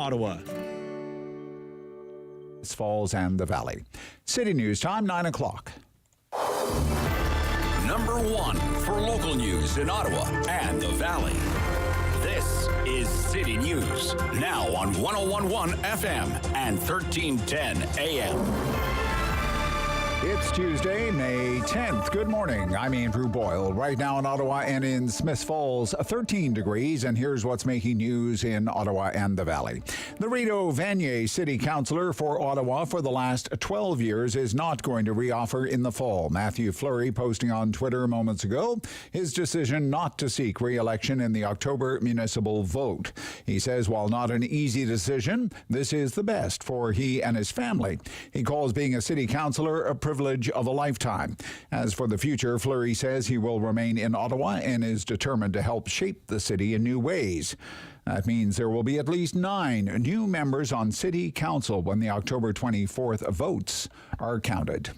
Ottawa, Falls and the Valley. City News Time, 9 o'clock. Number one for local news in Ottawa and the Valley. This is City News, now on 101.1 FM and 1310 AM. It's Tuesday, May 10th. Good morning. I'm Andrew Boyle. Right now in Ottawa and in Smiths Falls, 13 degrees, and here's what's making news in Ottawa and the Valley. The Rito Vanier City Councillor for Ottawa for the last 12 years is not going to reoffer in the fall. Matthew Fleury posting on Twitter moments ago his decision not to seek re-election in the October municipal vote. He says while not an easy decision, this is the best for he and his family. He calls being a city councillor a privilege of a lifetime. As for the future, Fleury says he will remain in Ottawa and is determined to help shape the city in new ways. That means there will be at least 9 new members on City Council when the October 24th votes are counted.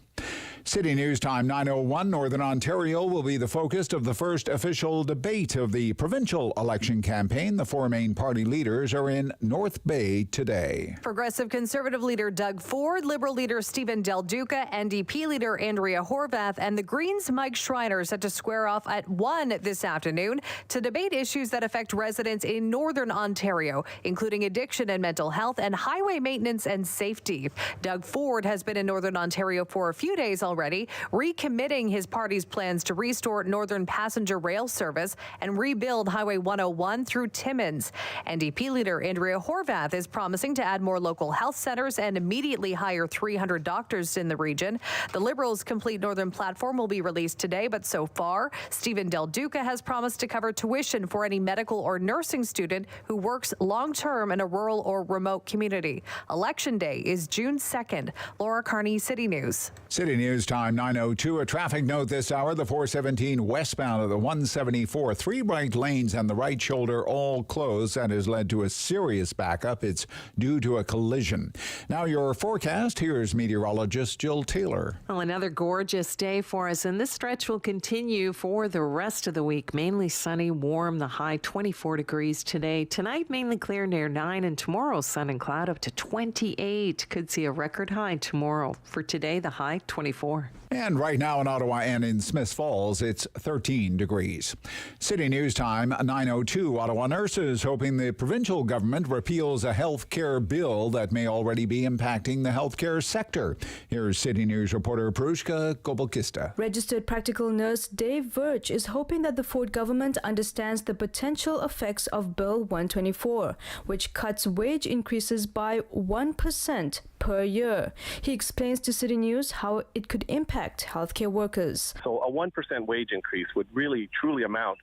City News Time, 9:01. Northern Ontario will be the focus of the first official debate of the provincial election campaign. The 4 main party leaders are in North Bay today. Progressive Conservative leader Doug Ford, Liberal leader Stephen Del Duca, NDP leader Andrea Horwath, and the Greens' Mike Schreiner set to square off at 1 this afternoon to debate issues that affect residents in Northern Ontario, including addiction and mental health and highway maintenance and safety. Doug Ford has been in Northern Ontario for a few days already, recommitting his party's plans to restore Northern passenger rail service and rebuild Highway 101 through Timmins. NDP leader Andrea Horwath is promising to add more local health centres and immediately hire 300 doctors in the region. The Liberals' complete Northern platform will be released today, but so far, Stephen Del Duca has promised to cover tuition for any medical or nursing student who works long-term in a rural or remote community. Election Day is June 2nd. Laura Carney, City News. City News Time, 9:02. A traffic note this hour. The 417 westbound of the 174. 3 right lanes and the right shoulder all closed. That has led to a serious backup. It's due to a collision. Now your forecast. Here's meteorologist Jill Taylor. Well, another gorgeous day for us, and this stretch will continue for the rest of the week. Mainly sunny, warm, the high 24 degrees today. Tonight, mainly clear near 9, and tomorrow, sun and cloud up to 28. Could see a record high tomorrow. For today, the high 24. And right now in Ottawa and in Smiths Falls, it's 13 degrees. City News Time, 9:02. Ottawa nurses hoping the provincial government repeals a health care bill that may already be impacting the healthcare sector. Here's City News reporter Prushka Gopalkista. Registered practical nurse Dave Virch is hoping that the Ford government understands the potential effects of Bill 124, which cuts wage increases by 1% per year. He explains to City News how it could impact healthcare workers. So a 1% wage increase would really truly amount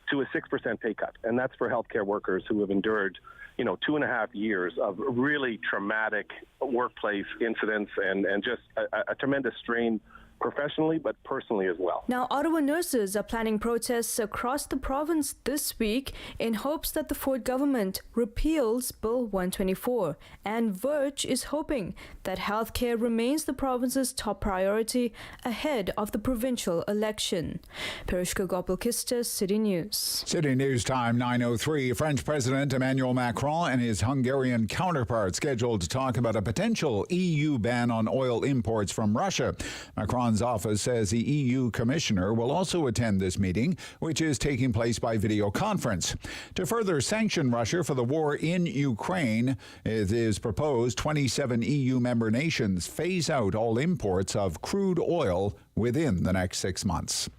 to a 6% pay cut. And that's for healthcare workers who have endured, 2.5 years of really traumatic workplace incidents and just a tremendous strain professionally, but personally as well. Now, Ottawa nurses are planning protests across the province this week in hopes that the Ford government repeals Bill 124. And Virch is hoping that healthcare remains the province's top priority ahead of the provincial election. Perishka Gopalkista, City News. City News Time, 9:03. French President Emmanuel Macron and his Hungarian counterpart scheduled to talk about a potential EU ban on oil imports from Russia. Macron's office says the EU commissioner will also attend this meeting, which is taking place by video conference. To further sanction Russia for the war in Ukraine, it is proposed 27 EU member nations phase out all imports of crude oil within the next 6 months.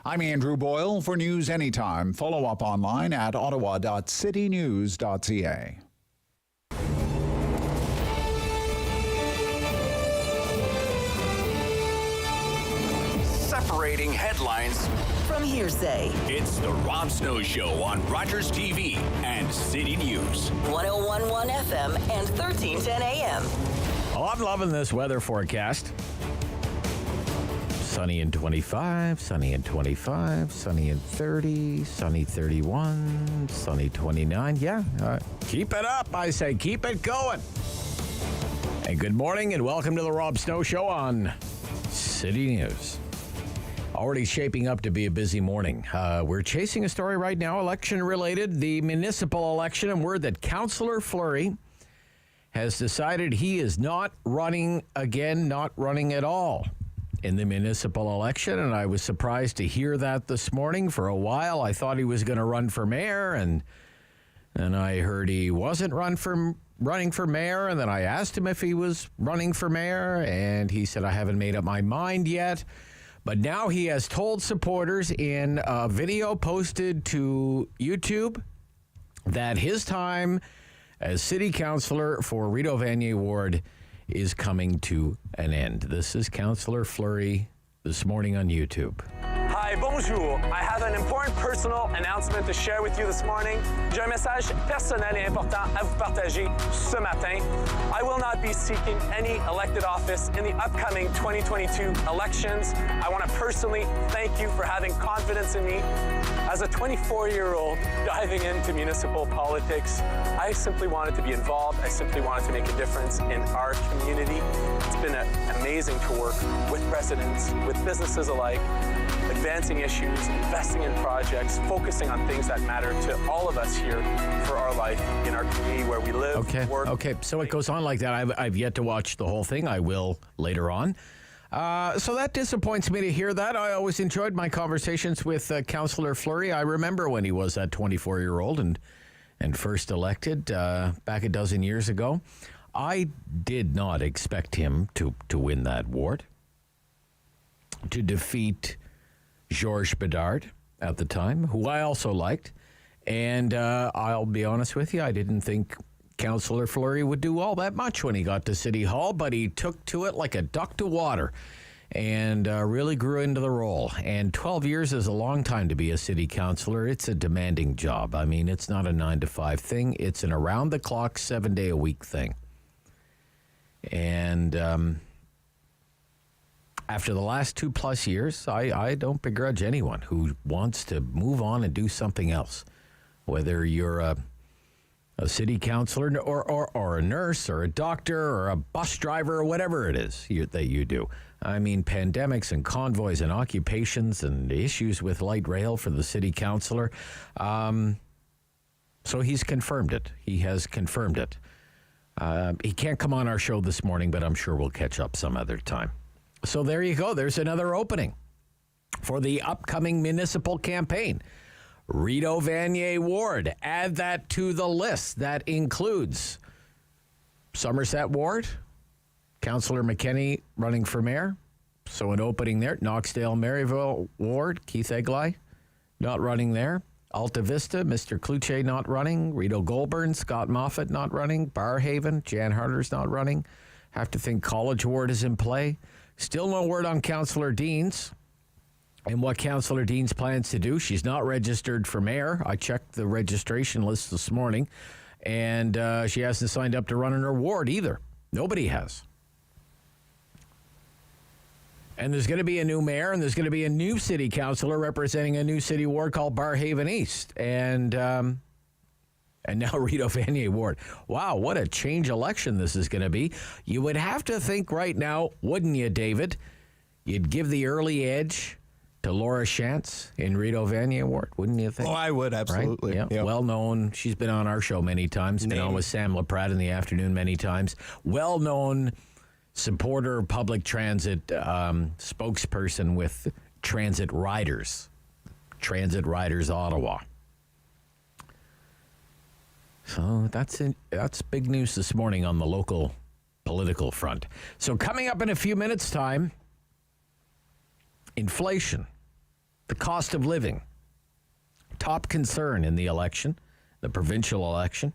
I'm Andrew Boyle. For news anytime, follow up online at ottawa.citynews.ca. Separating headlines from hearsay. It's the Rob Snow Show on Rogers TV and City News. 101.1 FM and 1310 AM. Oh, I'm loving this weather forecast. Sunny and 25, sunny and 25, sunny and 30, sunny 31, sunny 29. Yeah, keep it up, I say. Keep it going. Hey, good morning and welcome to the Rob Snow Show on City News. Already shaping up to be a busy morning. We're chasing a story right now, election related, the municipal election, and word that Councillor Fleury has decided he is not running again, not running at all in the municipal election. And I was surprised to hear that this morning. For a while, I thought he was going to run for mayor, and then I heard he wasn't running for mayor, and then I asked him if he was running for mayor, and he said, I haven't made up my mind yet. But now he has told supporters in a video posted to YouTube that his time as city councillor for Rideau Vanier Ward is coming to an end. This is Councillor Fleury this morning on YouTube. Hi, bonjour. I have an important personal announcement to share with you this morning. J'ai un message personnel et important à vous partager ce matin. I will not be seeking any elected office in the upcoming 2022 elections. I want to personally thank you for having confidence in me. As a 24-year-old diving into municipal politics, I simply wanted to be involved. I simply wanted to make a difference in our community. It's been amazing to work with residents, with businesses alike, advancing issues, investing in projects, focusing on things that matter to all of us here for our life in our community where we live, work. Okay, so it goes on like that. I've yet to watch the whole thing. I will later on. So that disappoints me to hear that. I always enjoyed my conversations with Councillor Fleury. I remember when he was that 24-year-old and first elected back a dozen years ago. I did not expect him to win that ward, to defeat Georges Bedard at the time, who I also liked. And I'll be honest with you, I didn't think Councillor Fleury would do all that much when he got to City Hall, but he took to it like a duck to water and really grew into the role. And 12 years is a long time to be a city councillor. It's a demanding job. I mean, it's not a 9-to-5 thing. It's an around-the-clock, 7-day-a-week thing. And after the last 2+ years, I don't begrudge anyone who wants to move on and do something else, whether you're a city councillor or a nurse or a doctor or a bus driver or whatever it is that you do. I mean, pandemics and convoys and occupations and issues with light rail for the city councillor. So he's confirmed it. He has confirmed it. He can't come on our show this morning, but I'm sure we'll catch up some other time. So there you go. There's another opening for the upcoming municipal campaign. Rideau Vanier Ward. Add that to the list. That includes Somerset Ward, Councillor McKenney running for mayor. So an opening there. Knoxdale Maryville Ward, Keith Egley not running there. Alta Vista, Mr. Kluche not running. Rideau Goulburn, Scott Moffat not running. Barrhaven, Jan Harder's not running. Have to think College Ward is in play. Still no word on Councillor Deans and what Councillor Deans plans to do. She's not registered for mayor. I checked the registration list this morning, and she hasn't signed up to run in her ward either. Nobody has. And there's going to be a new mayor, and there's going to be a new city councillor representing a new city ward called Barrhaven East. And now Rideau Vanier Ward. Wow, what a change election this is going to be. You would have to think right now, wouldn't you, David? You'd give the early edge to Laura Shantz in Rideau Vanier Ward, wouldn't you think? Oh, I would, absolutely. Right? Yeah. Well known. She's been on our show many times. Been on with Sam LaPratte in the afternoon many times. Well known supporter of public transit, spokesperson with Transit Riders Ottawa. So that's big news this morning on the local political front. So coming up in a few minutes' time, inflation, the cost of living, top concern in the election, the provincial election,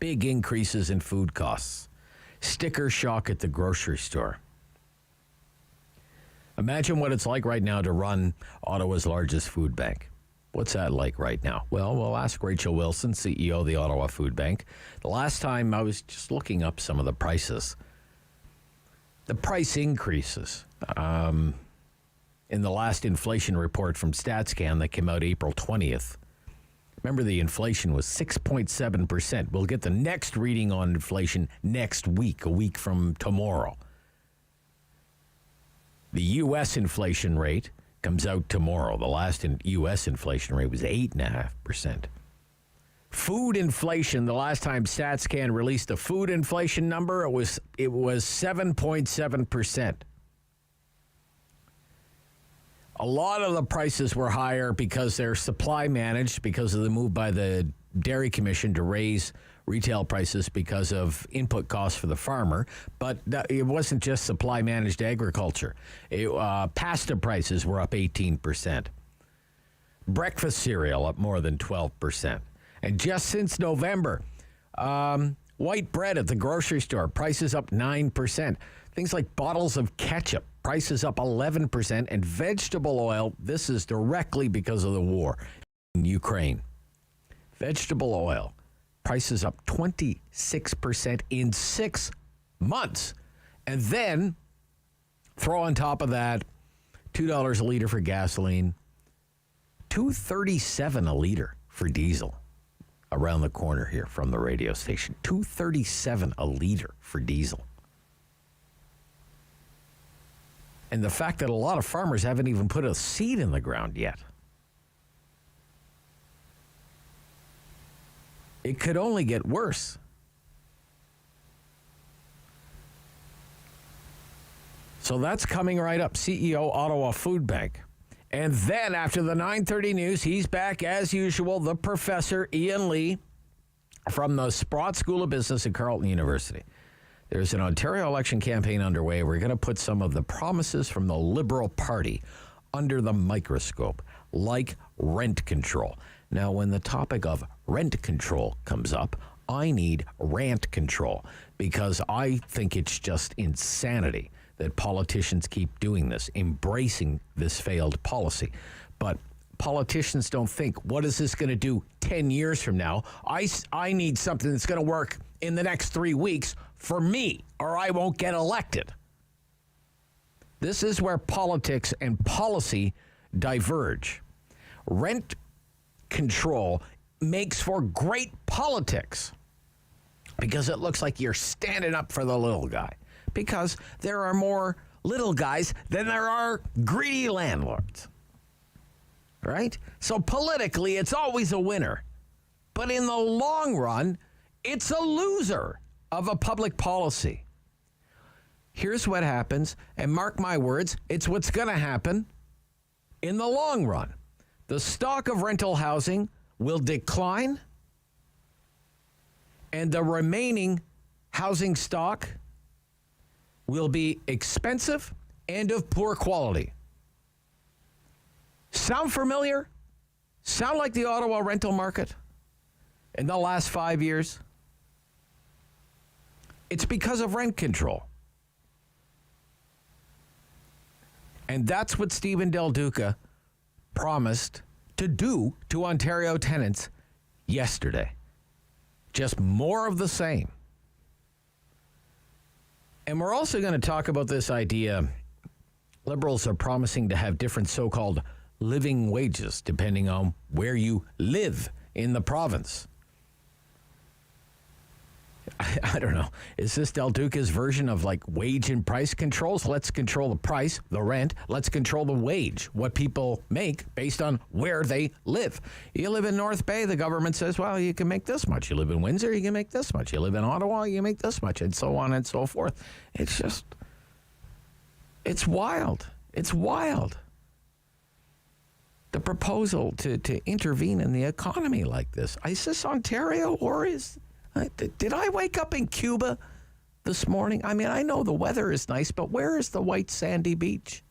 big increases in food costs, sticker shock at the grocery store. Imagine what it's like right now to run Ottawa's largest food bank. What's that like right now? Well, we'll ask Rachel Wilson, CEO of the Ottawa Food Bank. The last time I was just looking up some of the prices. The price increases in the last inflation report from StatsCan that came out April 20th. Remember, the inflation was 6.7%. We'll get the next reading on inflation next week, a week from tomorrow. The U.S. inflation rate comes out tomorrow. The last U.S. inflation rate was 8.5%. Food inflation, the last time StatsCan released a food inflation number, it was 7.7%. A lot of the prices were higher because they're supply managed because of the move by the Dairy Commission to raise retail prices because of input costs for the farmer. But it wasn't just supply managed agriculture. Pasta prices were up 18%. Breakfast cereal up more than 12%. And just since November, white bread at the grocery store, prices up 9%. Things like bottles of ketchup, prices up 11%. And vegetable oil, this is directly because of the war in Ukraine. Vegetable oil, prices up 26% in 6 months. And then throw on top of that $2 a liter for gasoline, $2.37 a liter for diesel. Around the corner here from the radio station. $2.37 a liter for diesel. And the fact that a lot of farmers haven't even put a seed in the ground yet. It could only get worse. So that's coming right up. CEO Ottawa Food Bank. And then after the 9:30 news, he's back as usual, the professor, Ian Lee, from the Sprott School of Business at Carleton University. There's an Ontario election campaign underway. We're going to put some of the promises from the Liberal Party under the microscope, like rent control. Now, when the topic of rent control comes up, I need rant control because I think it's just insanity that politicians keep doing this, embracing this failed policy. But politicians don't think, what is this going to do 10 years from now? I need something that's going to work in the next 3 weeks for me, or I won't get elected. This is where politics and policy diverge. Rent control makes for great politics because it looks like you're standing up for the little guy. Because there are more little guys than there are greedy landlords. Right? So politically, it's always a winner. But in the long run, it's a loser of a public policy. Here's what happens, and mark my words, it's what's going to happen in the long run. The stock of rental housing will decline, and the remaining housing stock will be expensive and of poor quality. Sound familiar? Sound like the Ottawa rental market in the last 5 years? It's because of rent control. And that's what Stephen Del Duca promised to do to Ontario tenants yesterday. Just more of the same. And we're also going to talk about this idea. Liberals are promising to have different so-called living wages depending on where you live in the province. I don't know. Is this Del Duca's version of like wage and price controls? Let's control the price, the rent. Let's control the wage, what people make based on where they live. You live in North Bay, the government says, well, you can make this much. You live in Windsor, you can make this much. You live in Ottawa, you make this much, and so on and so forth. It's just, it's wild. It's wild. The proposal to intervene in the economy like this. Is this Ontario or is... Did I wake up in Cuba this morning? I mean, I know the weather is nice, but where is the white sandy beach?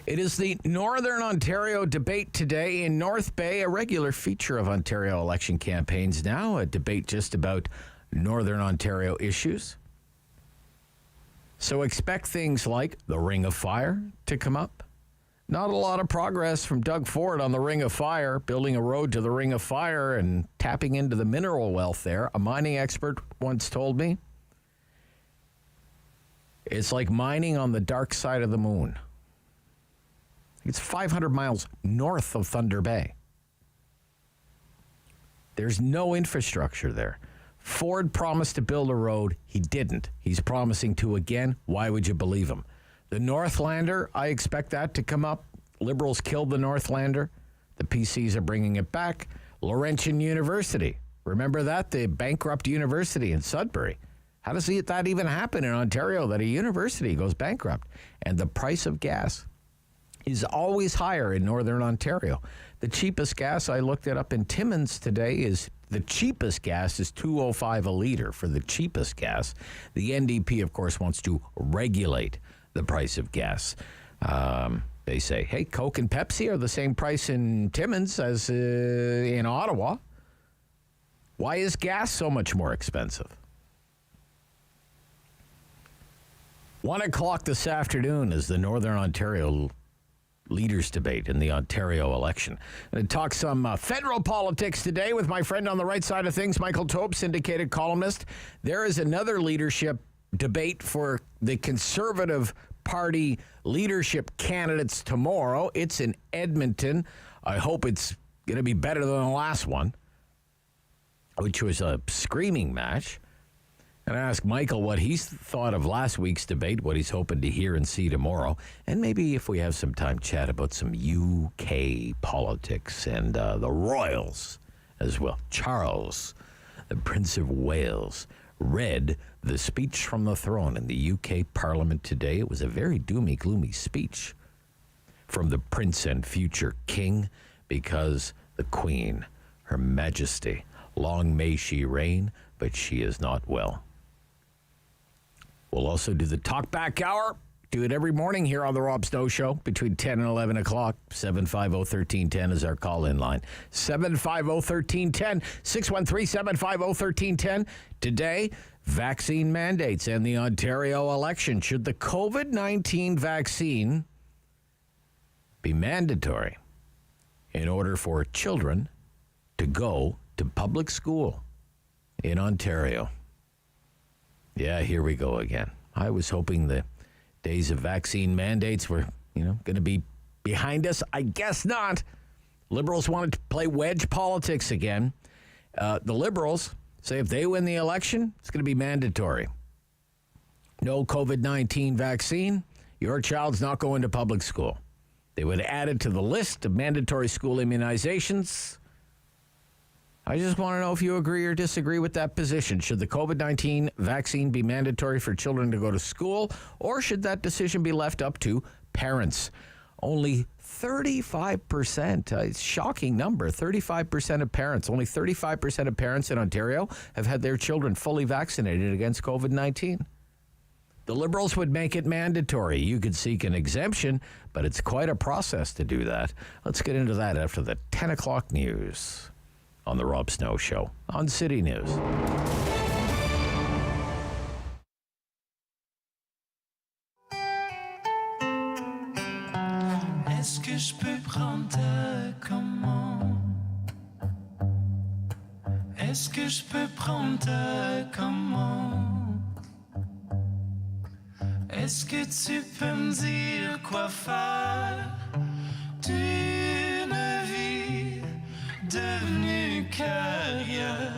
It is the Northern Ontario debate today in North Bay, a regular feature of Ontario election campaigns now, a debate just about Northern Ontario issues. So expect things like the Ring of Fire to come up. Not a lot of progress from Doug Ford on the Ring of Fire, building a road to the Ring of Fire and tapping into the mineral wealth there. A mining expert once told me, it's like mining on the dark side of the moon. It's 500 miles north of Thunder Bay. There's no infrastructure there. Ford promised to build a road. He didn't. He's promising to again. Why would you believe him? The Northlander, I expect that to come up. Liberals killed the Northlander. The PCs are bringing it back. Laurentian University. Remember that? The bankrupt university in Sudbury. How does that even happen in Ontario, that a university goes bankrupt? And the price of gas is always higher in Northern Ontario. The cheapest gas, I looked it up in Timmins today, is the cheapest gas is $2.05 a liter for the cheapest gas. The NDP, of course, wants to regulate the price of gas. They say, hey, Coke and Pepsi are the same price in Timmins as in Ottawa. Why is gas so much more expensive? 1 o'clock this afternoon is the Northern Ontario leaders debate in the Ontario election. I'm going to talk some federal politics today with my friend on the right side of things, Michael Taube, syndicated columnist. There is another leadership debate for the Conservative Party leadership candidates tomorrow. It's in Edmonton. I hope it's going to be better than the last one, which was a screaming match. And I asked Michael what he's thought of last week's debate, what he's hoping to hear and see tomorrow, and maybe if we have some time, chat about some UK politics and the royals as well. Charles, the Prince of Wales, read the speech from the throne in the UK Parliament today. It was a very doomy, gloomy speech from the Prince and future King, because the Queen, Her Majesty, long may she reign, but she is not well. We'll also do the Talkback Hour. Do it every morning here on the Rob Snow Show between 10 and 11 o'clock. 750-1310 is our call-in line. 750-1310, 613-750-1310. Today, vaccine mandates and the Ontario election. Should the COVID-19 vaccine be mandatory in order for children to go to public school in Ontario? Yeah, here we go again. I was hoping the days of vaccine mandates were, going to be behind us. I guess not. Liberals wanted to play wedge politics again. The Liberals say if they win the election, it's going to be mandatory. No COVID-19 vaccine, your child's not going to public school. They would add it to the list of mandatory school immunizations. I just want to know if you agree or disagree with that position. Should the COVID-19 vaccine be mandatory for children to go to school, or should that decision be left up to parents? Only 35%, a shocking number, 35% of parents, only 35% of parents in Ontario have had their children fully vaccinated against COVID-19. The Liberals would make it mandatory. You could seek an exemption, but it's quite a process to do that. Let's get into that after the 10 o'clock news on the Rob Snow Show on City News. Est-ce que je peux prendre ta commande? Est-ce que je peux prendre ta commande? Est-ce que tu peux me dire quoi faire d'une vie devenue carrière?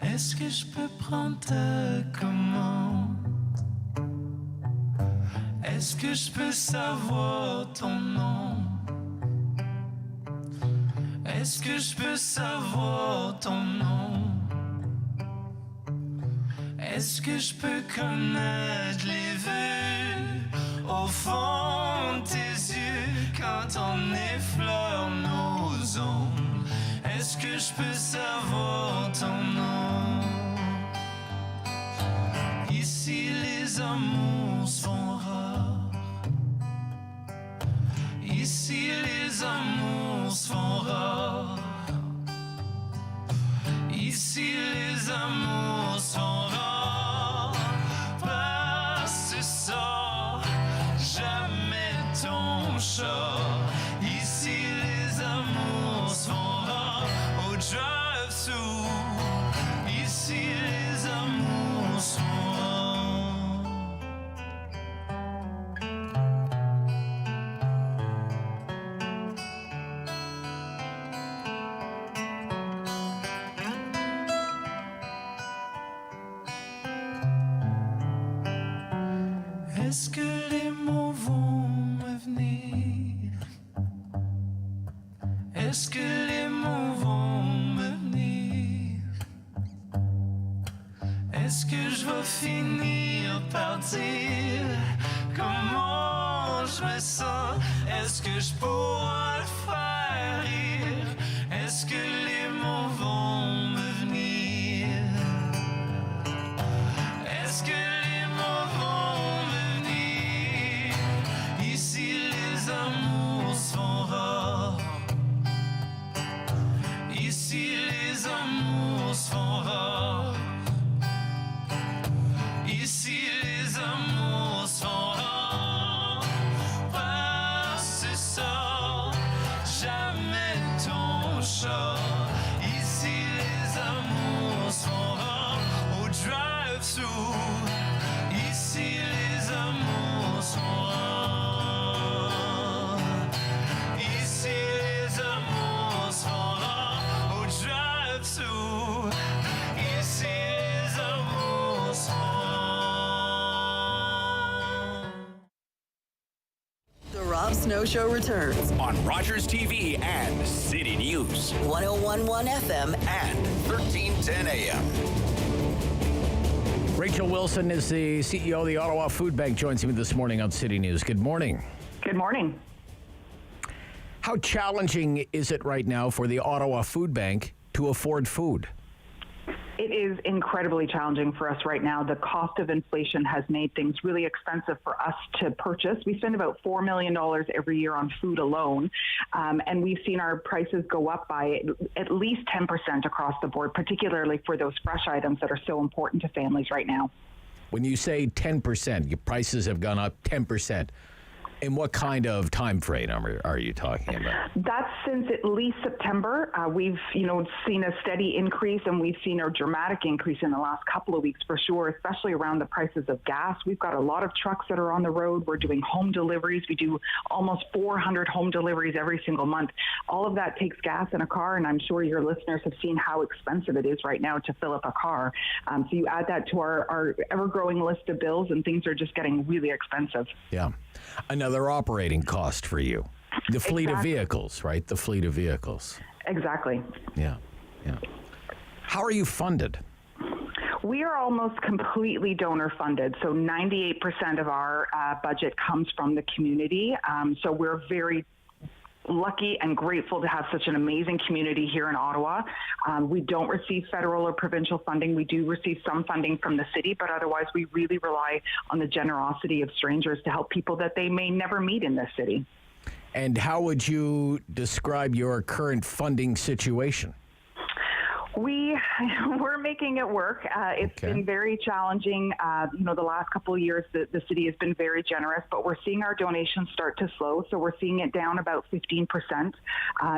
Est-ce que je peux prendre ta commande? Est-ce que je peux savoir ton nom? Est-ce que je peux savoir ton nom? Est-ce que je peux connaître les vœux au fond de tes yeux quand on effleure nos ombres? Est-ce que je peux savoir ton nom? Ici les amours sont rares. Ici les amours sont rares. Ici les amours sont rares. Passe ça, jamais ton chat. Ici les amours sont rares. Au drive-thru, ici les amours sont rares. Est-ce que les mots vont me venir? Est-ce Est-ce que je vais finir par dire comment je me sens? Est-ce que je pourrai le faire rire? Est-ce que les mots vont me venir? Est-ce que les mots vont me venir? Ici les amours sont rares. Ici les amours sont rares. Ici les amours sont rares. Passe ça, jamais ton chat. Ici les amours sont rares. Au drive-thru. Ici les amours sont rares. Ici les amours sont rares. Au drive-thru. Ici les amours sont rares. The Rob Snow Show returns. On Rogers TV and City News 1011 FM. and 1310 AM. Rachel Wilson is the CEO of the Ottawa Food Bank, joins me this morning on City News. Good morning. Good morning. How challenging is it right now for the Ottawa Food Bank to afford food? It is incredibly challenging for us right now. The cost of inflation has made things really expensive for us to purchase. We spend about $4 million every year on food alone, and we've seen our prices go up by at least 10% across the board, particularly for those fresh items that are so important to families right now. When you say 10%, your prices have gone up 10%. In what kind of time frame are you talking about? That's since at least September. We've, seen a steady increase, and we've seen a dramatic increase in the last couple of weeks for sure, especially around the prices of gas. We've got a lot of trucks that are on the road. We're doing home deliveries. We do almost 400 home deliveries every single month. All of that takes gas in a car, and I'm sure your listeners have seen how expensive it is right now to fill up a car. So you add that to our ever-growing list of bills, and things are just getting really expensive. Yeah. Another operating cost for you. The fleet of vehicles, right? The fleet of vehicles. Exactly. Yeah. How are you funded? We are almost completely donor funded. So 98% of our budget comes from the community. So we're very lucky and grateful to have such an amazing community here in Ottawa. We don't receive federal or provincial funding. We do receive some funding from the city, but otherwise we really rely on the generosity of strangers to help people that they may never meet in this city. And how would you describe your current funding situation? We're making it work. It's been very challenging. The last couple of years, the city has been very generous, but we're seeing our donations start to slow. So we're seeing it down about 15%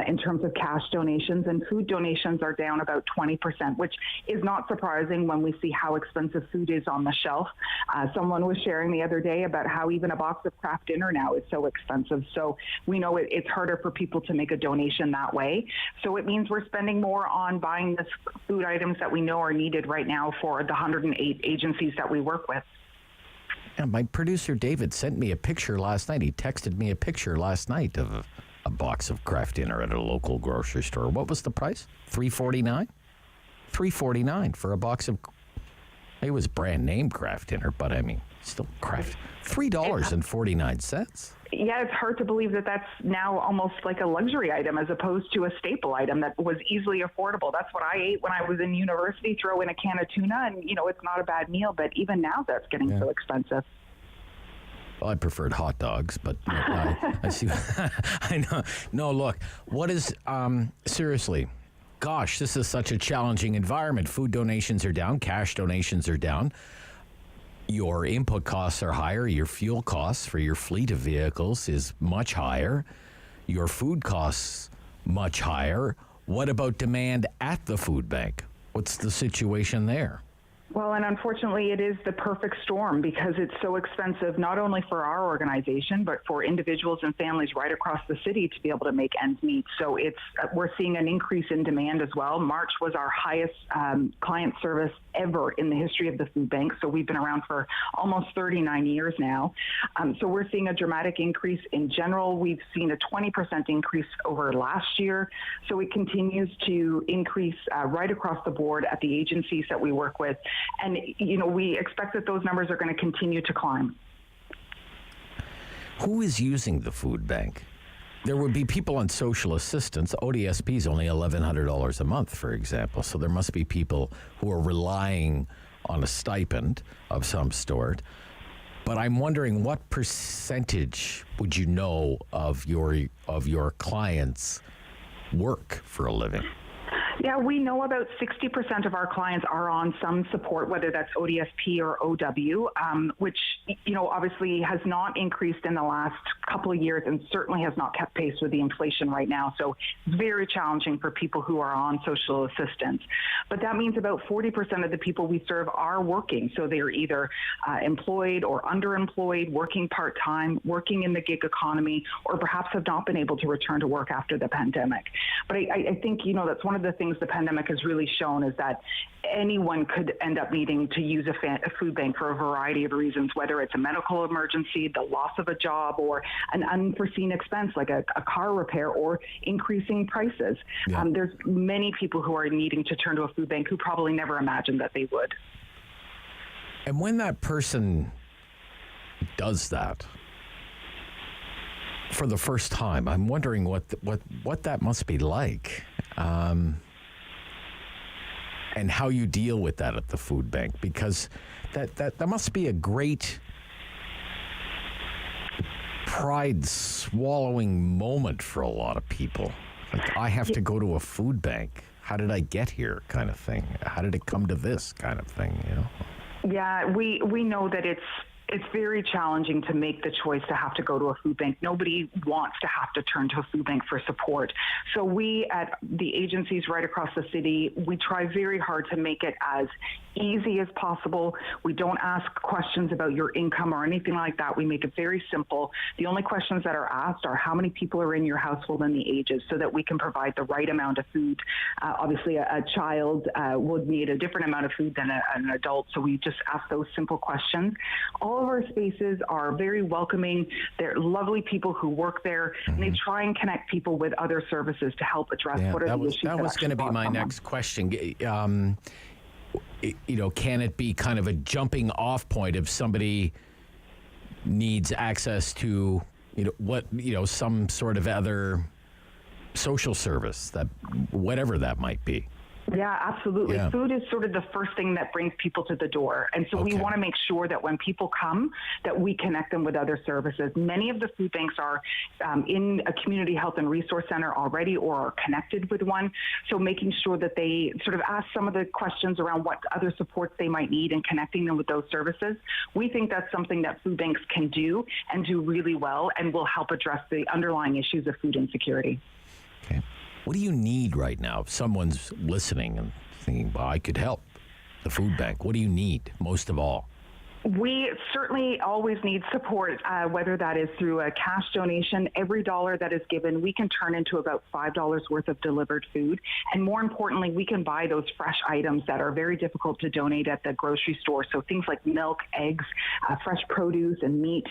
in terms of cash donations, and food donations are down about 20%, which is not surprising when we see how expensive food is on the shelf. Someone was sharing the other day about how even a box of Kraft dinner now is so expensive. So we know it's harder for people to make a donation that way. So it means we're spending more on buying the food items that we know are needed right now for the 108 agencies that we work with. Yeah, my producer David sent me a picture last night. He texted me a picture last night of a box of Kraft dinner at a local grocery store. What was the price? $3.49? $3.49 for a box of. It was brand name Kraft dinner, but I mean, still Kraft. $3.49. Yeah, it's hard to believe that that's now almost like a luxury item as opposed to a staple item that was easily affordable. That's what I ate when I was in university, throw in a can of tuna, and, it's not a bad meal. But even now, that's getting so expensive. Well, I preferred hot dogs, but I see. I know. No, look, what is, seriously, gosh, this is such a challenging environment. Food donations are down, cash donations are down. Your input costs are higher. Your fuel costs for your fleet of vehicles is much higher. Your food costs much higher. What about demand at the food bank? What's the situation there? Well, and unfortunately, it is the perfect storm because it's so expensive, not only for our organization, but for individuals and families right across the city to be able to make ends meet. So we're seeing an increase in demand as well. March was our highest client service ever in the history of the food bank. So we've been around for almost 39 years now. So we're seeing a dramatic increase in general. We've seen a 20% increase over last year. So it continues to increase right across the board at the agencies that we work with. And, we expect that those numbers are going to continue to climb. Who is using the food bank? There would be people on social assistance. ODSP is only $1,100 a month, for example. So there must be people who are relying on a stipend of some sort. But I'm wondering, what percentage would you know of your clients work for a living? Yeah, we know about 60% of our clients are on some support, whether that's ODSP or OW, which, obviously has not increased in the last couple of years and certainly has not kept pace with the inflation right now. So it's very challenging for people who are on social assistance. But that means about 40% of the people we serve are working. So they're either employed or underemployed, working part-time, working in the gig economy, or perhaps have not been able to return to work after the pandemic. But I think, that's one of the things the pandemic has really shown is that anyone could end up needing to use a food bank for a variety of reasons, whether it's a medical emergency, the loss of a job, or an unforeseen expense like a car repair or increasing prices. Yeah. There's many people who are needing to turn to a food bank who probably never imagined that they would. And when that person does that for the first time, I'm wondering what that must be like. And how you deal with that at the food bank, because that must be a great pride-swallowing moment for a lot of people. Like, I have to go to a food bank. How did I get here, kind of thing? How did it come to this, kind of thing? Yeah, we know that it's very challenging to make the choice to have to go to a food bank. Nobody wants to have to turn to a food bank for support. So we at the agencies right across the city, we try very hard to make it as easy as possible. We don't ask questions about your income or anything like that. We make it very simple. The only questions that are asked are how many people are in your household and the ages, so that we can provide the right amount of food. Obviously, a child would need a different amount of food than an adult, so we just ask those simple questions. All of our spaces are very welcoming. They're lovely people who work there, and they try and connect people with other services to help address what are the issues. That was going to be my next question. Can it be kind of a jumping off point if somebody needs access to, some sort of other social service, that whatever that might be? Yeah, absolutely. Yeah. Food is sort of the first thing that brings people to the door. And so we want to make sure that when people come, that we connect them with other services. Many of the food banks are in a community health and resource center already or are connected with one. So making sure that they sort of ask some of the questions around what other supports they might need and connecting them with those services. We think that's something that food banks can do and do really well and will help address the underlying issues of food insecurity. Okay. What do you need right now? If someone's listening and thinking, well, I could help the food bank. What do you need most of all? We certainly always need support, whether that is through a cash donation. Every dollar that is given, we can turn into about $5 worth of delivered food. And more importantly, we can buy those fresh items that are very difficult to donate at the grocery store. So things like milk, eggs, fresh produce and meat,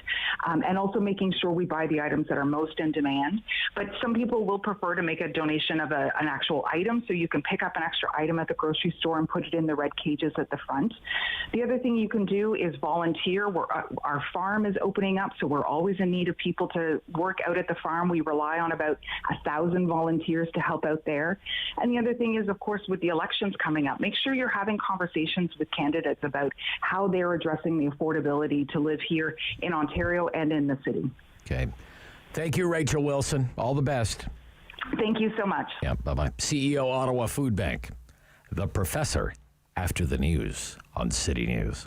and also making sure we buy the items that are most in demand. But some people will prefer to make a donation of an actual item. So you can pick up an extra item at the grocery store and put it in the red cages at the front. The other thing you can do is volunteer. Our farm is opening up, so we're always in need of people to work out at the farm. We rely on about 1,000 volunteers to help out there. And the other thing is, of course, with the elections coming up, make sure you're having conversations with candidates about how they're addressing the affordability to live here in Ontario and in the city. Okay. Thank you, Rachel Wilson. All the best. Thank you so much. Yeah, bye-bye. CEO, Ottawa Food Bank. The Professor, after the news on City News.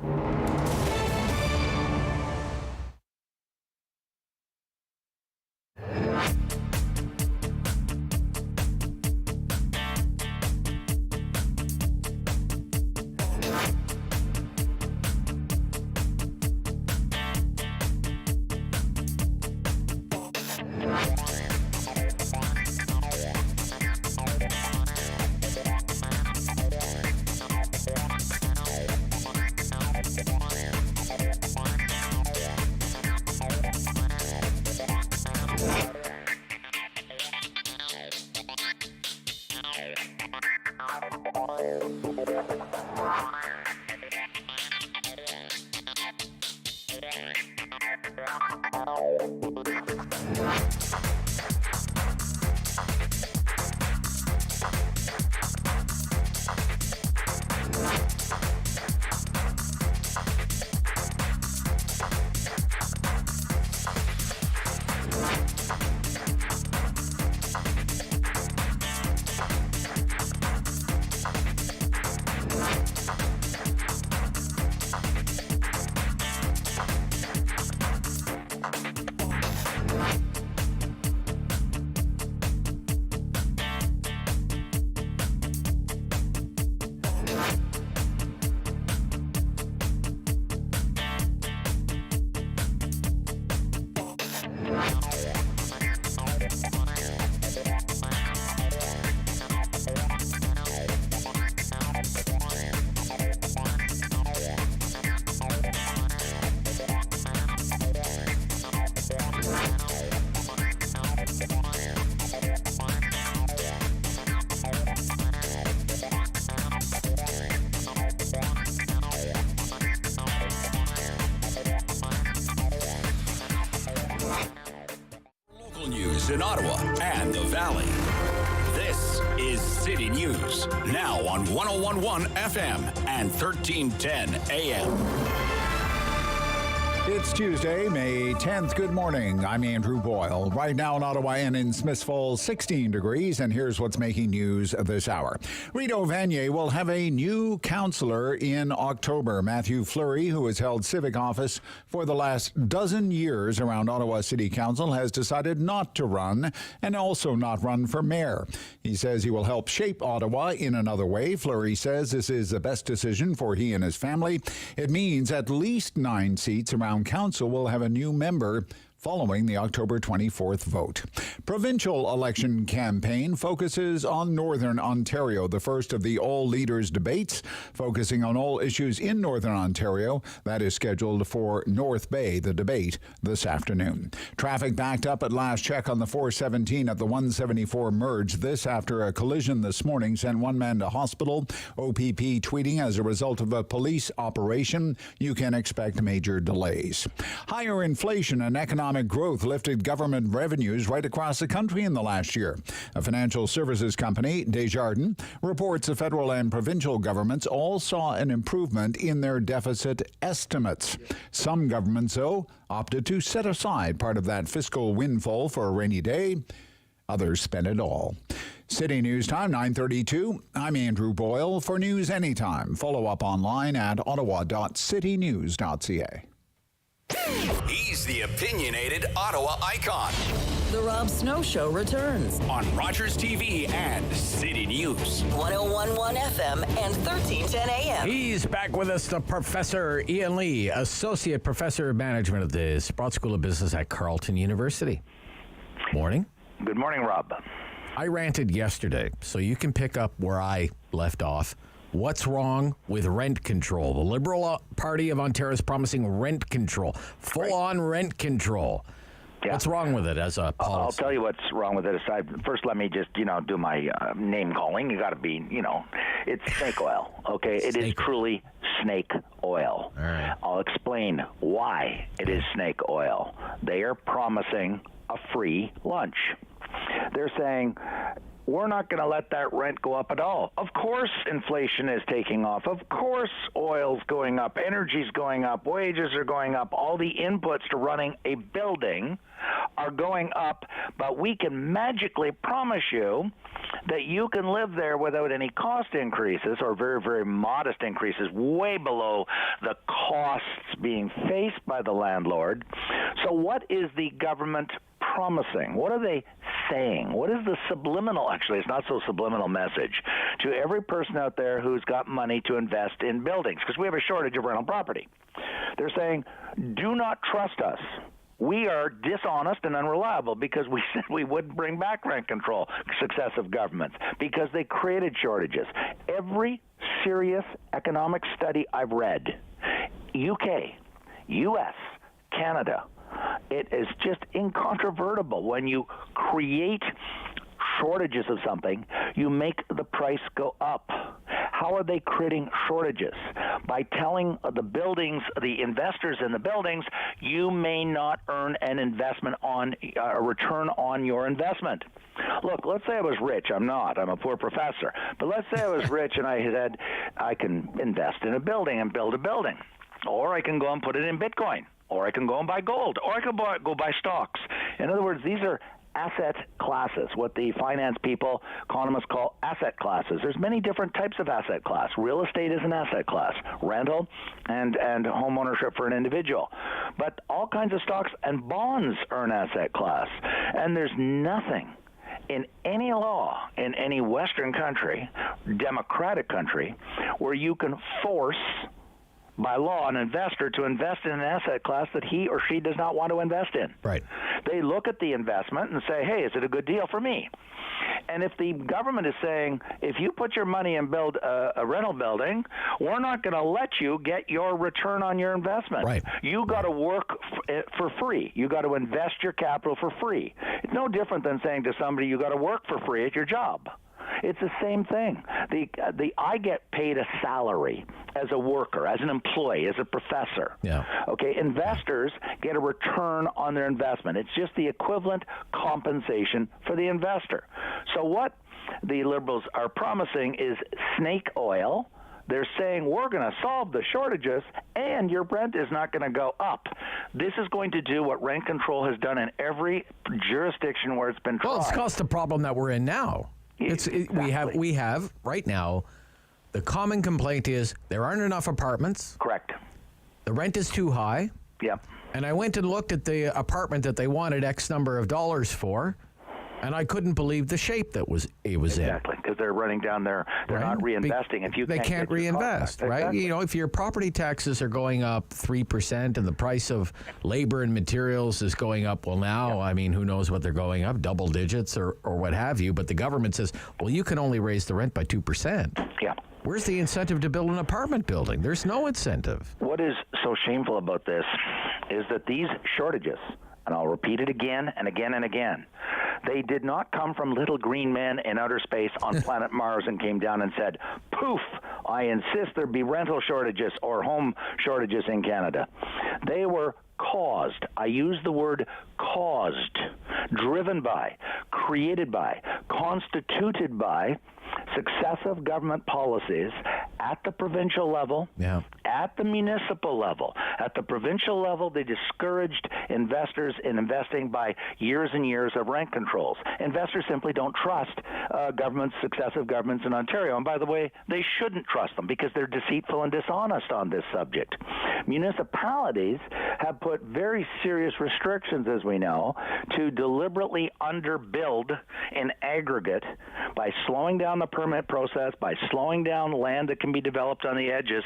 Local news in Ottawa and the Valley. This is City News, now on 101.1 FM and 1310 AM. It's Tuesday, May 10th. Good morning. I'm Andrew Boyle. Right now in Ottawa and in Smiths Falls, 16 degrees, and here's what's making news this hour. Rideau Vanier will have a new councillor in October. Matthew Fleury, who has held civic office for the last dozen years around Ottawa City Council, has decided not to run and also not run for mayor. He says he will help shape Ottawa in another way. Fleury says this is the best decision for he and his family. It means at least 9 seats around council will have a new member following the October 24th vote. Provincial election campaign focuses on Northern Ontario, the first of the All Leaders debates, focusing on all issues in Northern Ontario. That is scheduled for North Bay, the debate this afternoon. Traffic backed up at last check on the 417 at the 174 merge. This after a collision this morning sent one man to hospital. OPP tweeting, as a result of a police operation, you can expect major delays. Higher inflation and economic growth lifted government revenues right across the country in the last year. A financial services company, Desjardins, reports the federal and provincial governments all saw an improvement in their deficit estimates. Some governments, though, opted to set aside part of that fiscal windfall for a rainy day. Others spent it all. City News Time, 9:32. I'm Andrew Boyle. For news anytime, follow up online at ottawa.citynews.ca. He's the opinionated Ottawa icon The Rob Snow Show returns on Rogers TV and City News. 101.1 FM and 1310 AM. He's back with us, the Professor Ian Lee, Associate Professor of Management at the Sprott School of Business at Carleton University. Morning. Good morning, Rob. I ranted yesterday, so you can pick up where I left off. What's wrong with rent control? The Liberal Party of Ontario is promising rent control, full-on rent control. Yeah. What's wrong with it as a policy? I'll tell you what's wrong with it. Aside, first, let me just, do my name calling. You got to be, it's snake oil, okay? It is truly snake oil. All right. I'll explain why it is snake oil. They are promising a free lunch. They're saying, we're not going to let that rent go up at all. Of course inflation is taking off. Of course oil's going up, energy's going up, wages are going up. All the inputs to running a building are going up, but we can magically promise you that you can live there without any cost increases or very, very modest increases, way below the costs being faced by the landlord. So what is the government promising? What are they saying? What is the subliminal, actually, it's not so subliminal message to every person out there who's got money to invest in buildings? Because we have a shortage of rental property. They're saying, do not trust us. We are dishonest and unreliable because we said we wouldn't bring back rent control, successive governments, because they created shortages. Every serious economic study I've read, UK, US, Canada, it is just incontrovertible. When you create shortages of something, you make the price go up. How are they creating shortages? By telling the buildings, the investors in the buildings, you may not earn an investment on a return on your investment. Look, let's say I was rich. I'm not. I'm a poor professor. But let's say I was rich and I said I can invest in a building and build a building. Or I can go and put it in Bitcoin. Or I can go and buy gold. Or I can go buy stocks. In other words, these are asset classes, what the finance people, economists call asset classes. There's many different types of asset class. Real estate is an asset class, rental and home ownership for an individual. But all kinds of stocks and bonds are an asset class. And there's nothing in any law in any Western country, democratic country, where you can force by law, an investor to invest in an asset class that he or she does not want to invest in. Right. They look at the investment and say, hey, is it a good deal for me? And if the government is saying, if you put your money and build a rental building, we're not going to let you get your return on your investment. Right. You got to work for free. You got to invest your capital for free. It's no different than saying to somebody, you got to work for free at your job. It's the same thing. I get paid a salary as a worker, as an employee, as a professor. Yeah. Okay, investors get a return on their investment. It's just the equivalent compensation for the investor. So what the Liberals are promising is snake oil. They're saying we're going to solve the shortages and your rent is not going to go up. This is going to do what rent control has done in every jurisdiction where it's been tried. Well, it's caused the problem that we're in now. Exactly. We have right now, the common complaint is there aren't enough apartments. Correct. The rent is too high. Yeah. And I went and looked at the apartment that they wanted X number of dollars for, and I couldn't believe the shape that it was in. Exactly, because they're running down there. They're not reinvesting. They can't reinvest, right? Exactly. You know, if your property taxes are going up 3% and the price of labor and materials is going up, well, now, I mean, who knows what they're going up, double digits or what have you. But the government says, well, you can only raise the rent by 2%. Yeah. Where's the incentive to build an apartment building? There's no incentive. What is so shameful about this is that these shortages, and I'll repeat it again and again and again, they did not come from little green men in outer space on planet Mars and came down and said, poof, I insist there be rental shortages or home shortages in Canada. They were caused. I use the word caused, driven by, created by, constituted by successive government policies at the provincial level, at the municipal level. At the provincial level, they discouraged investors in investing by years and years of rent controls. Investors simply don't trust successive governments in Ontario. And by the way, they shouldn't trust them because they're deceitful and dishonest on this subject. Municipalities have put very serious restrictions, as we know, to deliberately underbuild in aggregate by slowing down the permit process, by slowing down land that can be developed on the edges.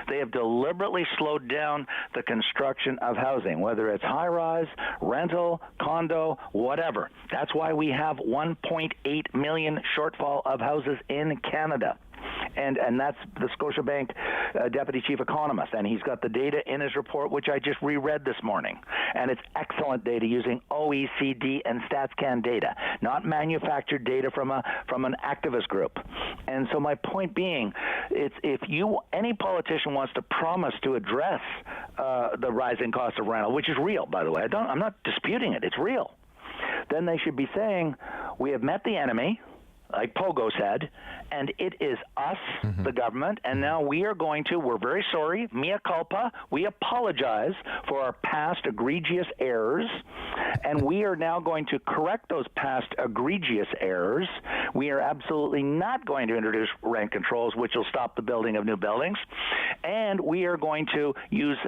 They have deliberately slowed down the construction of housing, whether it's high-rise, rental, condo, whatever. That's why we have 1.8 million shortfall of houses in Canada. And that's the Scotiabank Deputy Chief Economist, and he's got the data in his report, which I just reread this morning. And it's excellent data using OECD and StatsCan data, not manufactured data from an activist group. And so my point being, it's any politician wants to promise to address the rising cost of rental, which is real, by the way. I'm not disputing it. It's real. Then they should be saying, we have met the enemy, like Pogo said, and it is us, the government, and now we're very sorry, mea culpa, we apologize for our past egregious errors, and we are now going to correct those past egregious errors. We are absolutely not going to introduce rent controls, which will stop the building of new buildings, and we are going to use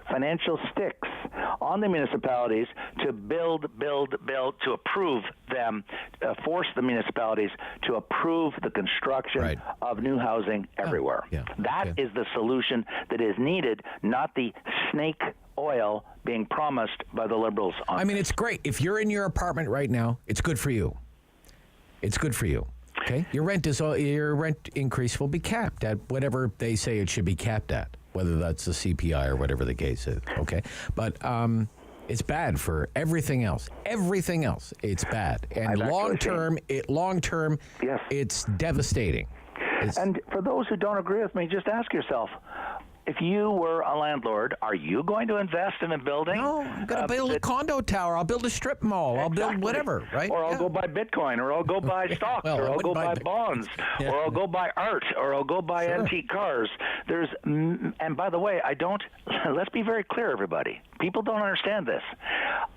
financial sticks on the municipalities to build, to approve them, force the municipalities to approve the construction of new housing everywhere. That is the solution that is needed, not the snake oil being promised by the Liberals. I mean, it's great. If you're in your apartment right now, it's good for you. It's good for you. Okay? Your rent increase will be capped at whatever they say it should be capped at, whether that's the CPI or whatever the case is. Okay? But it's bad for everything else. Everything else, it's bad. And long term, it's devastating. And for those who don't agree with me, just ask yourself, if you were a landlord, are you going to invest in a building? No, I'm going to build a condo tower. I'll build a strip mall. I'll build whatever, right? Or I'll go buy Bitcoin, or I'll go buy stocks, or I'll go buy bonds, or I'll go buy art, or I'll go buy antique cars. And by the way, let's be very clear, everybody. People don't understand this.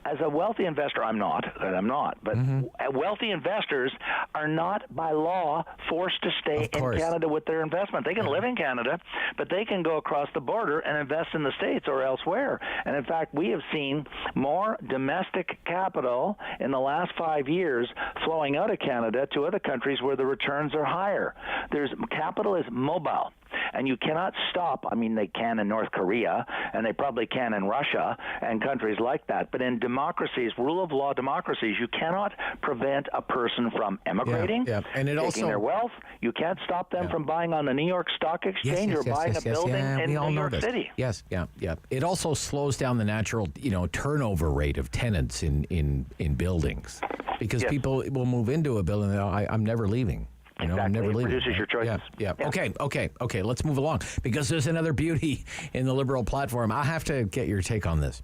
As a wealthy investor, I'm not, but wealthy investors are not by law forced to stay in Canada with their investment. They can live in Canada, but they can go across the border and invest in the States or elsewhere. And in fact, we have seen more domestic capital in the last 5 years flowing out of Canada to other countries where the returns are higher. Capital is mobile. And you cannot stop. I mean, they can in North Korea, and they probably can in Russia and countries like that. But in democracies, rule of law democracies, you cannot prevent a person from emigrating, And it taking also, their wealth. You can't stop them from buying on the New York Stock Exchange or buying a building in New York City. Yes, It also slows down the natural, turnover rate of tenants in buildings, because people will move into a building and I'm never leaving. I'm never leaving. It reduces your choices. Yeah. Okay. Let's move along, because there's another beauty in the Liberal platform. I have to get your take on this.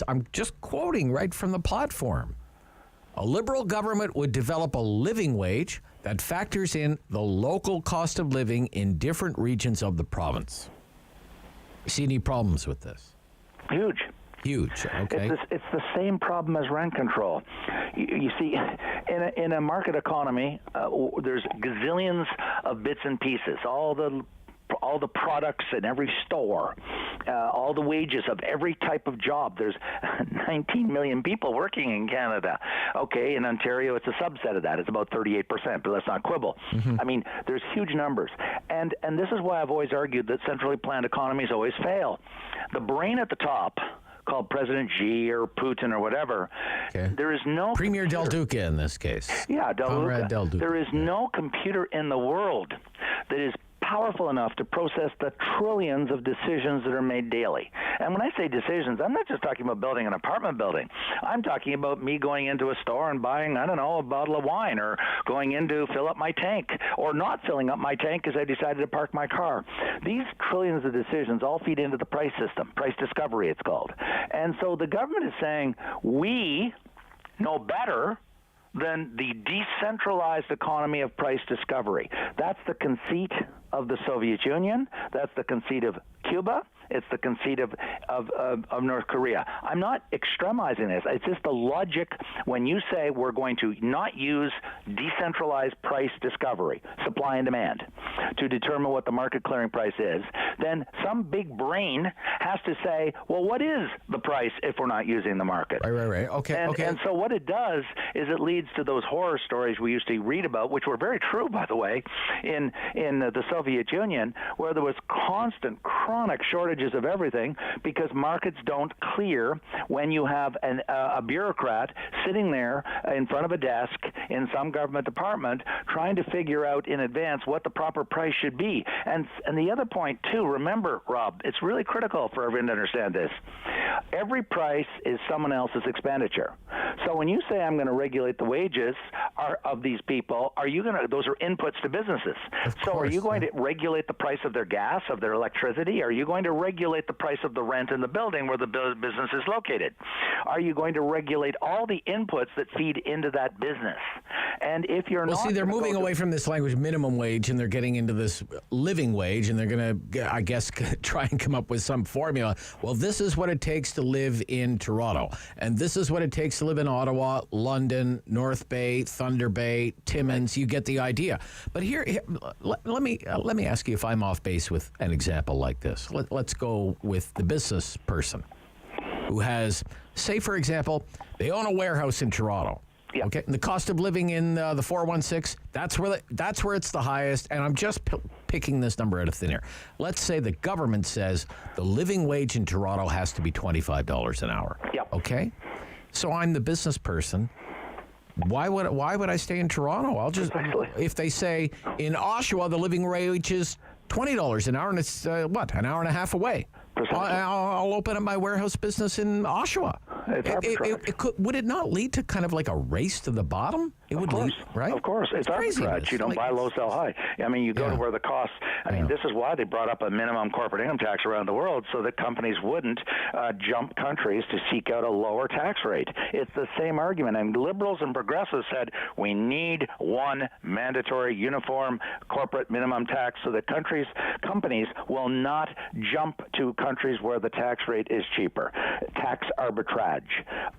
I'm just quoting right from the platform. A Liberal government would develop a living wage that factors in the local cost of living in different regions of the province. See any problems with this? Huge. Okay. It's the same problem as rent control. You see, in a market economy, there's gazillions of bits and pieces. All the products in every store, all the wages of every type of job. There's 19 million people working in Canada. Okay, in Ontario, it's a subset of that. It's about 38%, but let's not quibble. I mean, there's huge numbers. And this is why I've always argued that centrally planned economies always fail. The brain at the top, called President Xi or Putin or whatever, there is no... Premier Del Duca in this case. Yeah, Del Duca. There is no computer in the world that is powerful enough to process the trillions of decisions that are made daily. And when I say decisions, I'm not just talking about building an apartment building. I'm talking about me going into a store and buying, a bottle of wine, or going in to fill up my tank, or not filling up my tank because I decided to park my car. These trillions of decisions all feed into the price system, price discovery it's called. And so the government is saying, we know better than the decentralized economy of price discovery. That's the conceit of the Soviet Union. That's the conceit of Cuba. It's the conceit of North Korea. I'm not extremizing this. It's just the logic when you say we're going to not use decentralized price discovery, supply and demand, to determine what the market clearing price is, then some big brain has to say, well, what is the price if we're not using the market? Right. Okay. And so what it does is it leads to those horror stories we used to read about, which were very true, by the way, in the Soviet Union, where there was constant, chronic shortages of everything because markets don't clear when you have a bureaucrat sitting there in front of a desk in some government department trying to figure out in advance what the proper price should be. And the other point, too, remember, Rob, it's really critical for everyone to understand this. Every price is someone else's expenditure. So when you say I'm going to regulate the wages of these people, those are inputs to businesses. Are you going to regulate the price of their gas, of their electricity? Are you going to regulate the price of the rent in the building where the business is located? Are you going to regulate all the inputs that feed into that business? And if you're not... Well, see, they're moving away from this language minimum wage, and they're getting into this living wage, and they're going to, I guess, try and come up with some formula. Well, this is what it takes to live in Toronto, and this is what it takes to live in Ottawa, London, North Bay, Thunder Bay, Timmins. You get the idea. But here let me ask you if I'm off base with an example like this. Let's go with the business person who has, say, for example, they own a warehouse in Toronto. Yeah. Okay, and the cost of living in the 416, that's where it's the highest, and I'm just picking this number out of thin air. Let's say the government says the living wage in Toronto has to be $25 an hour. Yeah. Okay, so I'm the business person. Why would I stay in Toronto? I'll just if they say in Oshawa the living wage is $20 an hour, and it's an hour and a half away. I'll open up my warehouse business in Oshawa. Would it not lead to kind of like a race to the bottom? It would lead, right? Of course. It's arbitrage. You don't buy low, sell high. I mean, you go to where the costs... I mean, this is why they brought up a minimum corporate income tax around the world, so that companies wouldn't jump countries to seek out a lower tax rate. It's the same argument. And liberals and progressives said, we need one mandatory uniform corporate minimum tax so that companies will not jump to countries where the tax rate is cheaper. Tax arbitrage.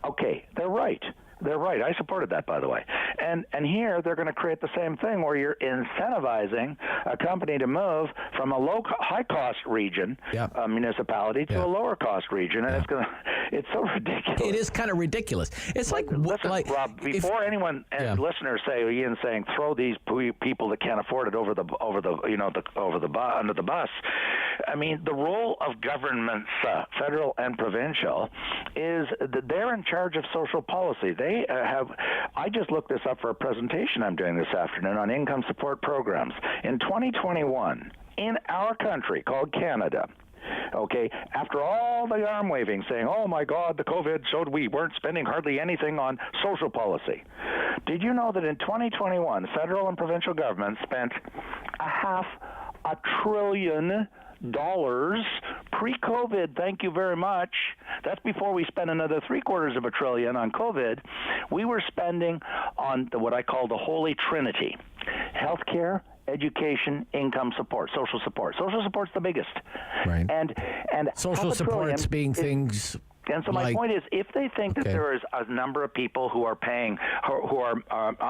Okay, they're right. They're right. I supported that, by the way. And here they're going to create the same thing where you're incentivizing a company to move from a high-cost region, municipality, to a lower-cost region, and It's so ridiculous. It is kind of ridiculous. It's like listen, like Rob, before anyone and listeners say Ian's saying throw these people that can't afford it under the bus. I mean, the role of governments, federal and provincial, is that they're in charge of social policy. They have. I just looked this up for a presentation I'm doing this afternoon on income support programs. In 2021, in our country called Canada, okay, after all the arm waving saying, oh my God, the COVID showed we weren't spending hardly anything on social policy. Did you know that in 2021, federal and provincial governments spent $500 billion pre-COVID? Thank you very much. That's before we spent another $750 billion on COVID. We were spending on what I call the Holy Trinity: healthcare, education, income support, social support. Social support's the biggest. Right. And social supports being things. And so my point is, if they think that there is a number of people who are who are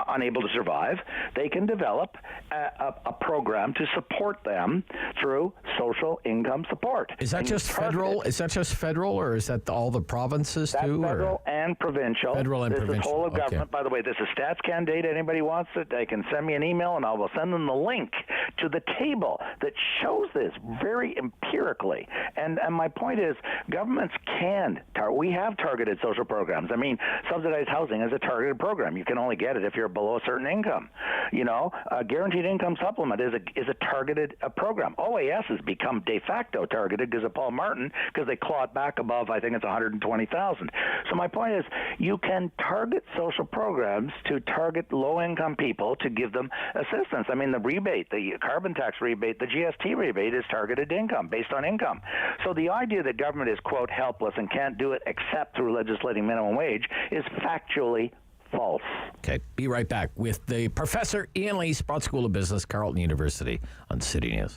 unable to survive, they can develop a program to support them through social income support. Is that just federal? Is that just federal, or is that all the provinces too? That's federal and provincial. Federal and provincial. This is whole of government. By the way, this is StatsCan data. Anybody wants it, they can send me an email, and I will send them the link to the table that shows this very empirically. And my point is, governments can. We have targeted social programs. I mean, subsidized housing is a targeted program. You can only get it if you're below a certain income. You know, a guaranteed income supplement is a targeted program. OAS has become de facto targeted because of Paul Martin, because they claw it back above, I think it's 120,000. So my point is, you can target social programs to target low-income people to give them assistance. I mean, the rebate, the carbon tax rebate, the GST rebate is targeted income, based on income. So the idea that government is, quote, helpless and can't do it except through legislating minimum wage is factually false. Okay, be right back with the Professor Ian Lee, Sprott School of Business, Carleton University, on City News.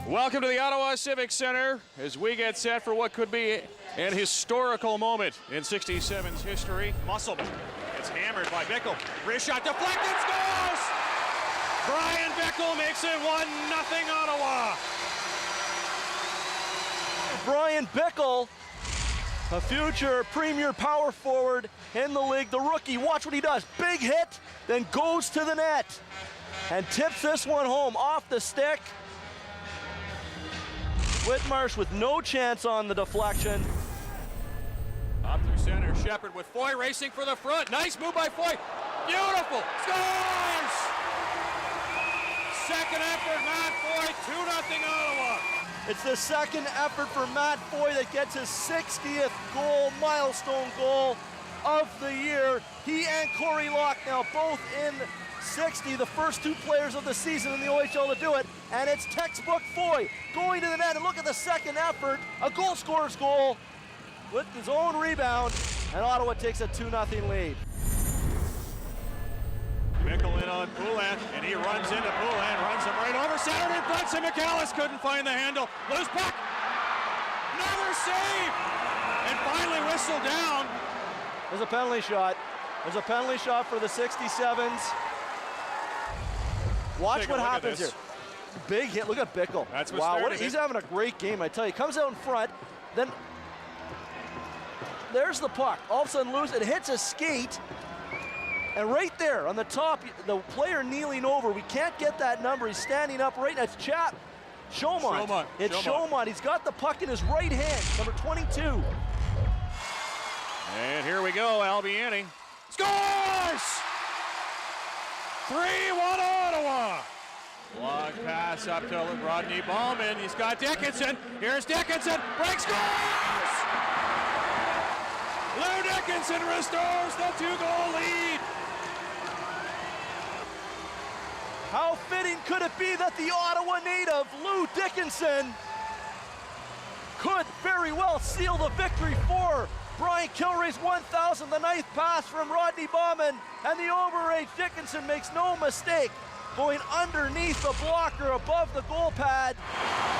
Welcome to the Ottawa Civic Centre as we get set for what could be an historical moment in 67's history. Musselman gets hammered by Bickle. Wrist shot deflected, scores! Brian Bickle makes it 1-0 Ottawa. Brian Bickle, a future premier power forward in the league, the rookie. Watch what he does. Big hit, then goes to the net and tips this one home off the stick. Whitmarsh with no chance on the deflection. Up through center, Shepard with Foy racing for the front. Nice move by Foy. Beautiful. Scores! Second effort, Matt Foy, 2-0 Ottawa. It's the second effort for Matt Foy that gets his 60th goal, milestone goal of the year. He and Corey Locke now both in 60, the first two players of the season in the OHL to do it, and it's textbook Foy going to the net, and look at the second effort, a goal scorer's goal with his own rebound, and Ottawa takes a 2-0 lead. Bickle in on Poulin, and he runs into Poulin, runs him right over, centered in front, and McAllis couldn't find the handle, loose puck, another save, and finally whistled down. There's a penalty shot. There's a penalty shot for the 67s. Watch what happens here. Big hit. Look at Bickle. That's what wow, started he's it. having a great game, I tell you. Comes out in front, then there's the puck. All of a sudden loose. It hits a skate, and right there on the top, the player kneeling over. We can't get that number. He's standing up right now. It's Chaumont. It's Chaumont. He's got the puck in his right hand, number 22. And here we go, Albiani. Scores! 3-1 Ottawa. Long pass up to Rodney Ballman. He's got Dickinson. Here's Dickinson. Break, scores! Lou Dickinson restores the 2-goal lead. How fitting could it be that the Ottawa native, Lou Dickinson, could very well seal the victory for Brian Kilrea's 1,000th, the 9th pass from Rodney Bauman, and the overage Dickinson makes no mistake, going underneath the blocker above the goal pad.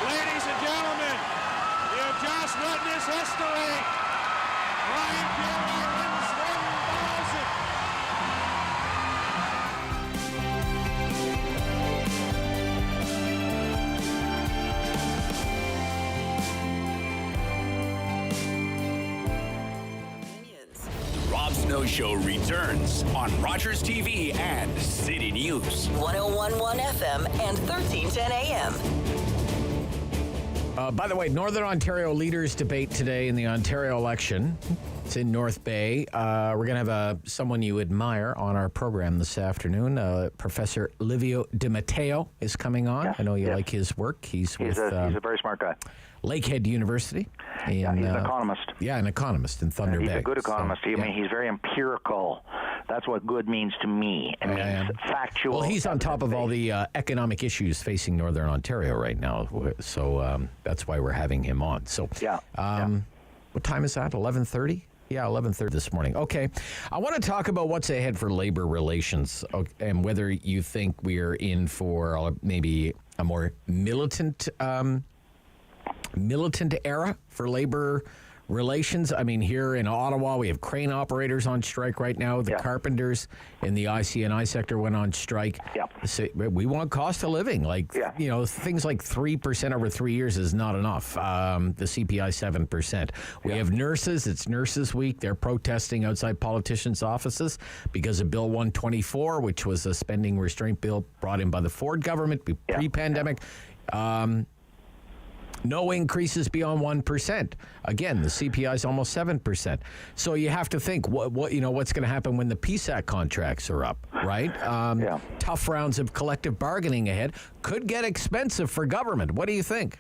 Ladies and gentlemen, you have just witnessed history. Brian Kilrea Snow Show returns on Rogers TV and City News. 101.1 FM and 1310 AM. By the way, Northern Ontario leaders debate today in the Ontario election. It's in North Bay. We're going to have someone you admire on our program this afternoon. Professor Livio Di Matteo is coming on. Yes, I know you like his work. He's a very smart guy. Lakehead University. He's an economist. Yeah, an economist in Thunder Bay. He's a good economist. I mean, he's very empirical. That's what good means to me. It means factual. Well, he's on top of all the economic issues facing Northern Ontario right now. So that's why we're having him on. So, what time is that? 11:30? Yeah, 11:30 this morning. Okay. I want to talk about what's ahead for labor relations and whether you think we're in for maybe a more militant era for labor relations. I mean, here in Ottawa, we have crane operators on strike right now. The carpenters in the IC&I sector went on strike. So we want cost of living. Things like 3% over 3 years is not enough. The CPI 7%. We have nurses. It's Nurses Week. They're protesting outside politicians' offices because of Bill 124, which was a spending restraint bill brought in by the Ford government pre-pandemic. No increases beyond 1%. Again, the CPI is almost 7%. So you have to think what's going to happen when the PSAC contracts are up, right? Tough rounds of collective bargaining ahead could get expensive for government. What do you think?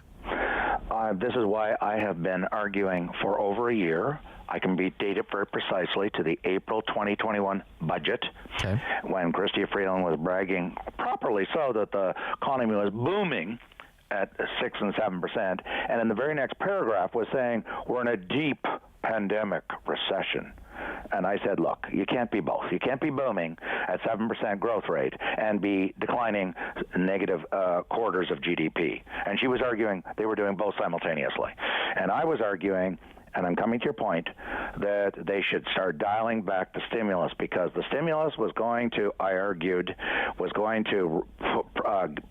This is why I have been arguing for over a year. I can be dated very precisely to the April 2021 budget, when Chrystia Freeland was bragging, properly so, that the economy was booming at 6 and 7%, and in the very next paragraph was saying we're in a deep pandemic recession. And I said, look, you can't be both. You can't be booming at 7% growth rate and be declining negative quarters of GDP. And she was arguing they were doing both simultaneously. And I was arguing, and I'm coming to your point, that they should start dialing back the stimulus, because the stimulus was going to, I argued, was going to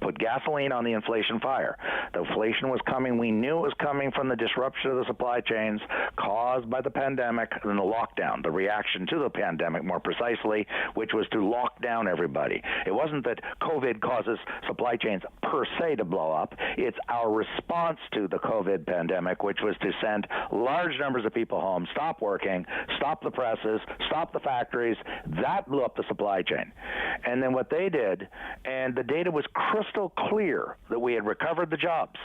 put gasoline on the inflation fire. The inflation was coming. We knew it was coming from the disruption of the supply chains caused by the pandemic and the lockdown, the reaction to the pandemic, more precisely, which was to lock down everybody. It wasn't that COVID causes supply chains per se to blow up. It's our response to the COVID pandemic, which was to send large numbers of people home, stop working, stop the presses, stop the factories. That blew up the supply chain. And then what they did, and the data was crystal clear that we had recovered the jobs,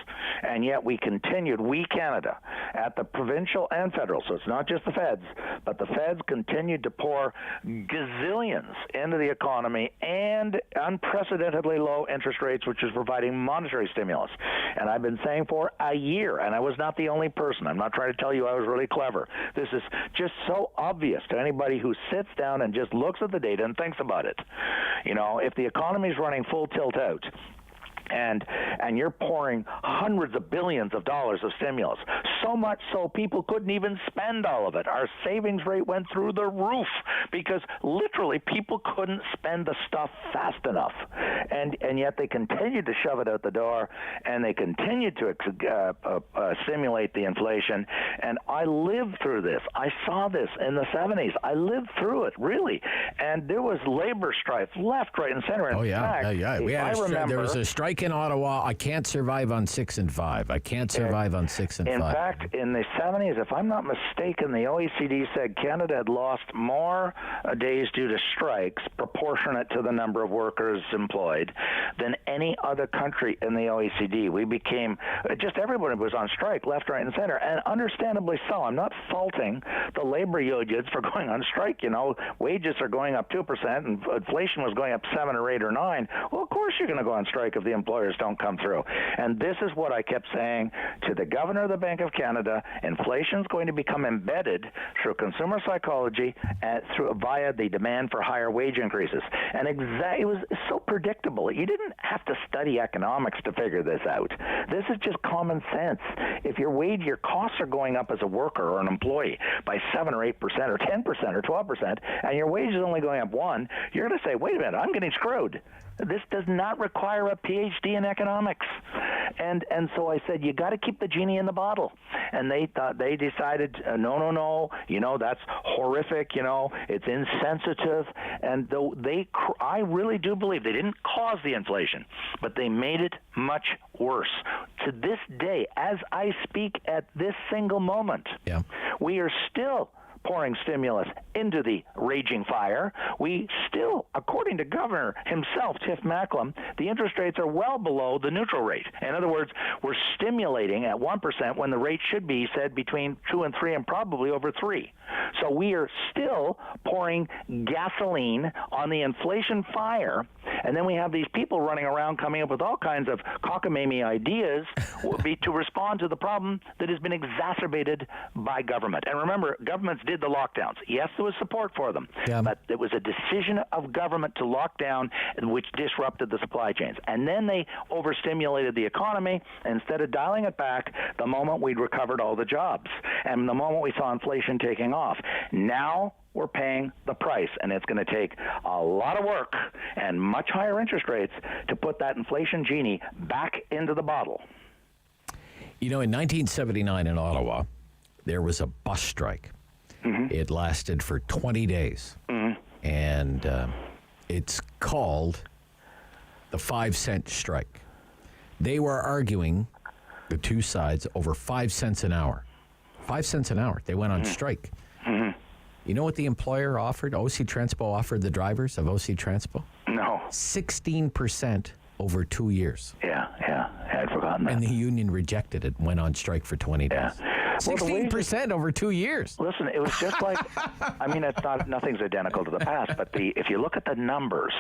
and yet we continued, we Canada, at the provincial and federal, so it's not just the feds, but the feds continued to pour gazillions into the economy and unprecedentedly low interest rates, which is providing monetary stimulus. And I've been saying for a year, and I was not the only person. I'm not trying to tell you I was really clever. This is just so obvious to anybody who sits down and just looks at the data and thinks about it. You know, if the economy is running full tilt out, and you're pouring hundreds of billions of dollars of stimulus, so much so people couldn't even spend all of it. Our savings rate went through the roof because literally people couldn't spend the stuff fast enough. And yet they continued to shove it out the door, and they continued to simulate the inflation. And I lived through this. I saw this in the 70s. I lived through it, really. And there was labor strife left, right, and center. In fact, There was a strike in Ottawa. I can't survive on 6 and 5. I can't survive on 6 and 5. In fact, in the 70s, if I'm not mistaken, the OECD said Canada had lost more days due to strikes proportionate to the number of workers employed than any other country in the OECD. We became, just everybody was on strike, left, right, and center, and understandably so. I'm not faulting the labor unions for going on strike. You know, wages are going up 2%, and inflation was going up 7 or 8 or 9. Well, of course you're going to go on strike if the employers don't come through. And this is what I kept saying to the governor of the Bank of Canada. Inflation is going to become embedded through consumer psychology and via the demand for higher wage increases. And it was so predictable. You didn't have to study economics to figure this out. This is just common sense. If your costs are going up as a worker or an employee by 7 or 8% or 10% or 12%, and your wage is only going up 1%, you're going to say, wait a minute, I'm getting screwed. This does not require a PhD PhD in economics. And so I said, you got to keep the genie in the bottle. And they decided, no, that's horrific, it's insensitive. And though I really do believe they didn't cause the inflation, but they made it much worse. To this day, as I speak at this single moment, we are still pouring stimulus into the raging fire. We still, according to Governor himself, Tiff Macklem, the interest rates are well below the neutral rate. In other words, we're stimulating at 1% when the rate should be said between 2 and 3 and probably over 3. So we are still pouring gasoline on the inflation fire, and then we have these people running around coming up with all kinds of cockamamie ideas to respond to the problem that has been exacerbated by government. And remember, governments did the lockdowns. Yes, there was support for them, but it was a decision of government to lock down, which disrupted the supply chains. And then they overstimulated the economy instead of dialing it back the moment we'd recovered all the jobs and the moment we saw inflation taking off. Now we're paying the price, and it's going to take a lot of work and much higher interest rates to put that inflation genie back into the bottle. In 1979 in Ottawa, there was a bus strike. It lasted for 20 days. And it's called the 5-cent strike. They were arguing, the two sides, over 5 cents an hour. 5 cents an hour. They went on strike. You know what the employer offered? OC Transpo offered the drivers of OC Transpo? No. 16% over 2 years. Yeah, I'd forgotten that. And the union rejected it, went on strike for 20 days. 16% over 2 years. Listen, it was just like, nothing's identical to the past, but if you look at the numbers,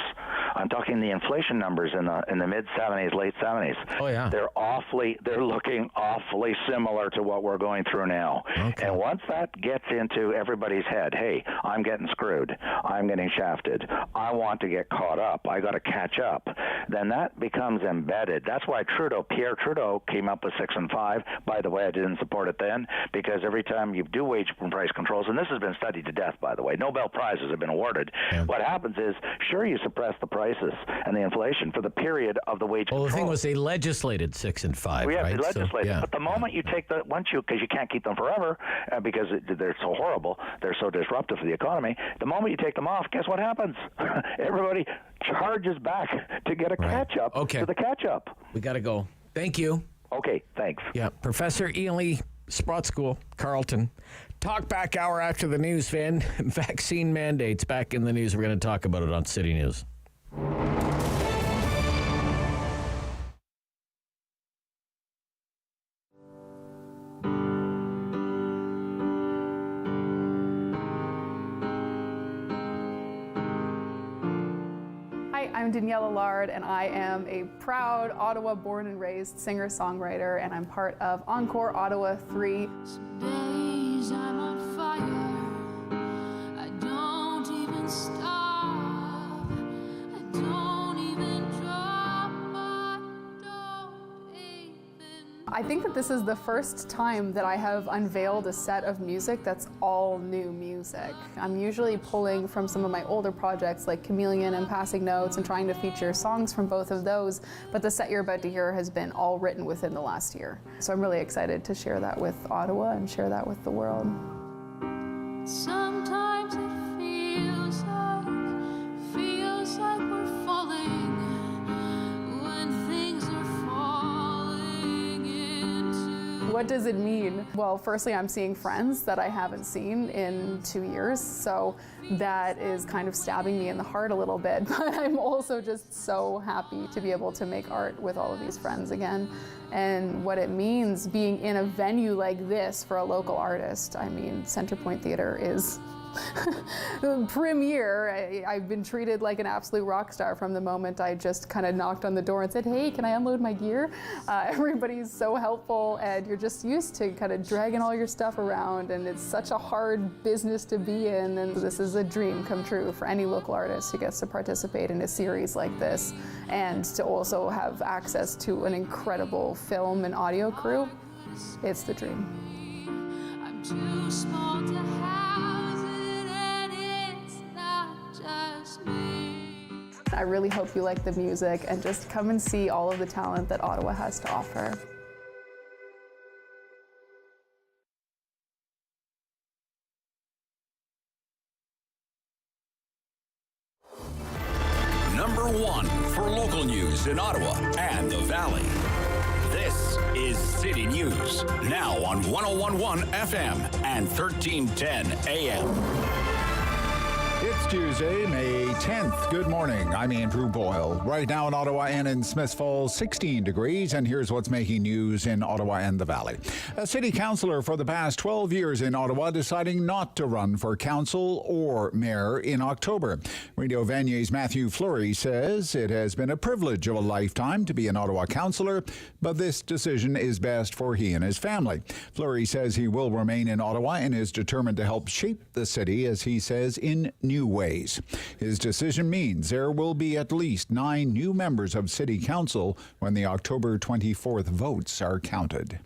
I'm talking the inflation numbers in the mid 70s, late 70s. Oh yeah. They're looking awfully similar to what we're going through now. Okay. And once that gets into everybody's head, hey, I'm getting screwed, I'm getting shafted, I want to get caught up, I got to catch up, then that becomes embedded. That's why Pierre Trudeau came up with 6 and 5. By the way, I didn't support it then, because every time you do wage and price controls, and this has been studied to death, by the way, Nobel Prizes have been awarded, what happens is, sure, you suppress the prices and the inflation for the period of the wage control. Well, the thing was they legislated 6 and 5, right? They legislated. But the moment you take because you can't keep them forever, because they're so horrible, they're so disruptive to the economy, the moment you take them off, guess what happens? Everybody charges back to get a catch-up to the catch-up. We got to go. Thank you. Okay, thanks. Yeah, Professor Ian Lee, Sprott School, Carleton. Talk back hour after the news, Van. Vaccine mandates back in the news. We're going to talk about it on City News. Hi, I'm Danielle Allard, and I am a proud Ottawa born and raised singer-songwriter, and I'm part of Encore Ottawa 3. Some days I'm on fire. I don't even stop. I don't even drop. I think that this is the first time that I have unveiled a set of music that's all new music. I'm usually pulling from some of my older projects like Chameleon and Passing Notes and trying to feature songs from both of those, but the set you're about to hear has been all written within the last year. So I'm really excited to share that with Ottawa and share that with the world. Sometimes it feels like we're falling when things are falling into. What does it mean? Well, firstly, I'm seeing friends that I haven't seen in 2 years, so that is kind of stabbing me in the heart a little bit, but I'm also just so happy to be able to make art with all of these friends again. And what it means being in a venue like this for a local artist. I mean, Centrepoint Theatre is premier. I've been treated like an absolute rock star from the moment I just kind of knocked on the door and said, hey, can I unload my gear? Everybody's so helpful, and you're just used to kind of dragging all your stuff around, and it's such a hard business to be in, and this is a dream come true for any local artist who gets to participate in a series like this, and to also have access to an incredible film and audio crew. It's the dream. I'm too small to house it, and it's not just me. I really hope you like the music and just come and see all of the talent that Ottawa has to offer. Number one for local news in Ottawa and the Valley. This is City News, now on 101.1 FM and 1310 AM. It's Tuesday, May 10th. Good morning. I'm Andrew Boyle. Right now in Ottawa and in Smiths Falls, 16 degrees, and here's what's making news in Ottawa and the Valley. A city councillor for the past 12 years in Ottawa deciding not to run for council or mayor in October. Radio Vanier's Matthew Fleury says it has been a privilege of a lifetime to be an Ottawa councillor, but this decision is best for he and his family. Fleury says he will remain in Ottawa and is determined to help shape the city, as he says, in new ways. His decision means there will be at least 9 new members of City Council when the October 24th votes are counted.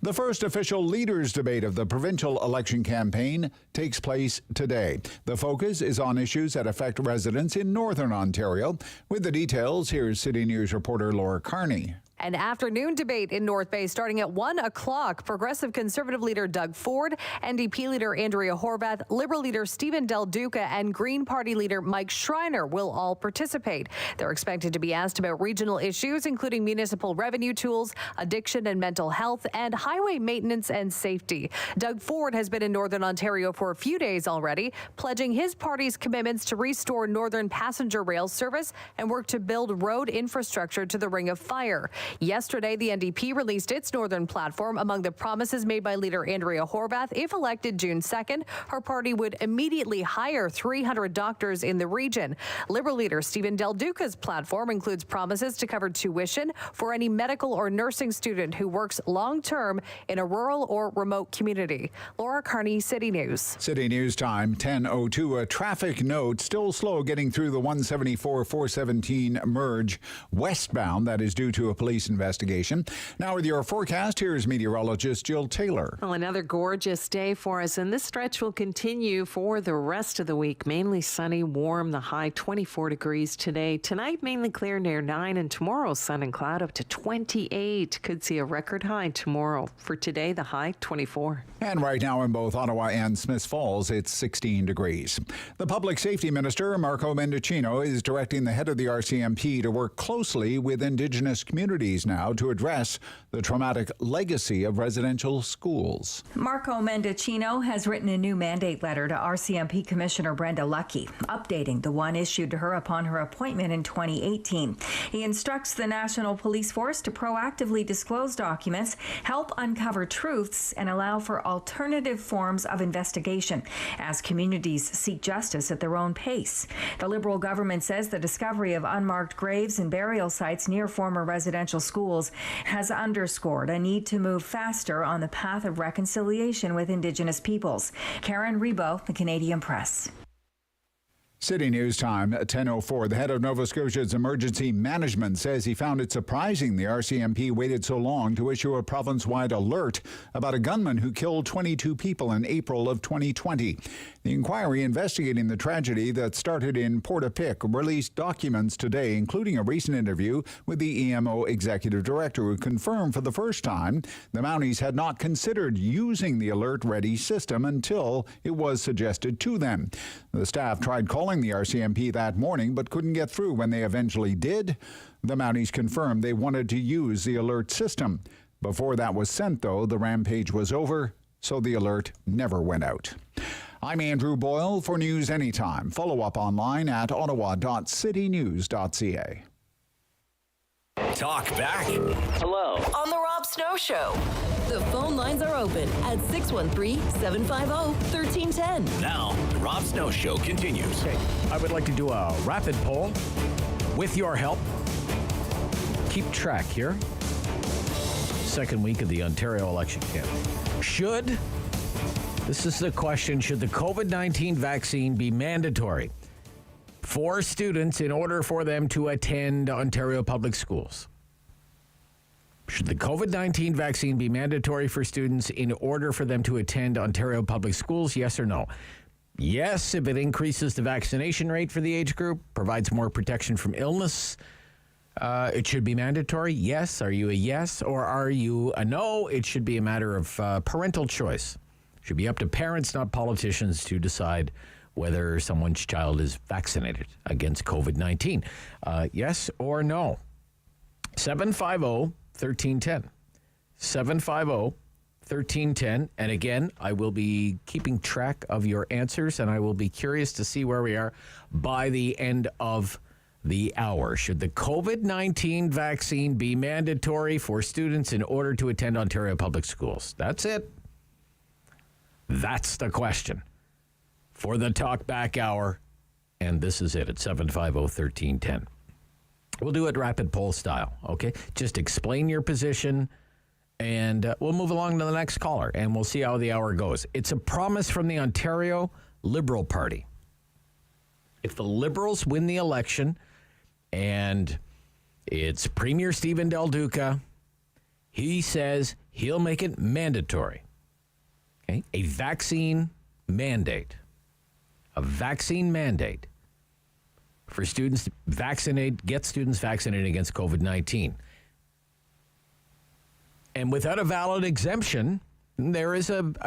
The first official leaders debate of the provincial election campaign takes place today. The focus is on issues that affect residents in Northern Ontario. With the details, here's City News reporter Laura Carney. An afternoon debate in North Bay starting at 1 o'clock. Progressive Conservative leader Doug Ford, NDP leader Andrea Horwath, Liberal leader Stephen Del Duca, and Green Party leader Mike Schreiner will all participate. They're expected to be asked about regional issues, including municipal revenue tools, addiction and mental health, and highway maintenance and safety. Doug Ford has been in Northern Ontario for a few days already, pledging his party's commitments to restore Northern passenger rail service and work to build road infrastructure to the Ring of Fire. Yesterday, the NDP released its Northern platform. Among the promises made by leader Andrea Horwath, if elected June 2nd, her party would immediately hire 300 doctors in the region. Liberal leader Stephen Del Duca's platform includes promises to cover tuition for any medical or nursing student who works long-term in a rural or remote community. Laura Carney, City News. City News time, 10:02. A traffic note, still slow getting through the 174-417 merge westbound. That is due to a police investigation. Now with your forecast, here's meteorologist Jill Taylor. Well, another gorgeous day for us, and this stretch will continue for the rest of the week. Mainly sunny, warm, the high 24 degrees today. Tonight, mainly clear near 9, and tomorrow, sun and cloud up to 28. Could see a record high tomorrow. For today, the high 24. And right now in both Ottawa and Smiths Falls, it's 16 degrees. The Public Safety Minister, Marco Mendicino, is directing the head of the RCMP to work closely with Indigenous communities now to address the traumatic legacy of residential schools. Marco Mendicino has written a new mandate letter to RCMP Commissioner Brenda Lucki, updating the one issued to her upon her appointment in 2018. He instructs the National Police Force to proactively disclose documents, help uncover truths, and allow for alternative forms of investigation as communities seek justice at their own pace. The Liberal government says the discovery of unmarked graves and burial sites near former residential schools has underscored a need to move faster on the path of reconciliation with Indigenous peoples. Karen Rebo, The Canadian Press. City News time, 10:04. The head of Nova Scotia's emergency management says he found it surprising the RCMP waited so long to issue a province-wide alert about a gunman who killed 22 people in April of 2020. The inquiry investigating the tragedy that started in Portapique released documents today, including a recent interview with the EMO executive director, who confirmed for the first time the Mounties had not considered using the Alert Ready system until it was suggested to them. The staff tried calling the RCMP that morning but couldn't get through. When they eventually did, the Mounties confirmed they wanted to use the alert system. Before that was sent, though, the rampage was over, so the alert never went out. I'm Andrew Boyle for News Anytime. Follow up online at ottawa.citynews.ca. Talk back. Hello. On the Rob Snow Show. The phone lines are open at 613-750-1310. Now, the Rob Snow Show continues. Okay, I would like to do a rapid poll with your help. Keep track here. Second week of the Ontario election campaign. This is the question, should the COVID-19 vaccine be mandatory for students in order for them to attend Ontario public schools? Should the COVID-19 vaccine be mandatory for students in order for them to attend Ontario public schools? Yes or no? Yes, if it increases the vaccination rate for the age group, provides more protection from illness, it should be mandatory. Yes. Are you a yes or are you a no? It should be a matter of parental choice. It should be up to parents, not politicians, to decide whether someone's child is vaccinated against COVID-19. Yes or no? 750-1310. 750-1310. And again, I will be keeping track of your answers, and I will be curious to see where we are by the end of the hour. Should the COVID-19 vaccine be mandatory for students in order to attend Ontario public schools? That's it. That's the question for the Talk Back Hour. And this is it at 750-1310. We'll do it rapid poll style, okay? Just explain your position, and we'll move along to the next caller, and we'll see how the hour goes. It's a promise from the Ontario Liberal Party. If the Liberals win the election, and it's Premier Stephen Del Duca, he says he'll make it mandatory. Okay? A vaccine mandate. A vaccine mandate for students to get students vaccinated against COVID-19. And without a valid exemption, there is an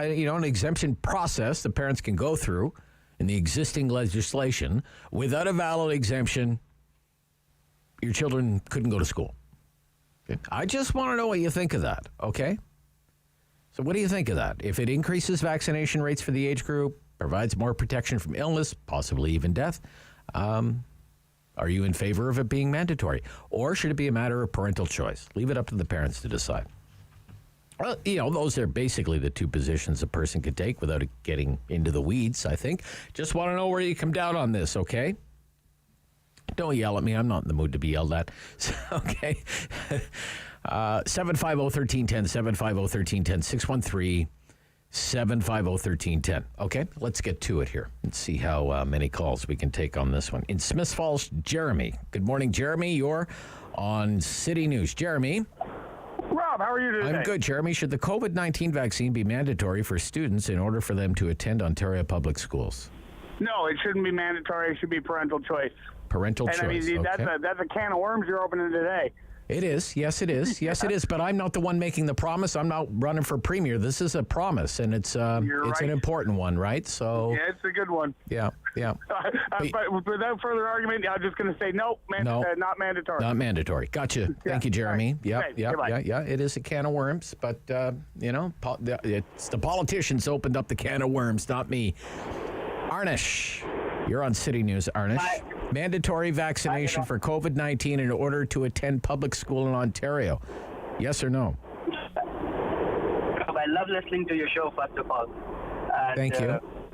exemption process the parents can go through in the existing legislation. Without a valid exemption, your children couldn't go to school. Okay? I just want to know what you think of that, okay? So what do you think of that? If it increases vaccination rates for the age group, provides more protection from illness, possibly even death, are you in favor of it being mandatory? Or should it be a matter of parental choice? Leave it up to the parents to decide. Well, those are basically the two positions a person could take without it getting into the weeds, I think. Just want to know where you come down on this, okay? Don't yell at me. I'm not in the mood to be yelled at. Okay. 750-1310, 750-1310, 613-750-1310. Okay, let's get to it here and see how many calls we can take on this one. In Smiths Falls, Jeremy. Good morning, Jeremy. You're on City News. Jeremy. Rob, how are you today? I'm good, Jeremy. Should the COVID-19 vaccine be mandatory for students in order for them to attend Ontario public schools? No, it shouldn't be mandatory. It should be parental choice. Parental choice. And I mean, okay. that's a can of worms you're opening today. It is. Yes, it is. Yes, it is. But I'm not the one making the promise. I'm not running for premier. This is a promise, and it's an important one, right? So yeah, it's a good one. Yeah. But without further argument, I'm just going to say nope, not mandatory. Not mandatory. Gotcha. Thank you, Jeremy. Right. Yeah. It is a can of worms, but it's the politicians opened up the can of worms, not me. Arnish, you're on City News. Arnish. Mandatory vaccination for COVID-19 in order to attend public school in Ontario. Yes or no? I love listening to your show, first of all. And,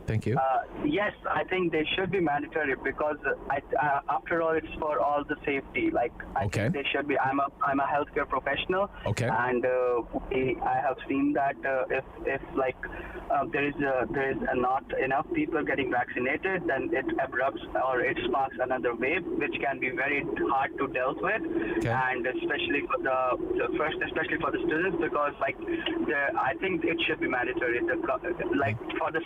Thank you. Yes, I think they should be mandatory because after all, it's for all the safety. I think they should be. I'm a healthcare professional. Okay. And I have seen that if there is not enough people getting vaccinated, then it abrupts or it sparks another wave, which can be very hard to deal with, and especially for the students, because I think it should be mandatory. For the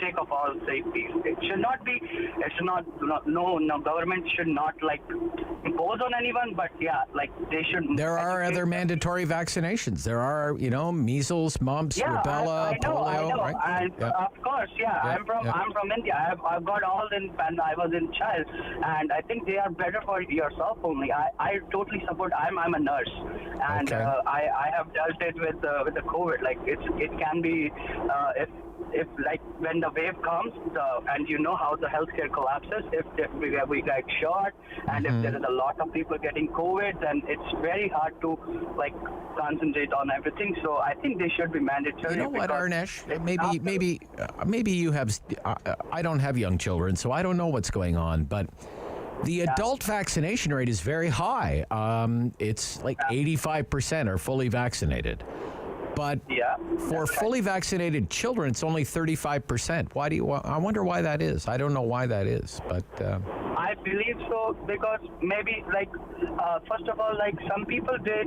sake of all safety, it should not be. No government should not impose on anyone, but they should. There are other mandatory vaccinations. There are measles, mumps, rubella, polio. Right? And of course, I'm from India. I've got all in when I was in child, and I think they are better for yourself only. I totally support. I'm a nurse, and I have dealt it with the COVID. It can be if when the wave comes, and you know how the healthcare collapses, if we get shot, and if there is a lot of people getting COVID, then it's very hard to concentrate on everything. So I think they should be mandatory. You know what, Arnesh? Maybe you have. I don't have young children, so I don't know what's going on, but. The adult vaccination rate is very high. It's 85% are fully vaccinated. But for fully vaccinated children, it's only 35%. I wonder why that is. I don't know why that is, but I I believe so because maybe first of all, some people they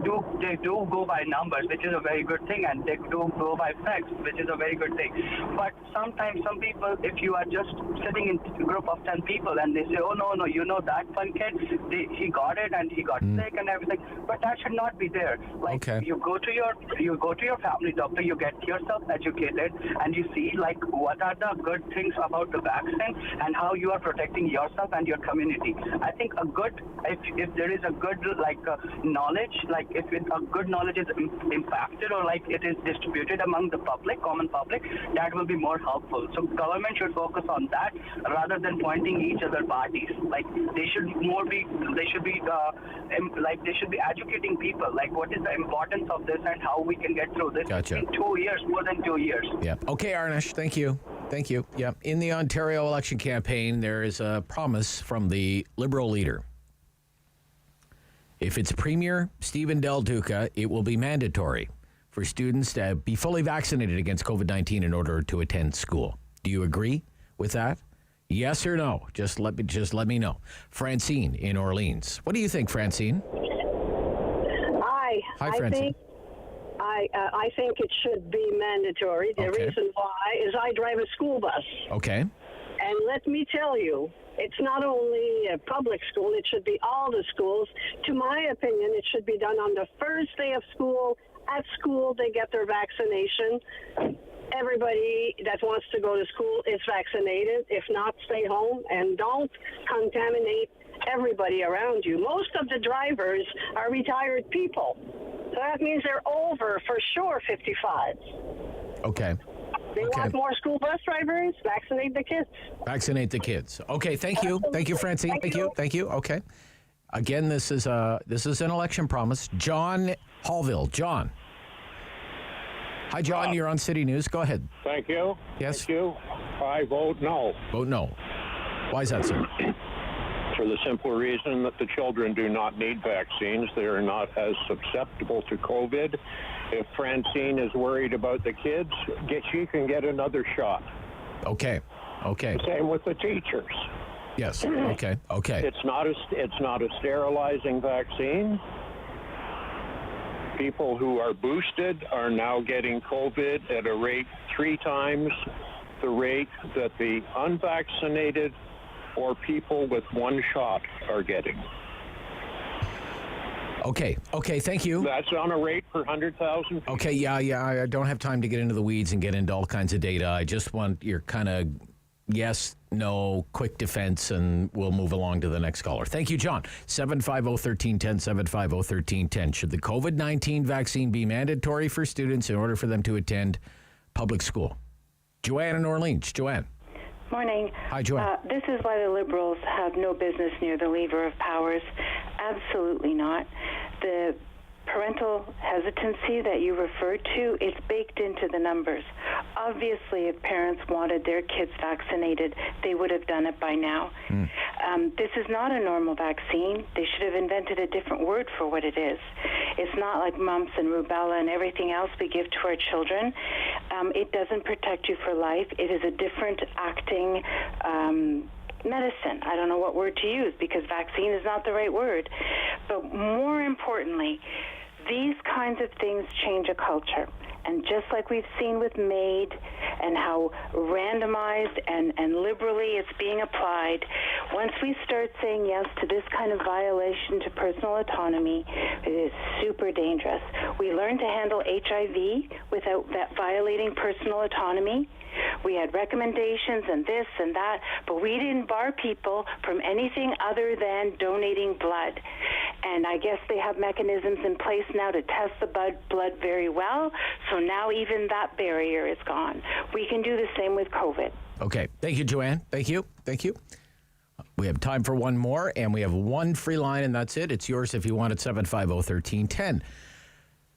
do go by numbers, which is a very good thing, and they do go by facts, which is a very good thing. But sometimes some people, if you are just sitting in a group of 10 people and they say, oh no, that one kid, he got it and he got sick and everything, but that should not be there. You go to your family doctor, you get yourself educated, and you see what are the good things about the vaccine and how you are protecting yourself and your community. I think if there is a good knowledge, if a good knowledge is impacted or it is distributed among the common public, that will be more helpful. So government should focus on that rather than pointing each other parties. They should be educating people. What is the importance of this and how we can get through this in 2 years, more than 2 years. Yeah. Okay, Arnish. Thank you. Yeah. In the Ontario election campaign, there is a promise from the Liberal leader. If it's Premier Stephen Del Duca, it will be mandatory for students to be fully vaccinated against COVID-19 in order to attend school. Do you agree with that? Yes or no? Just let me know. Francine in Orleans. What do you think, Francine? Hi, Francine. I think it should be mandatory. The reason why is I drive a school bus. Okay. And let me tell you, it's not only a public school, it should be all the schools. To my opinion, it should be done on the first day of school. At school, they get their vaccination. Everybody that wants to go to school is vaccinated. If not, stay home and don't contaminate everybody around you. Most of the drivers are retired people. So that means they're over, for sure, 55. Okay. They want more school bus drivers. Vaccinate the kids. Vaccinate the kids. Okay, thank you. Thank you, Francine. Thank you. Okay. Again, this is an election promise. John Hallville. John. Hi, John. You're on City News. Go ahead. Thank you. Yes. Thank you. I vote no. Vote no. Why is that, sir? For the simple reason that the children do not need vaccines. They are not as susceptible to COVID. If Francine is worried about the kids, she can get another shot. Okay. Same with the teachers. Yes. Okay. It's not a sterilizing vaccine. People who are boosted are now getting COVID at a rate 3 times the rate that the unvaccinated or people with one shot are getting. Okay, thank you. That's on a rate per 100,000 people. Okay, yeah, I don't have time to get into the weeds and get into all kinds of data. I just want your kind of yes, no, quick defense, and we'll move along to the next caller. Thank you, John. 750-1310, 750-1310. Should the COVID-19 vaccine be mandatory for students in order for them to attend public school? Joanne in Orleans. Joanne. Morning. Hi, Joanne. This is why the Liberals have no business near the lever of powers. Absolutely not. The parental hesitancy that you referred to, it's baked into the numbers. Obviously, if parents wanted their kids vaccinated, they would have done it by now. This is not a normal vaccine. They should have invented a different word for what it is. It's not like mumps and rubella and everything else we give to our children. It doesn't protect you for life. It is a different acting medicine. I don't know what word to use because vaccine is not the right word. But more importantly, these kinds of things change a culture. And just like we've seen with MAID and how randomized and liberally it's being applied, once we start saying yes to this kind of violation to personal autonomy, it is super dangerous. We learned to handle HIV without that violating personal autonomy. We had recommendations and this and that, but we didn't bar people from anything other than donating blood. And I guess they have mechanisms in place now to test the blood very well, so now even that barrier is gone. We can do the same with COVID. Okay. Thank you, Joanne. Thank you. We have time for one more, and we have one free line, and that's it. It's yours if you want it, 750-1310.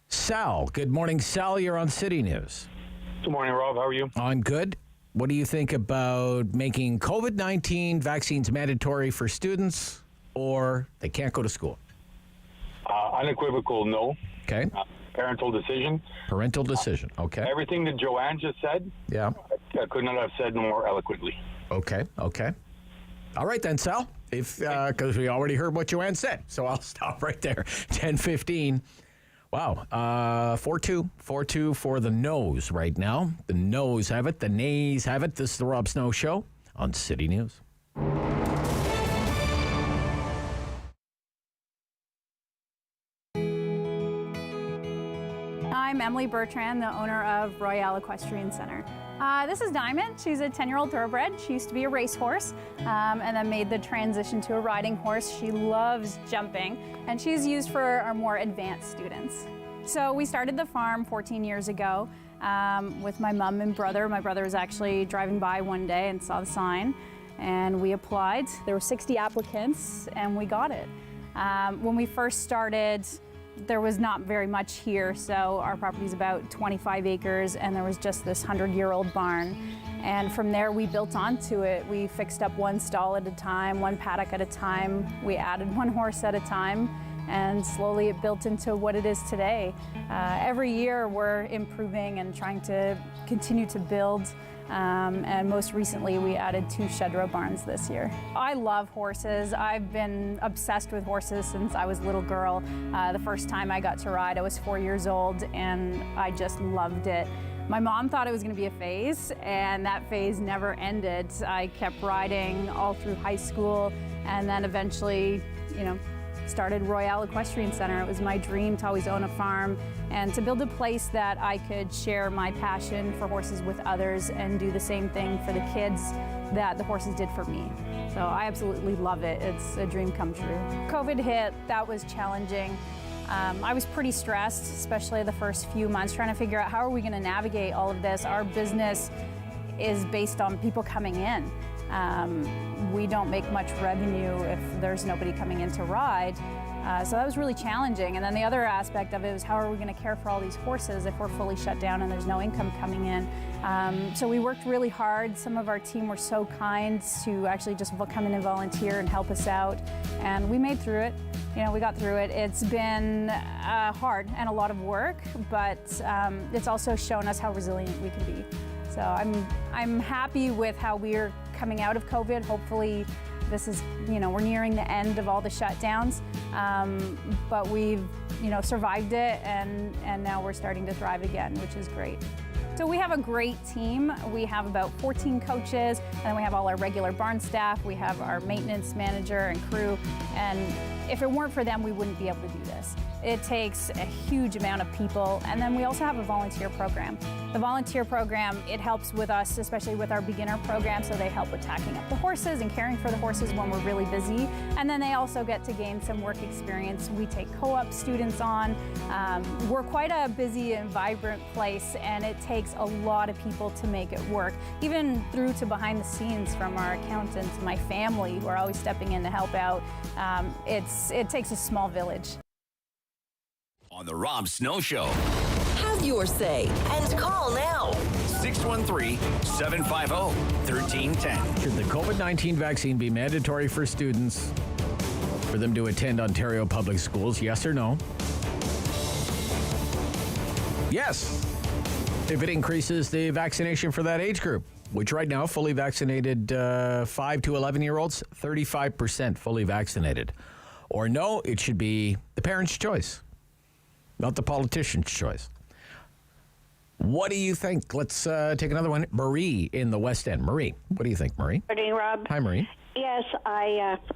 Sal. Good morning, Sal. You're on City News. Good morning, Rob. How are you? I'm good. What do you think about making COVID-19 vaccines mandatory for students or they can't go to school? Unequivocal no. Okay. Parental decision. Parental decision. Okay. Everything that Joanne just said, yeah, I could not have said more eloquently. Okay. All right then, Sal. because we already heard what Joanne said. So I'll stop right there. 10:15. Wow. 4-2. 4-2 for the no's right now. The no's have it. The nays have it. This is the Rob Snow Show on City News. I'm Emily Bertrand, the owner of Royale Equestrian Center. This is Diamond. She's a 10-year-old thoroughbred. She used to be a racehorse and then made the transition to a riding horse. She loves jumping, and she's used for our more advanced students. So we started the farm 14 years ago with my mom and brother. My brother was actually driving by one day and saw the sign, and we applied. There were 60 applicants, and we got it. When we first started, there was not very much here, so our property's about 25 acres, and there was just this 100-year-old barn. And from there, we built onto it. We fixed up one stall at a time, one paddock at a time. We added one horse at a time, and slowly it built into what it is today. Every year, we're improving and trying to continue to build. And most recently, we added 2 shed row barns this year. I love horses. I've been obsessed with horses since I was a little girl. The first time I got to ride, I was 4 years old, and I just loved it. My mom thought it was going to be a phase, and that phase never ended. I kept riding all through high school, and then eventually, started Royale Equestrian Center. It was my dream to always own a farm and to build a place that I could share my passion for horses with others and do the same thing for the kids that the horses did for me. So I absolutely love it. It's a dream come true. COVID hit, that was challenging. I was pretty stressed, especially the first few months, trying to figure out how are we going to navigate all of this. Our business is based on people coming in. We don't make much revenue if there's nobody coming in to ride. So that was really challenging. And then the other aspect of it was how are we going to care for all these horses if we're fully shut down and there's no income coming in. So we worked really hard. Some of our team were so kind to actually just come in and volunteer and help us out. And we made through it. We got through it. It's been hard and a lot of work, but it's also shown us how resilient we can be. So I'm happy with how we're coming out of COVID. Hopefully this is, we're nearing the end of all the shutdowns, but we've, survived it and now we're starting to thrive again, which is great. So we have a great team. We have about 14 coaches, and then we have all our regular barn staff. We have our maintenance manager and crew, and if it weren't for them, we wouldn't be able to do this. It takes a huge amount of people, and then we also have a volunteer program. The volunteer program, it helps with us, especially with our beginner program, so they help with tacking up the horses and caring for the horses when we're really busy, and then they also get to gain some work experience. We take co-op students on. We're quite a busy and vibrant place, and it takes a lot of people to make it work, even through to behind the scenes from our accountants, my family, who are always stepping in to help out. It takes a small village. On the Rob Snow Show. Have your say and call now. 613-750-1310. Should the COVID-19 vaccine be mandatory for students for them to attend Ontario public schools? Yes or no? Yes. If it increases the vaccination for that age group, which right now, fully vaccinated 5 to 11-year-olds, 35% fully vaccinated. Or no, it should be the parent's choice, not the politician's choice. What do you think? Let's take another one. Marie in the West End. Marie, what do you think, Marie? Good morning, Rob. Hi, Marie. Yes,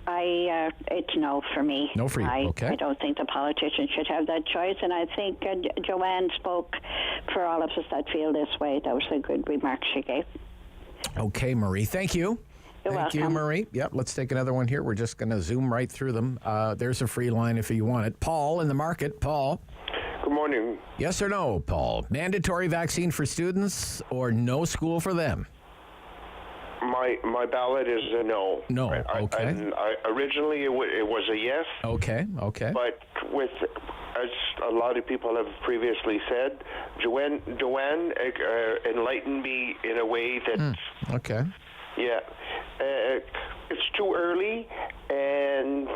it's no for me. No for you, okay. I don't think the politicians should have that choice, and I think Joanne spoke for all of us that feel this way. That was a good remark she gave. Okay, Marie, thank you. You're Thank welcome. you, Marie. Yep, let's take another one here. We're just going to zoom right through them. There's a free line if you want it. Paul in the market. Paul. Good morning. Yes or no, Paul? Mandatory vaccine for students or no school for them? My ballot is a no. No, okay. Originally, it was a yes. Okay. But with, as a lot of people have previously said, Joanne enlightened me in a way that... Okay. Yeah. It's too early, and...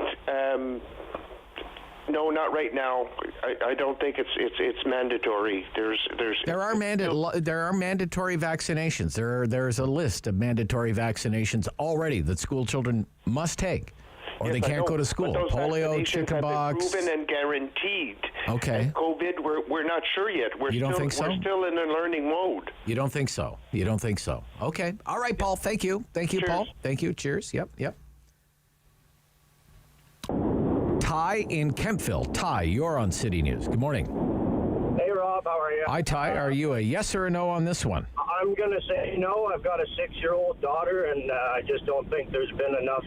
no, not right now. I don't think it's mandatory. There are mandatory vaccinations. There's a list of mandatory vaccinations already that school children must take. Or they can't go to school. But those Polio, vaccinations chickenpox. have been proven and guaranteed. Okay. And COVID, we're not sure yet. You don't think so? We're still in a learning mode. You don't think so? You don't think so? Okay. All right, Paul. Thank you. Thank you, Cheers. Paul. Thank you. Cheers. Yep. Ty in Kempville. Ty, you're on City News. Good morning. Hey, Rob. How are you? Hi, Ty. Are you a yes or a no on this one? I'm going to say no. I've got a 6-year-old daughter, and I just don't think there's been enough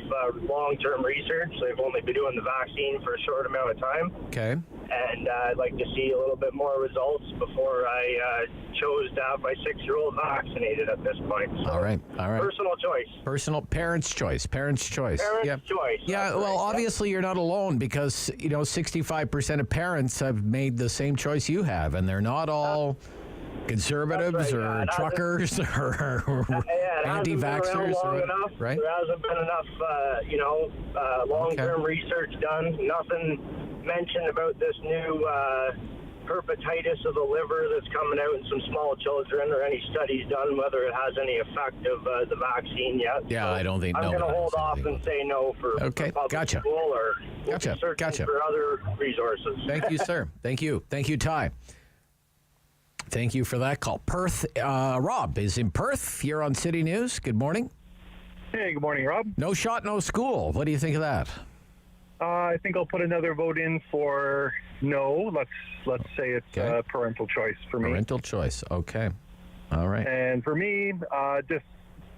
long-term research. They've only been doing the vaccine for a short amount of time. Okay. And I'd like to see a little bit more results before I chose to have my 6-year-old vaccinated at this point. So, All right. Personal choice. Parents' choice. Parents' choice. Yeah, well, obviously you're not alone because, 65% of parents have made the same choice you have, and they're not all conservatives or truckers or anti-vaxxers. Right? There hasn't been enough, long-term research done. Nothing mentioned about this new herpetitis of the liver that's coming out in some small children, or any studies done whether it has any effect of the vaccine yet. Yeah, so I don't think. I'm going to hold off and say no for public school, or we'll be searching for other resources. Thank you, sir. Thank you, Ty. Thank you for that call. Perth, Rob is in Perth. You're on City News. Good morning. Hey, good morning, Rob. No shot, no school. What do you think of that? I think I'll put another vote in for no. Let's say it's parental choice for me. Parental choice. Okay. All right. And for me, just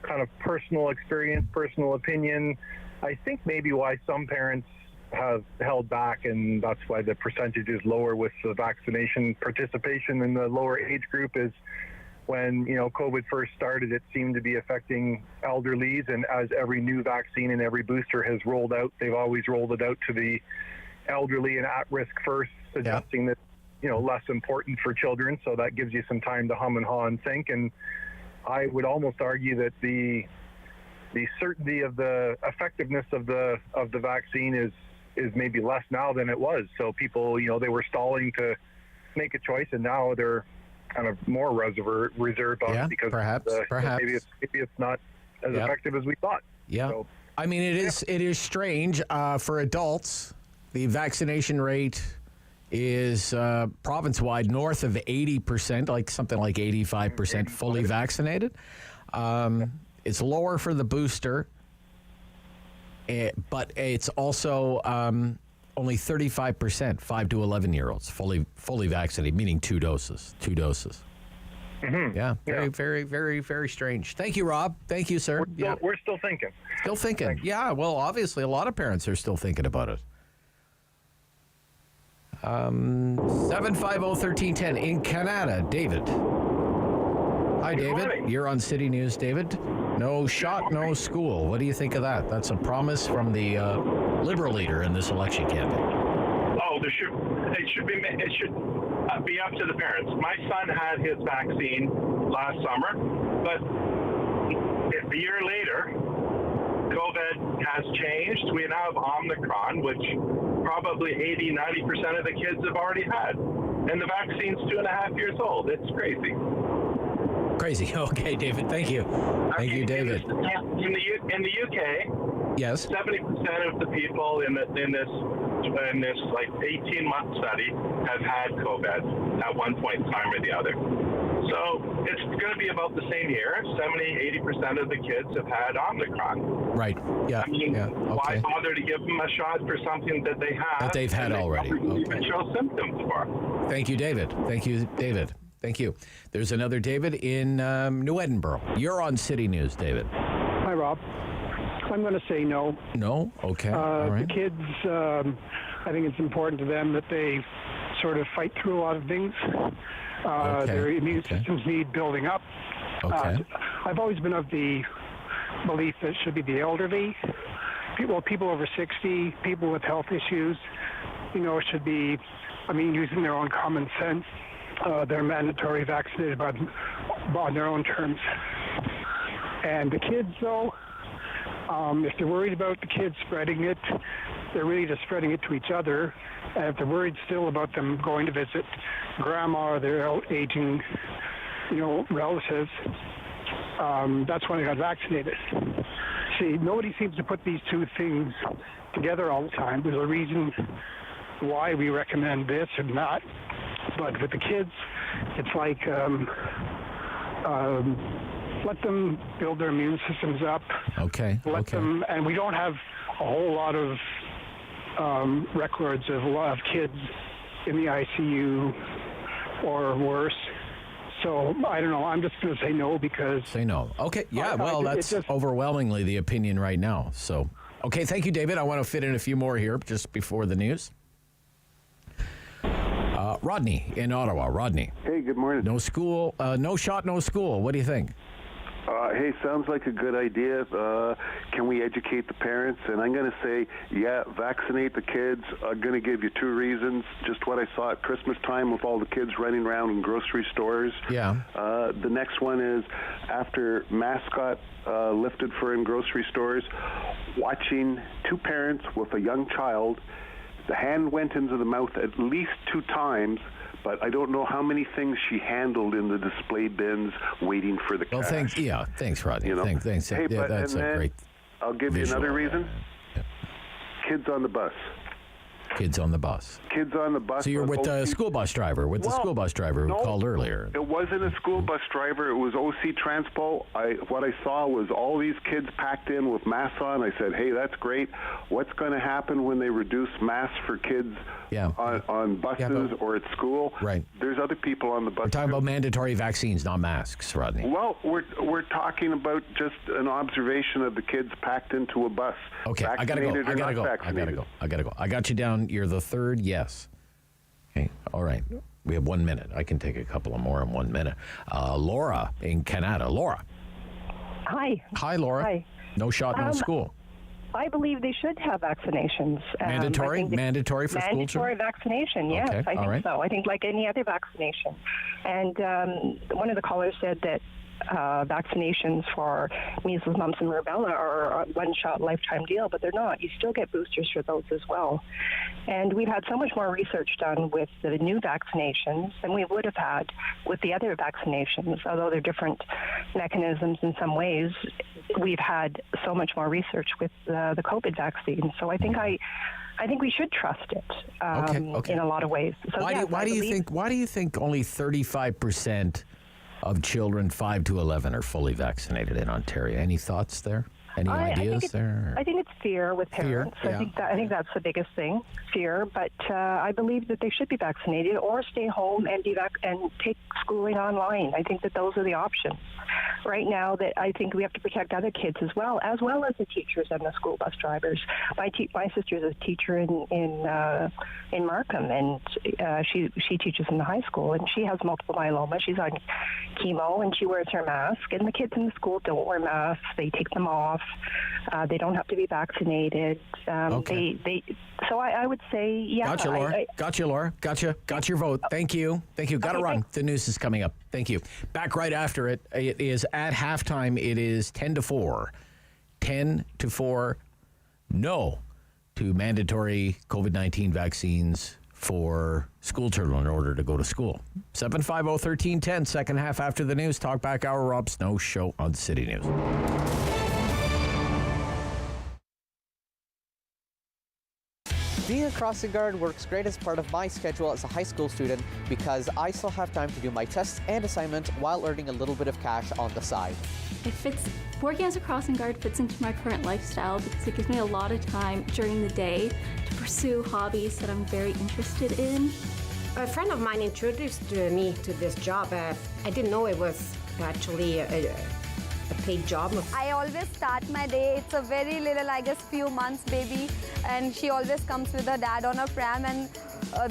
kind of personal experience, personal opinion. I think maybe why some parents have held back, and that's why the percentage is lower with the vaccination participation in the lower age group, is when COVID first started, it seemed to be affecting elderlies, and as every new vaccine and every booster has rolled out, they've always rolled it out to the elderly and at risk first, suggesting that less important for children. So that gives you some time to hum and haw and think. And I would almost argue that the certainty of the effectiveness of the vaccine is maybe less now than it was. So people, they were stalling to make a choice, and now they're kind of more reserved on it because perhaps maybe it's not as effective as we thought. Yeah. So, I mean, it is strange for adults. The vaccination rate is province-wide north of 80%, like something like 85% fully vaccinated. It's lower for the booster. But it's also only 35% 5 to 11-year-olds fully vaccinated, meaning two doses. Mm-hmm. Yeah, very, very, very strange. Thank you, Rob. Thank you, sir. We're still thinking. Still thinking. Thanks. Yeah, well, obviously, a lot of parents are still thinking about it. 750-1310 in Canada, David. Hi, David. You're on City News, David. No shot, no school. What do you think of that? That's a promise from the Liberal leader in this election campaign. Oh, it should be up to the parents. My son had his vaccine last summer, but if a year later, COVID has changed. We now have Omicron, which probably 80-90% of the kids have already had, and the vaccine's 2.5 years old. It's crazy. Crazy. Okay, David. Thank you. Thank you, David. In the UK, yes, 70% of the people in this like 18-month study have had COVID at one point in time or the other. So it's going to be about the same here. 70-80% of the kids have had Omicron. Right. Yeah. I mean, why bother to give them a shot for something that they have that they've had already? Even show symptoms for. Thank you, David. Thank you, David. Thank you. There's another David in New Edinburgh. You're on City News, David. Hi, Rob. I'm going to say no. No? Okay. All right. The kids, I think it's important to them that they sort of fight through a lot of things. Their immune systems need building up. Okay. I've always been of the belief that it should be the elderly, people over 60, people with health issues, should be, using their own common sense. They're mandatory vaccinated on their own terms. And the kids, though, if they're worried about the kids spreading it, they're really just spreading it to each other. And if they're worried still about them going to visit grandma or their aging, relatives, that's when they got vaccinated. nobody seems to put these two things together all the time. There's a reason why we recommend this and not. But with the kids, it's like let them build their immune systems up. Okay. Let them, and we don't have a whole lot of records of a lot of kids in the ICU or worse. So I don't know. I'm just going to say no because... Say no. Okay. Yeah, well, that's overwhelmingly the opinion right now. So, okay, thank you, David. I want to fit in a few more here just before the news. Rodney in Ottawa. Rodney. Hey, good morning. No school, no shot, no school. What do you think? Hey, sounds like a good idea. Can we educate the parents? And I'm going to say, yeah, vaccinate the kids. I'm going to give you two reasons. Just what I saw at Christmas time with all the kids running around in grocery stores. Yeah. The next one is after masks got lifted for in grocery stores, watching two parents with a young child. The hand went into the mouth at least 2 times, but I don't know how many things she handled in the display bins waiting for the cash. Well, thanks, Rodney. Thanks. Hey, yeah, that's a great I'll give you another reason. Yeah. Kids on the bus. Kids on the bus. Kids on the bus. So you're with the school bus driver, the school bus driver who called earlier. It wasn't a school bus driver. It was OC Transpo. What I saw was all these kids packed in with masks on. I said, hey, that's great. What's going to happen when they reduce masks for kids on buses or at school? Right. There's other people on the bus. We're talking about mandatory vaccines, not masks, Rodney. Well, we're talking about just an observation of the kids packed into a bus. Okay, I gotta go. I gotta go. I got you down. You're the third yes. Okay, all right. We have 1 minute. I can take a couple of more in 1 minute. Laura in Canada. Laura. Hi. Hi, Laura. Hi. No shot, no school. I believe they should have vaccinations. Mandatory? Mandatory for school children? Mandatory vaccination, yes. Okay, I think so. I think like any other vaccination. And one of the callers said that vaccinations for measles, mumps, and rubella are a one-shot lifetime deal, but they're not. You still get boosters for those as well. And we've had so much more research done with the new vaccinations than we would have had with the other vaccinations, although they're different mechanisms in some ways. We've had so much more research with the COVID vaccine. So I think we should trust it in a lot of ways. So why do you think only 35% of children 5 to 11 are fully vaccinated in Ontario? Any thoughts there? Any ideas there? I think it's fear with parents. Fear, yeah. I think that's the biggest thing, fear. But I believe that they should be vaccinated or stay home and take schooling online. I think that those are the options. Right now, that I think we have to protect other kids as well as the teachers and the school bus drivers. My sister is a teacher in Markham, and she teaches in the high school, and she has multiple myeloma. She's on chemo, and she wears her mask. And the kids in the school don't wear masks; they take them off. They don't have to be vaccinated. So I would say, yeah. Gotcha, Laura. Gotcha. Got your vote. Thank you. Got to run. The news is coming up. Thank you. Back right after it. It is at halftime. It is 10-4. 10-4. No to mandatory COVID-19 vaccines for school children in order to go to school. 750-1310. Second half after the news. Talk back hour. Rob Snow Show on City News. Being a crossing guard works great as part of my schedule as a high school student because I still have time to do my tests and assignments while earning a little bit of cash on the side. Working as a crossing guard fits into my current lifestyle because it gives me a lot of time during the day to pursue hobbies that I'm very interested in. A friend of mine introduced me to this job. I didn't know it was actually a paid job. I always start my day. It's a very little, I guess, few months baby, and she always comes with her dad on a pram, and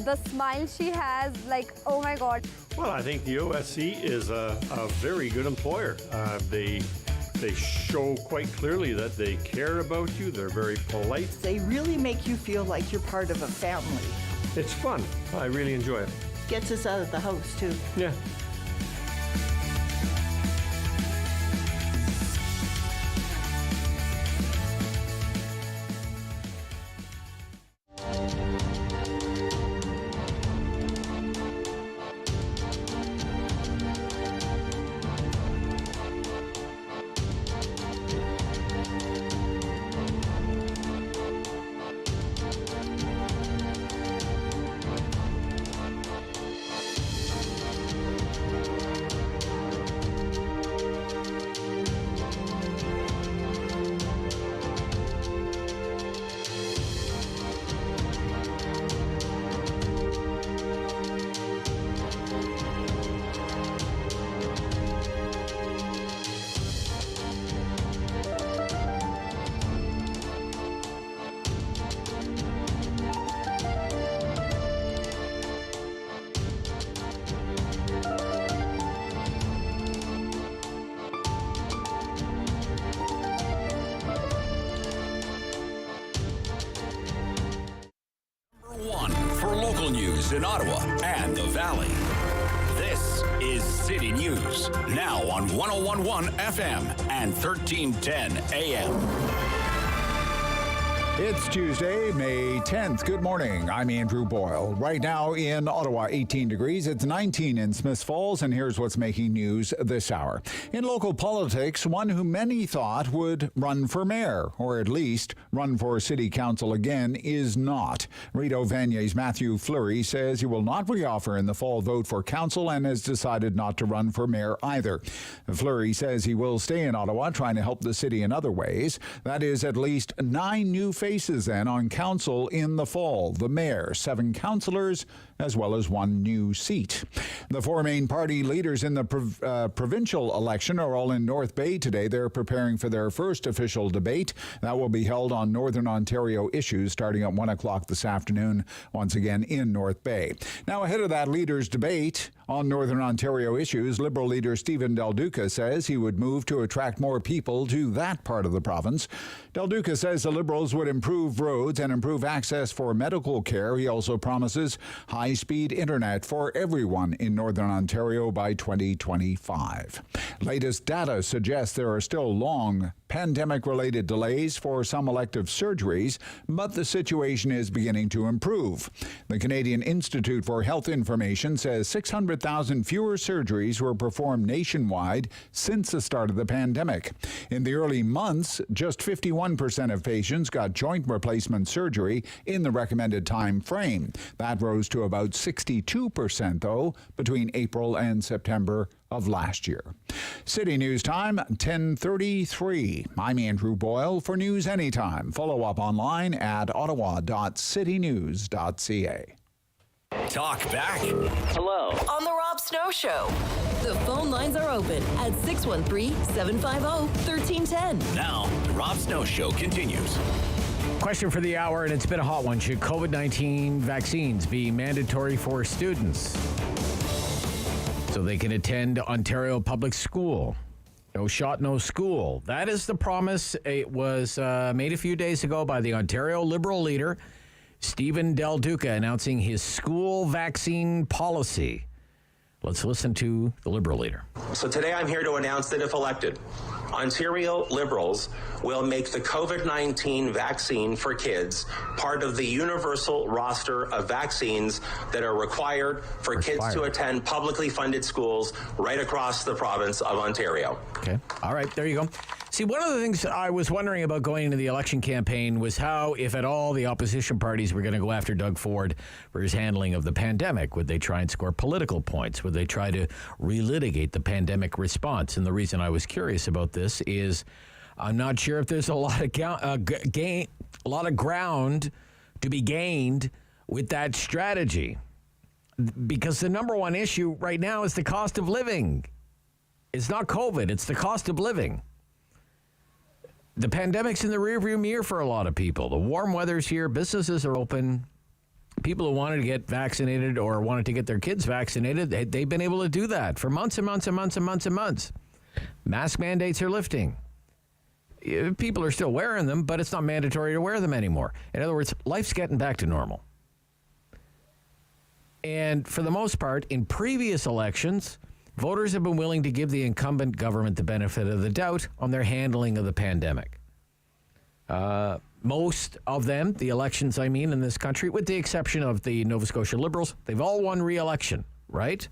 the smile she has, like, oh my God. Well, I think the OSC is a very good employer. They show quite clearly that they care about you. They're very polite. They really make you feel like you're part of a family. It's fun. I really enjoy it. Gets us out of the house, too. Yeah. in Ottawa and the Valley. This is City News, now on 101.1 FM and 1310 AM. It's Tuesday, May 10th. Good morning. I'm Andrew Boyle. Right now in Ottawa, 18 degrees. It's 19 in Smiths Falls, and here's what's making news this hour. In local politics, one who many thought would run for mayor, or at least run for city council again, is not. Rideau Vanier's Matthew Fleury says he will not reoffer in the fall vote for council and has decided not to run for mayor either. Fleury says he will stay in Ottawa, trying to help the city in other ways. That is at least 9 new faces then on council in the fall. The mayor, 7 councillors, as well as 1 new seat. The 4 main party leaders in the provincial election are all in North Bay today. They're preparing for their first official debate. That will be held on Northern Ontario issues starting at 1 o'clock this afternoon, once again in North Bay. Now, ahead of that leaders' debate on Northern Ontario issues, Liberal leader Stephen Del Duca says he would move to attract more people to that part of the province. Del Duca says the Liberals would improve roads and improve access for medical care. He also promises high-speed internet for everyone in Northern Ontario by 2025. Latest data suggests there are still long pandemic-related delays for some elective surgeries, but the situation is beginning to improve. The Canadian Institute for Health Information says 600,000 fewer surgeries were performed nationwide since the start of the pandemic. In the early months, just 51% of patients got joint replacement surgery in the recommended time frame. That rose to about 62%, though, between April and September of last year. City News Time, 10:33. I'm Andrew Boyle. For news anytime, follow up online at ottawa.citynews.ca. Talk back. Hello. On the Rob Snow Show. The phone lines are open at 613-750-1310. Now, the Rob Snow Show continues. Question for the hour, and it's been a hot one. Should COVID-19 vaccines be mandatory for students so they can attend Ontario Public School? No shot, no school. That is the promise. It was made a few days ago by the Ontario Liberal leader, Stephen Del Duca, announcing his school vaccine policy. Let's listen to the Liberal leader. So today I'm here to announce that if elected, Ontario Liberals will make the COVID-19 vaccine for kids part of the universal roster of vaccines that are required for kids to attend publicly funded schools right across the province of Ontario. Okay. All right. There you go. See, one of the things I was wondering about going into the election campaign was how, if at all, the opposition parties were going to go after Doug Ford for his handling of the pandemic. Would they try and score political points? Would they try to relitigate the pandemic response? And the reason I was curious about this is I'm not sure if there's a lot of ground to be gained with that strategy, because the number one issue right now is the cost of living. It's not COVID, it's the cost of living. The pandemic's in the rearview mirror for a lot of people. The warm weather's here, businesses are open. People who wanted to get vaccinated or wanted to get their kids vaccinated, they've been able to do that for months and months and months and months and months. Mask mandates are lifting. People are still wearing them, but it's not mandatory to wear them anymore. In other words, life's getting back to normal. And for the most part, in previous elections, voters have been willing to give the incumbent government the benefit of the doubt on their handling of the pandemic. Most of them, the elections I mean in this country, with the exception of the Nova Scotia Liberals, they've all won re-election, right?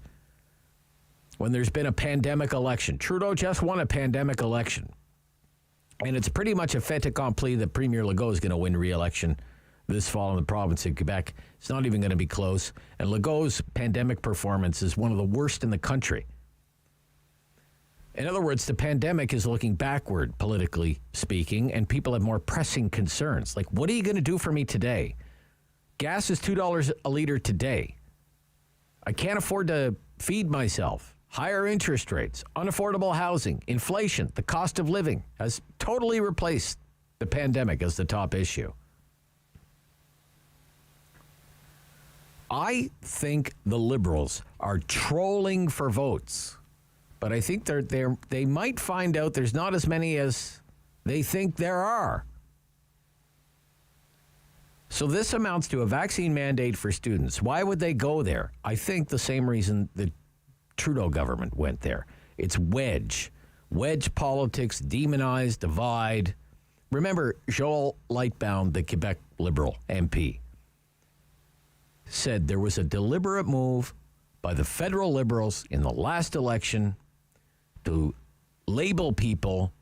When there's been a pandemic election. Trudeau just won a pandemic election. And it's pretty much a fait accompli that Premier Legault is going to win re-election this fall in the province of Quebec. It's not even going to be close. And Legault's pandemic performance is one of the worst in the country. In other words, the pandemic is looking backward, politically speaking, and people have more pressing concerns. Like, what are you going to do for me today? Gas is $2 a liter today. I can't afford to feed myself. Higher interest rates, unaffordable housing, inflation, the cost of living has totally replaced the pandemic as the top issue. I think the Liberals are trolling for votes. But I think they might find out there's not as many as they think there are. So this amounts to a vaccine mandate for students. Why would they go there? I think the same reason the Trudeau government went there. It's wedge politics, demonize, divide. Remember, Joel Lightbound, the Quebec Liberal MP, said there was a deliberate move by the federal Liberals in the last election to label people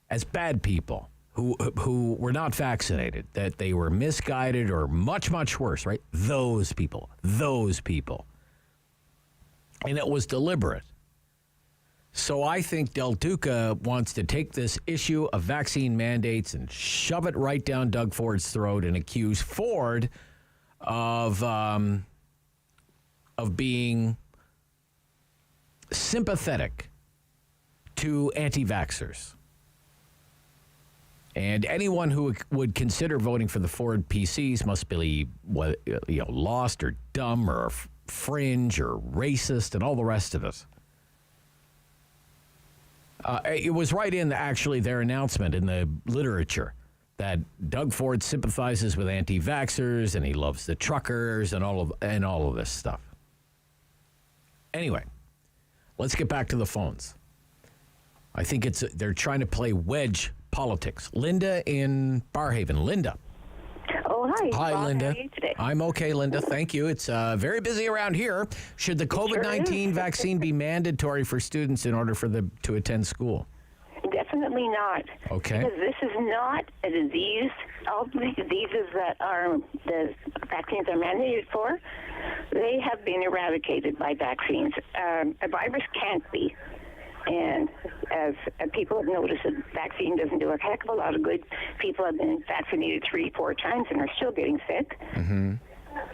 as bad people who were not vaccinated, that they were misguided or much, much worse, right? Those people. And it was deliberate. So I think Del Duca wants to take this issue of vaccine mandates and shove it right down Doug Ford's throat and accuse Ford of being sympathetic to anti-vaxxers. And anyone who would consider voting for the Ford PCs must be lost or dumb or fringe or racist and all the rest of it. It was right in actually their announcement in the literature that Doug Ford sympathizes with anti-vaxxers and he loves the truckers and all of this stuff. Anyway, let's get back to the phones. I think they're trying to play wedge politics. Linda in Barrhaven. Linda. Oh, hi. Hi, Bob, Linda. How are you today? I'm okay, Linda. Thank you. It's very busy around here. Should the COVID-19 vaccine be mandatory for students in order for them to attend school? Definitely not. Okay. Because this is not a disease. All the diseases that the vaccines are mandated for, they have been eradicated by vaccines. A virus can't be. And as people have noticed, the vaccine doesn't do a heck of a lot of good. People have been vaccinated 3-4 times and are still getting sick. Mm-hmm.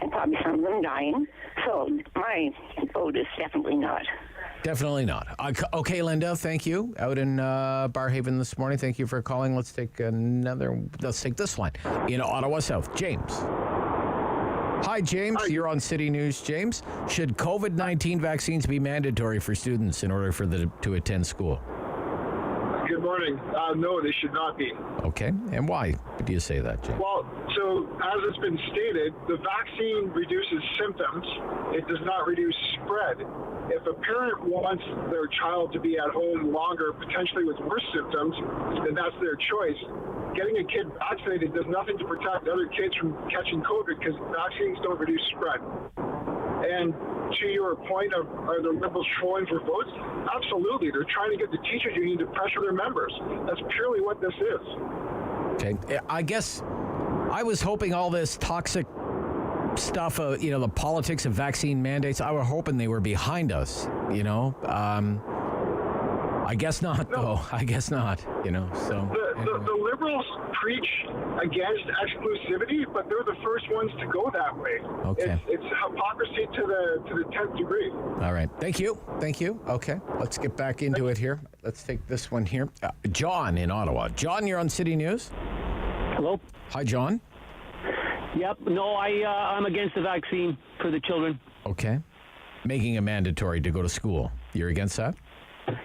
And probably some of them dying. So my vote is definitely not. Definitely not. Okay, Linda, thank you. Out in Barrhaven this morning. Thank you for calling. Let's take this line. In Ottawa South, James. Hi, James. Hi. You're on City News, James. Should COVID-19 vaccines be mandatory for students in order for them to attend school? Good morning. No, they should not be. Okay. And why do you say that, James? Well, so as it's been stated, the vaccine reduces symptoms. It does not reduce spread. If a parent wants their child to be at home longer, potentially with worse symptoms, then that's their choice. Getting a kid vaccinated does nothing to protect other kids from catching COVID because vaccines don't reduce spread. And to your point of, are the Liberals trolling for votes? Absolutely. They're trying to get the teachers union to pressure their members. That's purely what this is. Okay. I guess I was hoping all this toxic stuff, the politics of vaccine mandates, I was hoping they were behind us, I guess not, though. I guess not, so. The Liberals preach against exclusivity, but they're the first ones to go that way. Okay. It's hypocrisy to the 10th degree. All right. Thank you. Okay. Let's get back into it here. Let's take this one here. John in Ottawa. John, you're on City News. Hello. Hi, John. Yep. No, I'm against the vaccine for the children. Okay. Making it mandatory to go to school. You're against that?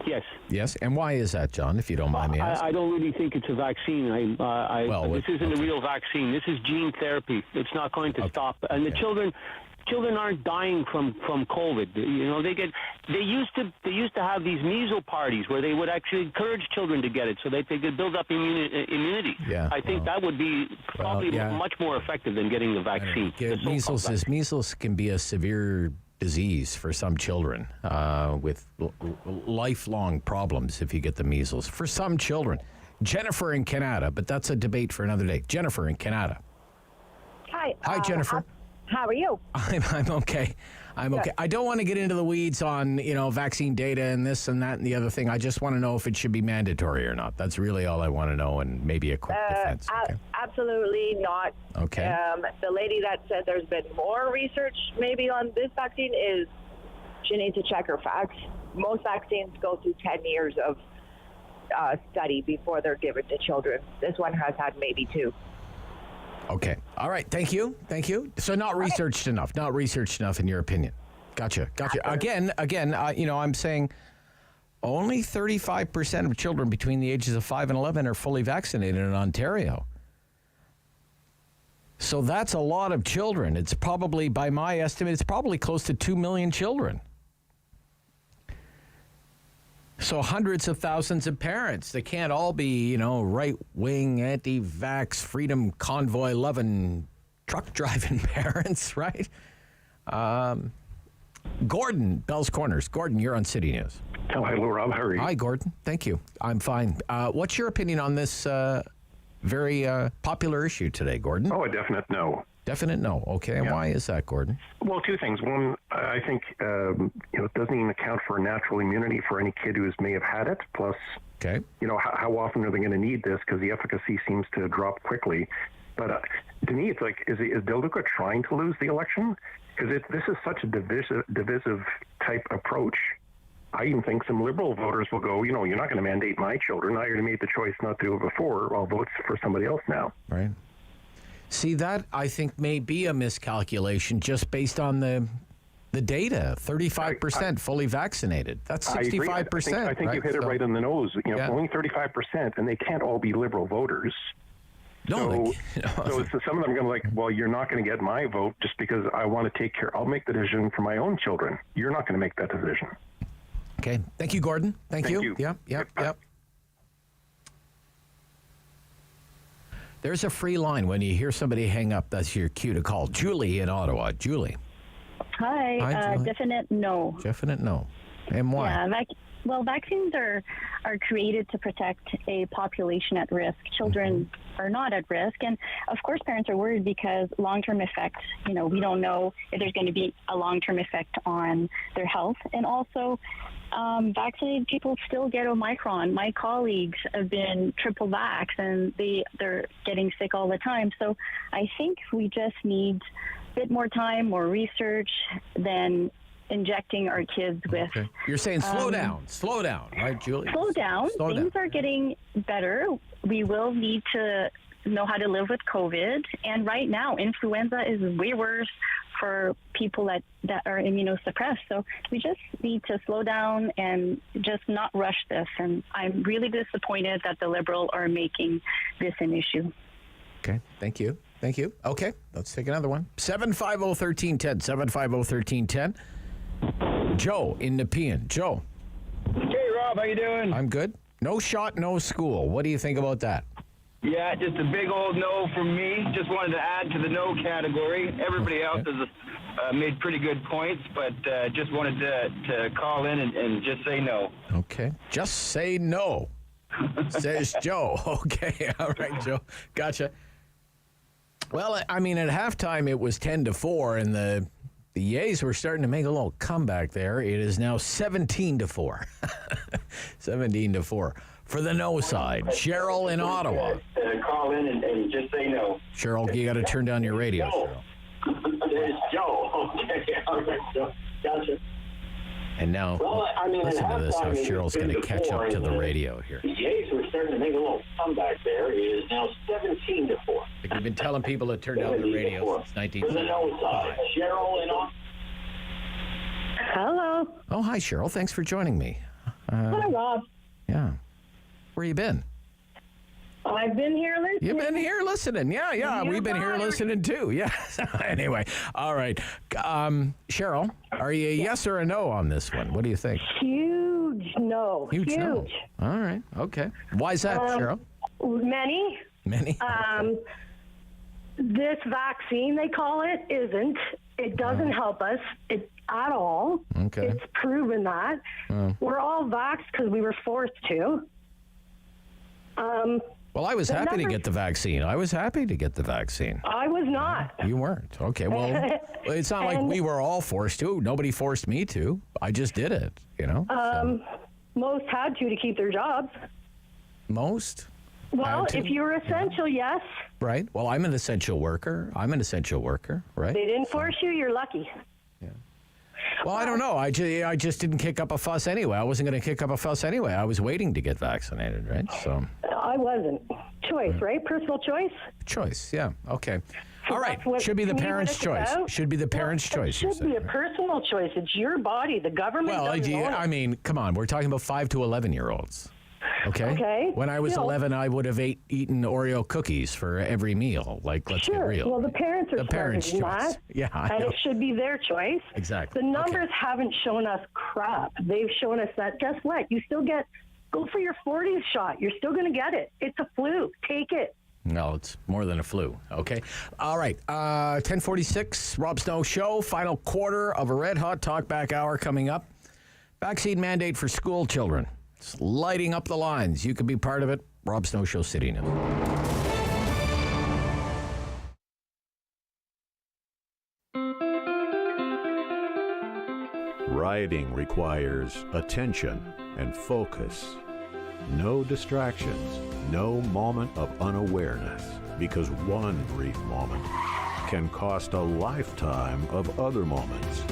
Yes. Yes. And why is that, John, if you don't mind me asking? I don't really think it's a vaccine. This isn't a real vaccine. This is gene therapy. It's not going to stop. And the children aren't dying from COVID. They used to have these measles parties where they would actually encourage children to get it so that they could build up immunity. Yeah, I think that would be probably much more effective than getting the vaccine. Measles can be a severe disease for some children with lifelong problems if you get the measles. For some children. Jennifer in Canada, but that's a debate for another day. Jennifer in Canada. Hi. Hi, Jennifer. How are you? I'm okay. I'm okay. I don't want to get into the weeds on, vaccine data and this and that and the other thing. I just want to know if it should be mandatory or not. That's really all I want to know, and maybe a quick defense. Okay. Absolutely not. Okay. The lady that said there's been more research maybe on this vaccine she needs to check her facts. Most vaccines go through 10 years of study before they're given to children. This one has had maybe 2. Okay. All right. Thank you. So not researched enough in your opinion. Gotcha. Again, I'm saying only 35% of children between the ages of 5 and 11 are fully vaccinated in Ontario. So that's a lot of children. It's probably, by my estimate, it's probably close to 2 million children. So hundreds of thousands of parents. They can't all be, right-wing, anti-vax, freedom convoy loving, truck-driving parents, right? Gordon, Bell's Corners. Gordon, you're on City News. Oh, hello, Rob. How are you? Hi, Gordon. Thank you. I'm fine. What's your opinion on this very popular issue today, Gordon? Oh, a definite no. Definite no. Okay. And why is that, Gordon? Well, two things. One, I think it doesn't even account for natural immunity for any kid who may have had it. Plus, okay, how often are they going to need this? Because the efficacy seems to drop quickly. But to me, it's like, is Del Duca trying to lose the election? Because this is such a divisive type approach. I even think some Liberal voters will go, you're not going to mandate my children. I already made the choice not to before. I'll vote for somebody else now. Right. See, that I think may be a miscalculation just based on the data. 35% fully vaccinated. That's 65%. I think you hit it right on the nose. Only 35%, and they can't all be Liberal voters. No, so some of them are going to be like, well, you're not going to get my vote just because I want to take care. I'll make the decision for my own children. You're not going to make that decision. Okay. Thank you, Gordon. Thank you. Yep. There's a free line. When you hear somebody hang up, that's your cue to call. Julie in Ottawa. Julie. Hi. Julie. Definite no. Definite no. And why? Yeah, vaccines are created to protect a population at risk. Children are not at risk. And, of course, parents are worried because long-term effects, we don't know if there's going to be a long-term effect on their health. And also, vaccinated people still get Omicron. My colleagues have been triple vax, and they're getting sick all the time. So I think we just need a bit more time, more research than injecting our kids with. Okay. You're saying slow down, right, Julie? Slow down. Things are getting better. We will need to know how to live with COVID. And right now, influenza is way worse for people that are immunosuppressed. So we just need to slow down and just not rush this. And I'm really disappointed that the Liberals are making this an issue. Okay. Thank you. Okay. Let's take another one. 750-1310. 750-1310. Joe in Nepean. Joe. Hey, Rob, how you doing? I'm good. No shot, no school. What do you think about that? Yeah, just a big old no from me. Just wanted to add to the no category. Everybody else has made pretty good points, but just wanted to call in and just say no. Okay. Just say no, says Joe. Okay. All right, Joe. Gotcha. Well, I mean, at halftime, it was 10-4, and the Yays were starting to make a little comeback there. It is now 17-4. 17-4 for the no side. Cheryl in Ottawa. Call in and just say no. Cheryl, you got to turn down your radio. It's Joe. Okay, all right, Joe. Gotcha. And now, listen to this, how Cheryl's going to catch up to the radio here. The Yays were starting to make a little comeback there. It is now 17-4. You've been telling people to turn down the radio since 1975. Cheryl in Ottawa. Hello. Oh, hi, Cheryl. Thanks for joining me. Hi, Rob. Yeah. Where you been? I've been here listening. You've been here listening. Yeah. We've been here listening too. Yeah. Anyway, all right. Cheryl, are you a yes or a no on this one? What do you think? Huge no. Huge no. All right. Okay. Why is that, Cheryl? Many. This vaccine, they call it, isn't. It doesn't help us at all. Okay. It's proven that. We're all vaxxed because we were forced to. Well, I was happy to get the vaccine. I was not. You weren't. Okay. Well, it's not like we were all forced to. Nobody forced me to. I just did it, Most had to keep their jobs. Most? Well, if you're essential, yes. Right. Well, I'm an essential worker. Right? They didn't force you. You're lucky. Yeah. Well, I don't know. I just didn't kick up a fuss anyway. I wasn't going to kick up a fuss anyway. I was waiting to get vaccinated, right? So I wasn't. Choice, right? Personal choice? Choice, yeah. Okay. All right. Should be the parents' choice. Should be the parents' choice. It should be a personal choice. It's your body. The government doesn't own it. I mean, come on. We're talking about 5 to 11-year-olds. Okay. When I was 11, I would have eaten Oreo cookies for every meal. Like, let's get real. Well, the parents are the parents' choice. that. Yeah, I and know. it should be their choice. Exactly. The numbers haven't shown us crap. They've shown us that, guess what? You still go for your 40th shot. You're still going to get it. It's a flu. Take it. No, it's more than a flu. Okay. All right. 10:46, Rob Snow Show. Final quarter of a red hot talkback hour coming up. Vaccine mandate for school children. It's lighting up the lines. You could be part of it. Rob Snow Show, City News. Riding requires attention and focus. No distractions, no moment of unawareness, because one brief moment can cost a lifetime of other moments.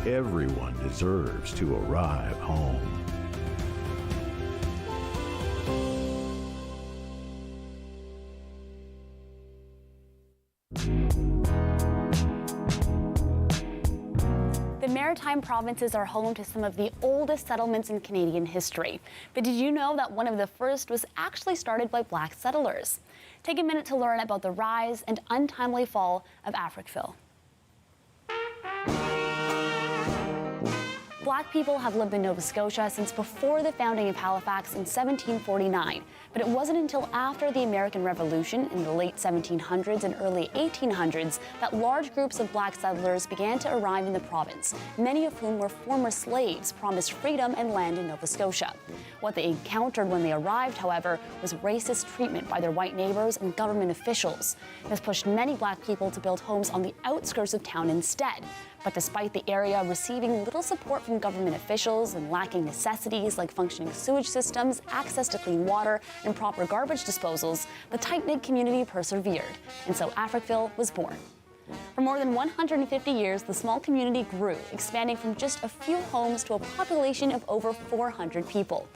Everyone deserves to arrive home. The Maritime provinces are home to some of the oldest settlements in Canadian history. But did you know that one of the first was actually started by black settlers? Take a minute to learn about the rise and untimely fall of Africville. Black people have lived in Nova Scotia since before the founding of Halifax in 1749, but it wasn't until after the American Revolution in the late 1700s and early 1800s that large groups of black settlers began to arrive in the province, many of whom were former slaves promised freedom and land in Nova Scotia. What they encountered when they arrived, however, was racist treatment by their white neighbors and government officials. This pushed many black people to build homes on the outskirts of town instead. But despite the area receiving little support from government officials and lacking necessities like functioning sewage systems, access to clean water, and proper garbage disposals, the tight-knit community persevered, and so Africville was born. For more than 150 years, the small community grew, expanding from just a few homes to a population of over 400 people.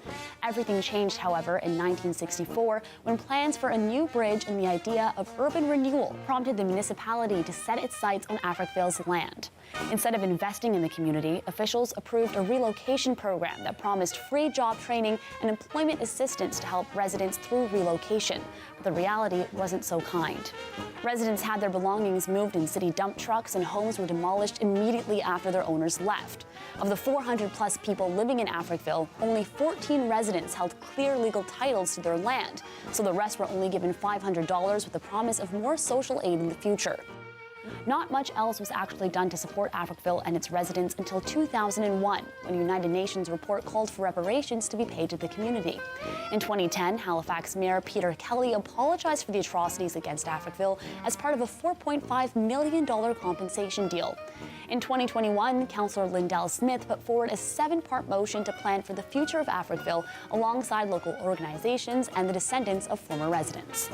Everything changed, however, in 1964 when plans for a new bridge and the idea of urban renewal prompted the municipality to set its sights on Africville's land. Instead of investing in the community, officials approved a relocation program that promised free job training and employment assistance to help residents through relocation. But the reality wasn't so kind. Residents had their belongings moved in city dump trucks and homes were demolished immediately after their owners left. Of the 400-plus people living in Africville, only 14 residents held clear legal titles to their land, so the rest were only given $500 with the promise of more social aid in the future. Not much else was actually done to support Africville and its residents until 2001, when a United Nations report called for reparations to be paid to the community. In 2010, Halifax Mayor Peter Kelly apologized for the atrocities against Africville as part of a $4.5 million compensation deal. In 2021, Councillor Lindell Smith put forward a 7-part motion to plan for the future of Africville alongside local organizations and the descendants of former residents.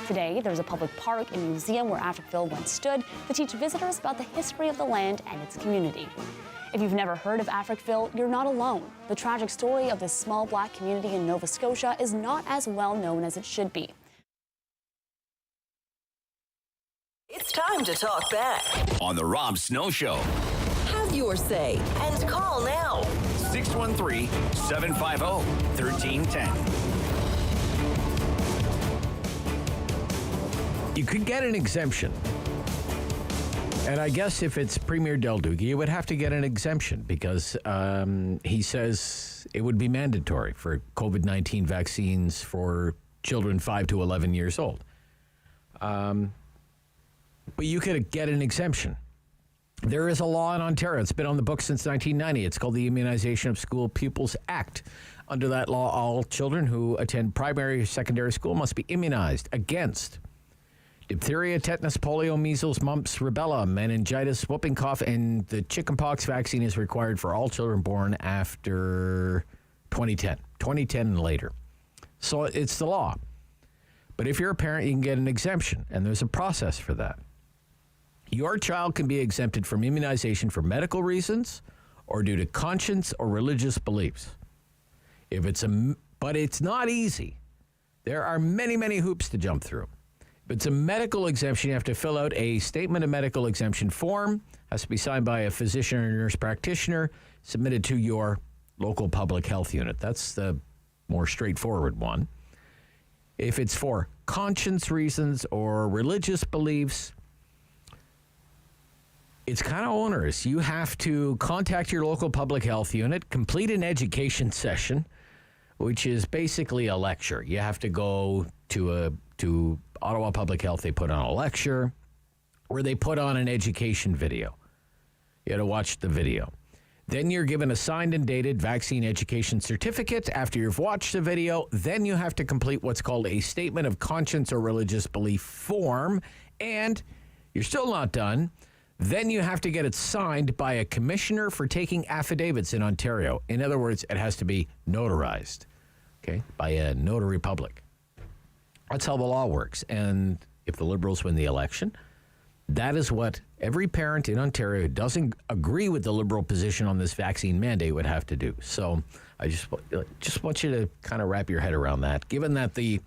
Today, there's a public park and museum where Africville once stood to teach visitors about the history of the land and its community. If you've never heard of Africville, you're not alone. The tragic story of this small black community in Nova Scotia is not as well known as it should be. It's time to talk back On the Rob Snow Show. Have your say and call now. 613-750-1310. You could get an exemption. And I guess if it's Premier Del Duque, you would have to get an exemption because he says it would be mandatory for COVID-19 vaccines for children 5 to 11 years old. But you could get an exemption. There is a law in Ontario. It's been on the books since 1990. It's called the Immunization of School Pupils Act. Under that law, all children who attend primary or secondary school must be immunized against diphtheria, tetanus, polio, measles, mumps, rubella, meningitis, whooping cough, and the chickenpox vaccine is required for all children born after 2010 and later. So it's the law. But if you're a parent, you can get an exemption, and there's a process for that. Your child can be exempted from immunization for medical reasons or due to conscience or religious beliefs. But it's not easy. There are many, many hoops to jump through. If it's a medical exemption, you have to fill out a statement of medical exemption form. Has to be signed by a physician or nurse practitioner, submitted to your local public health unit. That's the more straightforward one. If it's for conscience reasons or religious beliefs, it's kind of onerous. You have to contact your local public health unit, complete an education session, which is basically a lecture. You have to go to Ottawa Public Health. They put on a lecture where they put on an education video. You got to watch the video. Then you're given a signed and dated vaccine education certificate after you've watched the video. Then you have to complete what's called a statement of conscience or religious belief form. And you're still not done. Then you have to get it signed by a commissioner for taking affidavits in Ontario. In other words, it has to be notarized, okay, by a notary public. That's how the law works. And if the Liberals win the election, that is what every parent in Ontario who doesn't agree with the Liberal position on this vaccine mandate would have to do. So I just want you to kind of wrap your head around that. Given that the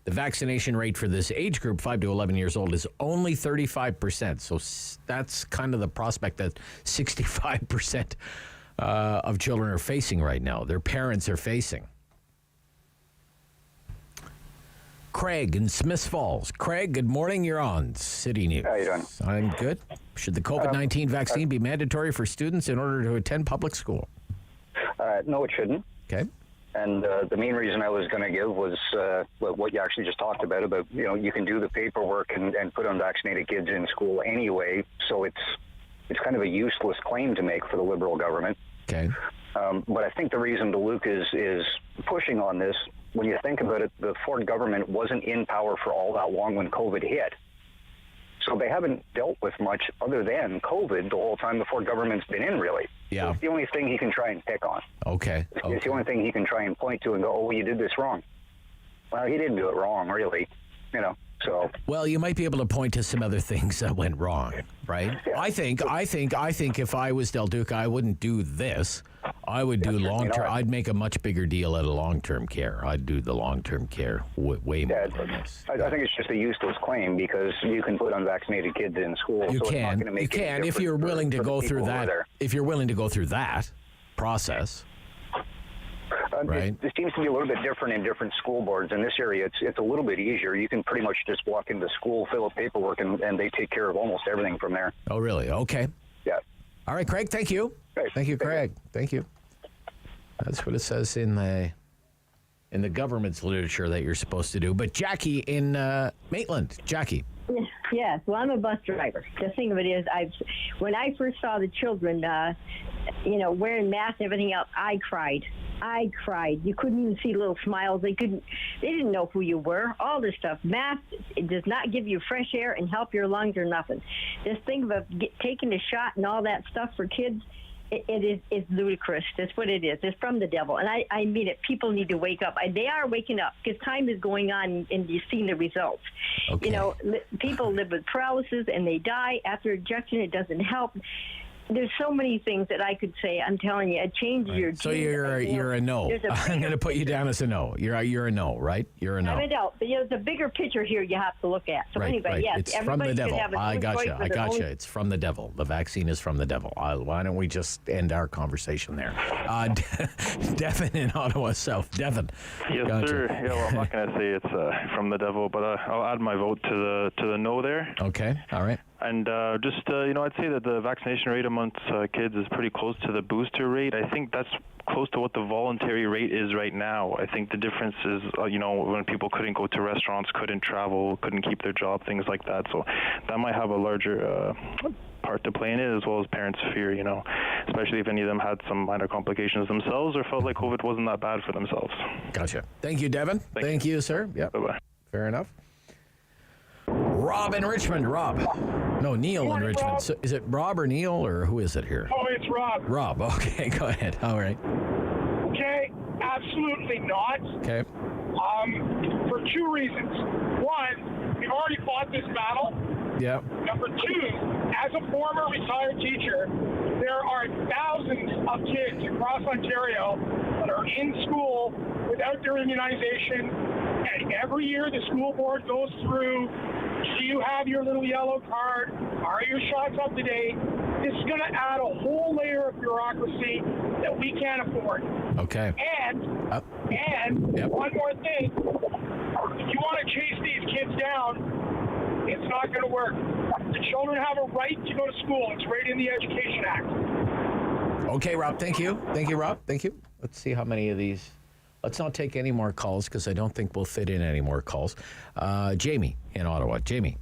vaccination rate for this age group, 5 to 11 years old, is only 35%. So that's kind of the prospect that 65% of children are facing right now. Their parents are facing. Craig in Smiths Falls. Craig, good morning. You're on City News. How you doing? I'm good. Should the COVID-19 vaccine be mandatory for students in order to attend public school? No, it shouldn't. Okay. And the main reason I was going to give was what you actually just talked about, you can do the paperwork and put unvaccinated kids in school anyway, so it's kind of a useless claim to make for the Liberal government. Okay. But I think the reason DeLuc is pushing on this, when you think about it, the Ford government wasn't in power for all that long when COVID hit. So they haven't dealt with much other than COVID the whole time the Ford government's been in, really. Yeah. It's the only thing he can try and pick on. Okay. It's the only thing he can try and point to and go, oh, you did this wrong. Well, he didn't do it wrong, really, so. Well, you might be able to point to some other things that went wrong, right? Yeah. I think if I was Del Duca, I wouldn't do this. I would do long-term. I'd make a much bigger deal out of long-term care. I'd do the long-term care way more than this. I think it's just a useless claim because you can put unvaccinated kids in school. You so can. It's not going to make you can if you're willing to go through that. If you're willing to go through that process. Right. It seems to be a little bit different in different school boards. In this area, it's a little bit easier. You can pretty much just walk into school, fill out paperwork, and they take care of almost everything from there. Oh, really? Okay. Yeah. All right, Craig, thank you. Right. Thank you, Craig. Thank you. That's what it says in the government's literature that you're supposed to do. But Jackie in Maitland. Jackie. Yes, well, I'm a bus driver. The thing of it is, when I first saw the children, wearing masks and everything else, I cried. You couldn't even see little smiles. They didn't know who you were. All this stuff. Masks, it does not give you fresh air and help your lungs or nothing. This thing of taking a shot and all that stuff for kids, it's ludicrous. That's what it is. It's from the devil. And I mean it. People need to wake up. They are waking up because time is going on and you've seen the results. Okay. People live with paralysis and they die after injection. It doesn't help. There's so many things that I could say. I'm telling you, it changes your genes. So you're a no. I'm going to put you down as a no. You're a no, right? You're a no. I'm a no. But there's a bigger picture here you have to look at. So anyway, yes, it's from the devil. I got you. It's from the devil. The vaccine is from the devil. Why don't we just end our conversation there? Devin in Ottawa South. Devin. Yes, sir. Yeah, well, I'm not going to say it's from the devil, but I'll add my vote to the no there. Okay. All right. And I'd say that the vaccination rate amongst kids is pretty close to the booster rate. I think that's close to what the voluntary rate is right now. I think the difference is, when people couldn't go to restaurants, couldn't travel, couldn't keep their job, things like that. So that might have a larger part to play in it, as well as parents' fear, especially if any of them had some minor complications themselves or felt like COVID wasn't that bad for themselves. Gotcha. Thank you, Devin. Thank you, sir. Yep. Bye-bye. Fair enough. Rob in Richmond. Rob. No, Neil in Richmond. Rob. So is it Rob or Neil, or who is it here? Oh, it's Rob. Rob. Okay, go ahead. All right. Okay, absolutely not. Okay. For two reasons. One, we've already fought this battle. Yeah. Number two, as a former retired teacher, there are thousands of kids across Ontario that are in school without their immunization. And every year the school board goes through, do you have your little yellow card? Are your shots up to date? This is going to add a whole layer of bureaucracy that we can't afford. Okay. And one more thing. If you want to chase these kids down, it's not going to work. The children have a right to go to school. It's right in the Education Act. Okay, Rob, thank you. Thank you, Rob. Thank you. Let's see how many of these. Let's not take any more calls because I don't think we'll fit in any more calls. Jamie in Ottawa. Jamie.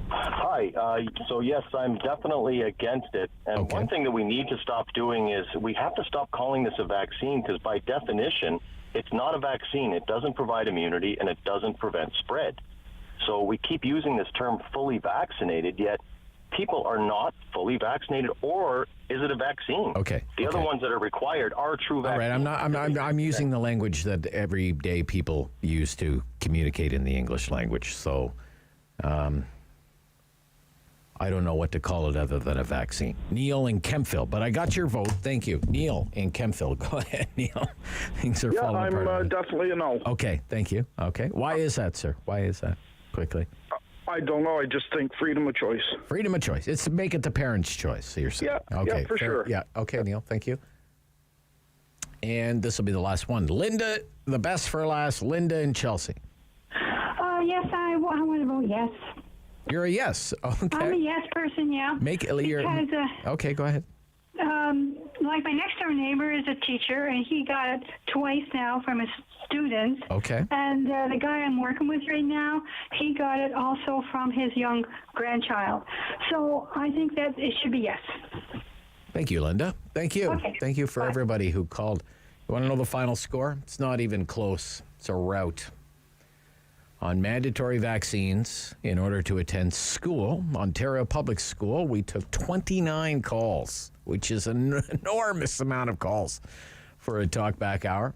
Hi. So, yes, I'm definitely against it. And one thing that we need to stop doing is we have to stop calling this a vaccine because by definition, it's not a vaccine. It doesn't provide immunity and it doesn't prevent spread. So we keep using this term fully vaccinated, yet people are not fully vaccinated, or is it a vaccine? Okay. The other ones that are required are true vaccines. All right, I'm using the language that everyday people use to communicate in the English language. So I don't know what to call it other than a vaccine. Neil in Kempville, but I got your vote. Thank you. Neil in Kempville. Go ahead, Neil. Things are falling apart. I'm definitely a no. Okay, thank you. Okay. Why is that, sir? Why is that? Quickly. I don't know. I just think freedom of choice. Freedom of choice. It's to make it the parents' choice, so you're saying. Yeah, okay, for sure. Yeah, okay, Neil, thank you. And this will be the last one. Linda, the best for last. Linda in Chelsea. Yes, I want to vote yes. You're a yes. Okay. I'm a yes person, yeah. Okay, go ahead. Like my next door neighbor is a teacher, and he got it twice now from his students. Okay. And the guy I'm working with right now, he got it also from his young grandchild. So I think that it should be yes. Thank you, Linda. Thank you. Okay. Thank you for everybody who called. You want to know the final score? It's not even close. It's a rout. On mandatory vaccines in order to attend school, Ontario Public School, we took 29 calls, which is an enormous amount of calls for a talkback hour.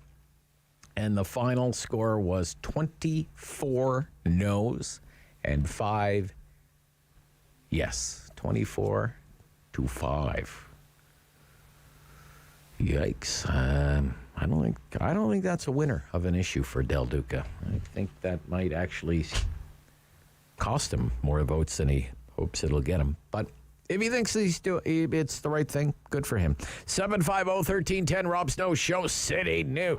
And the final score was 24 no's and 5 yes. 24 to 5. Yikes. I don't think that's a winner of an issue for Del Duca. I think that might actually cost him more votes than he hopes it'll get him. But if he thinks it's the right thing, good for him. 750-1310, Rob Snow Show, City News.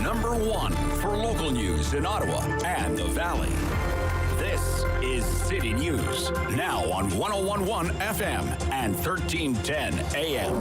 Number one for local news in Ottawa and the Valley. This is City News, now on 101.1 FM and 1310 AM.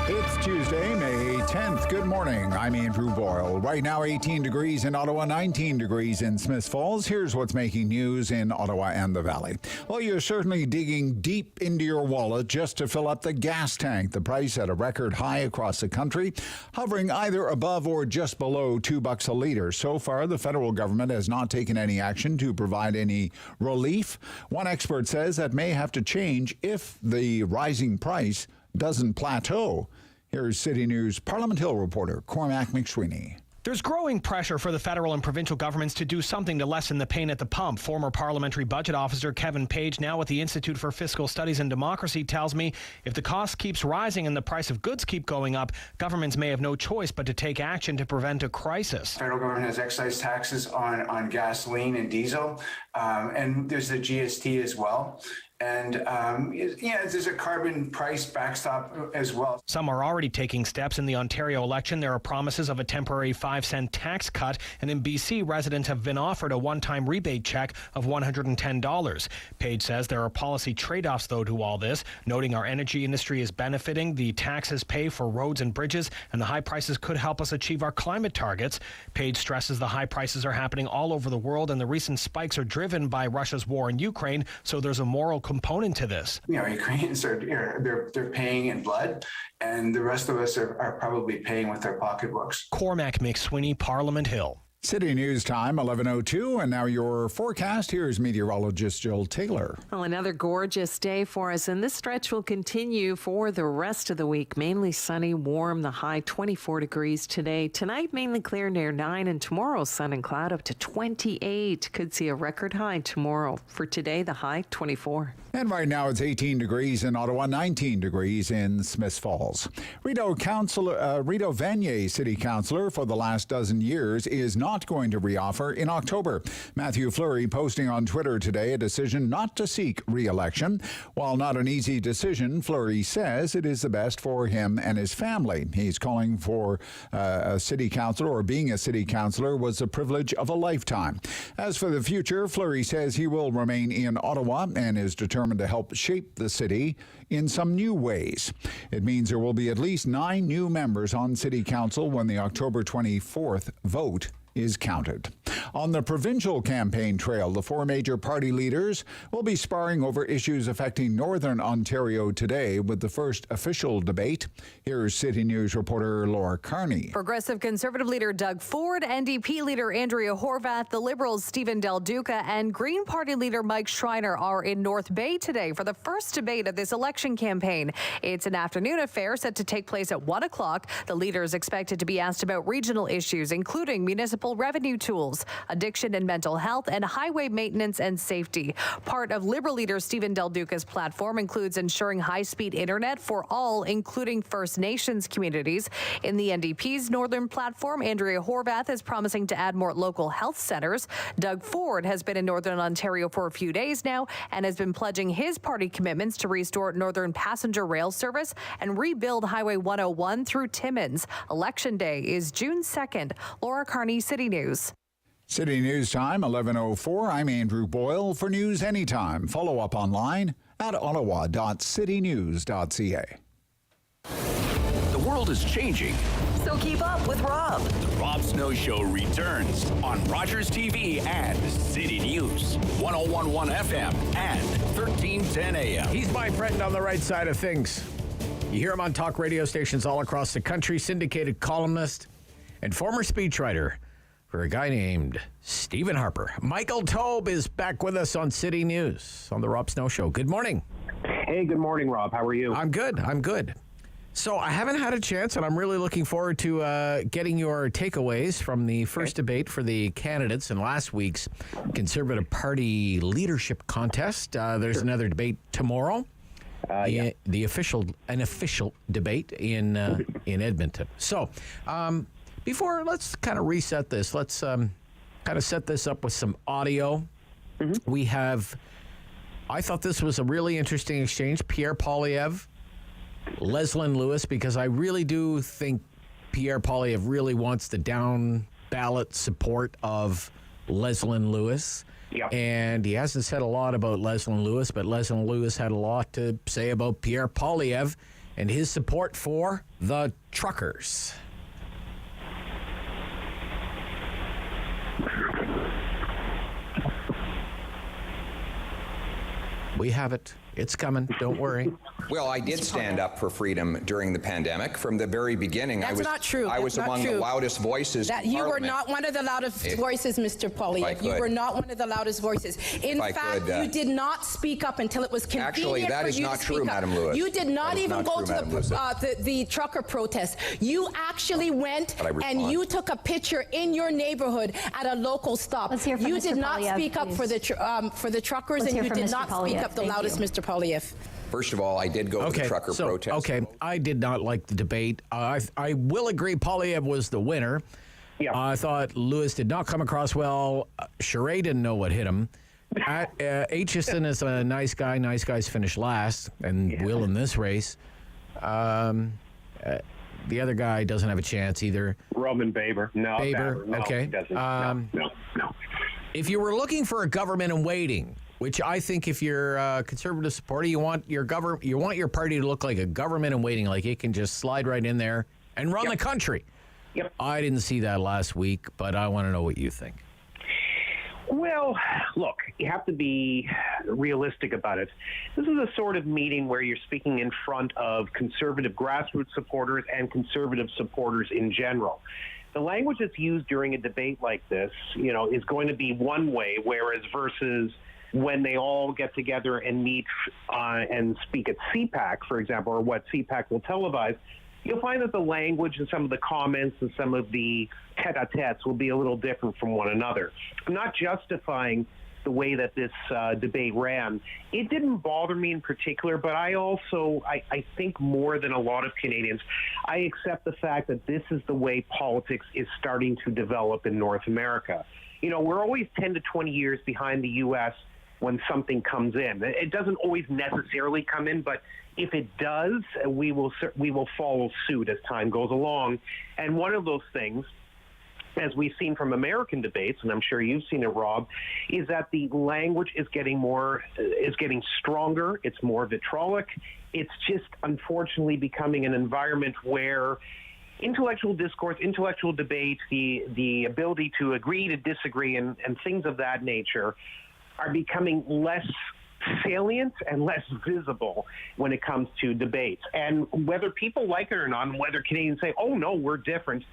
It's Tuesday, May 10th. Good morning. I'm Andrew Boyle. Right now, 18 degrees in Ottawa, 19 degrees in Smiths Falls. Here's what's making news in Ottawa and the Valley. Well, you're certainly digging deep into your wallet just to fill up the gas tank. The price at a record high across the country, hovering either above or just below $2 a litre. So far, the federal government has not taken any action to provide any relief. One expert says that may have to change if the rising price doesn't plateau. Here's City News Parliament Hill reporter Cormac McSweeney. There's growing pressure for the federal and provincial governments to do something to lessen the pain at the pump. Former parliamentary budget officer Kevin Page, now with the Institute for Fiscal Studies and Democracy, tells me if the cost keeps rising and the price of goods keep going up, governments may have no choice but to take action to prevent a crisis. The federal government has excise taxes on gasoline and diesel, and there's the GST as well. And, there's a carbon price backstop as well. Some are already taking steps. In the Ontario election, there are promises of a temporary 5-cent tax cut. And in BC, residents have been offered a one-time rebate check of $110. Page says there are policy trade-offs, though, to all this, noting our energy industry is benefiting, the taxes pay for roads and bridges, and the high prices could help us achieve our climate targets. Page stresses the high prices are happening all over the world, and the recent spikes are driven by Russia's war in Ukraine, so there's a moral component to this. Ukrainians are they're paying in blood, and the rest of us are probably paying with their pocketbooks. Cormac McSweeney, Parliament Hill. City News Time, 11:02, and now your forecast. Here's meteorologist Jill Taylor. Well, another gorgeous day for us, and this stretch will continue for the rest of the week. Mainly sunny, warm, the high 24 degrees today. Tonight, mainly clear near 9, and tomorrow, sun and cloud up to 28. Could see a record high tomorrow. For today, the high 24. And right now, it's 18 degrees in Ottawa, 19 degrees in Smiths Falls. Rideau Vanier City Councillor for the last dozen years is not going to reoffer in October. Matthew Fleury posting on Twitter today a decision not to seek re-election. While not an easy decision, Fleury says it is the best for him and his family. He's calling for a city councillor, or being a city councillor was a privilege of a lifetime. As for the future, Fleury says he will remain in Ottawa and is determined to help shape the city in some new ways. It means there will be at least 9 new members on City Council when the October 24th vote is counted. On the provincial campaign trail, the 4 major party leaders will be sparring over issues affecting Northern Ontario today with the first official debate. Here's City News reporter Laura Carney. Progressive Conservative leader Doug Ford, NDP leader Andrea Horwath, the Liberals Stephen Del Duca, and Green Party leader Mike Schreiner are in North Bay today for the first debate of this election campaign. It's an afternoon affair set to take place at 1 o'clock. The leader is expected to be asked about regional issues, including municipal revenue tools, addiction and mental health, and highway maintenance and safety. Part of Liberal leader Stephen Del Duca's platform includes ensuring high-speed internet for all, including First Nations communities. In the NDP's Northern platform, Andrea Horwath is promising to add more local health centers. Doug Ford has been in Northern Ontario for a few days now and has been pledging his party commitments to restore Northern passenger rail service and rebuild Highway 101 through Timmins. Election Day is June 2nd. Laura Carney, City News. City News Time, 11:04. I'm Andrew Boyle. For news anytime, follow up online at ottawa.citynews.ca. The world is changing. So keep up with Rob. The Rob Snow Show returns on Rogers TV and City News, 101.1 FM and 1310 AM. He's my friend on the right side of things. You hear him on talk radio stations all across the country, syndicated columnist and former speechwriter for a guy named Stephen Harper. Michael Taube is back with us on City News on the Rob Snow Show. Good morning. Hey, good morning, Rob. How are you? I'm good. So I haven't had a chance, and I'm really looking forward to getting your takeaways from the first debate for the candidates in last week's Conservative Party leadership contest. There's another debate tomorrow. An official debate in Edmonton. So, before, let's kind of reset this. Let's kind of set this up with some audio. We have, I thought this was a really interesting exchange. Pierre Poilievre, Leslyn Lewis, because I really do think Pierre Poilievre really wants the down ballot support of Leslyn Lewis. Yep. And he hasn't said a lot about Leslyn Lewis, but Leslyn Lewis had a lot to say about Pierre Poilievre and his support for the truckers. We have it. It's coming. Don't worry. Well, I did stand up for freedom during the pandemic. From the very beginning, That's not true. I was That's not among true. the loudest voices That in you were Parliament. not one of the loudest voices, Mr. Poilievre. You could. were not one of the loudest voices. In If I fact, could, you did not speak up until it was convenient Actually, that for is you not to true, speak up. Madam Lewis. You did not That is even not go true, to Madam Lewis. the trucker protest. You actually went But I and respond. you took a picture in your neighborhood at a local stop. Let's hear from you Mr. did not Poilievre, speak up for the truckers, Let's and hear you from did Mr. not speak Poilievre. up the Thank loudest, you. Mr. Poilievre. First of all, I did go to the trucker protest. Okay, I did not like the debate. I will agree Poilievre was the winner. Yeah. I thought Lewis did not come across well. Charest didn't know what hit him. Aitchison is a nice guy. Nice guys finish last and will in this race. The other guy doesn't have a chance either. Roman Baber. No. Baber, No, okay. he doesn't. No. If you were looking for a government in waiting, which I think if you're a conservative supporter, you want your party to look like a government in waiting, like it can just slide right in there and run the country. Yep. I didn't see that last week, but I want to know what you think. Well, look, you have to be realistic about it. This is a sort of meeting where you're speaking in front of conservative grassroots supporters and conservative supporters in general. The language that's used during a debate like this, is going to be one way, whereas versus when they all get together and meet and speak at CPAC, for example, or what CPAC will televise, you'll find that the language and some of the comments and some of the tete-a-tetes will be a little different from one another. I'm not justifying the way that this debate ran. It didn't bother me in particular, but I think more than a lot of Canadians, I accept the fact that this is the way politics is starting to develop in North America. We're always 10 to 20 years behind the U.S. when something comes in. It doesn't always necessarily come in, but if it does, we will follow suit as time goes along. And one of those things, as we've seen from American debates, and I'm sure you've seen it, Rob, is that the language is getting stronger. It's more vitriolic. It's just unfortunately becoming an environment where intellectual discourse, intellectual debate, the ability to agree to disagree, and things of that nature are becoming less salient and less visible when it comes to debates. And whether people like it or not, and whether Canadians say, oh, no, we're different,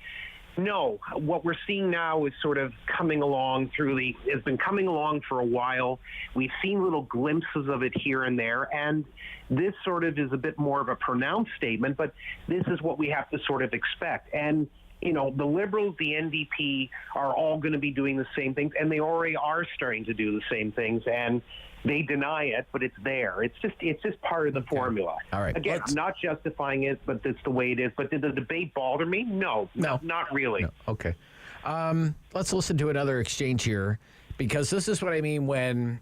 no, what we're seeing now is sort of coming along has been coming along for a while. We've seen little glimpses of it here and there, and this sort of is a bit more of a pronounced statement, but this is what we have to sort of expect. And the Liberals, the NDP are all going to be doing the same things, and they already are starting to do the same things, and they deny it, but it's there. It's just part of the formula. All right. Again, I'm not justifying it, but it's the way it is. But did the debate bother me? No, not really. No. Okay. Let's listen to another exchange here, because this is what I mean when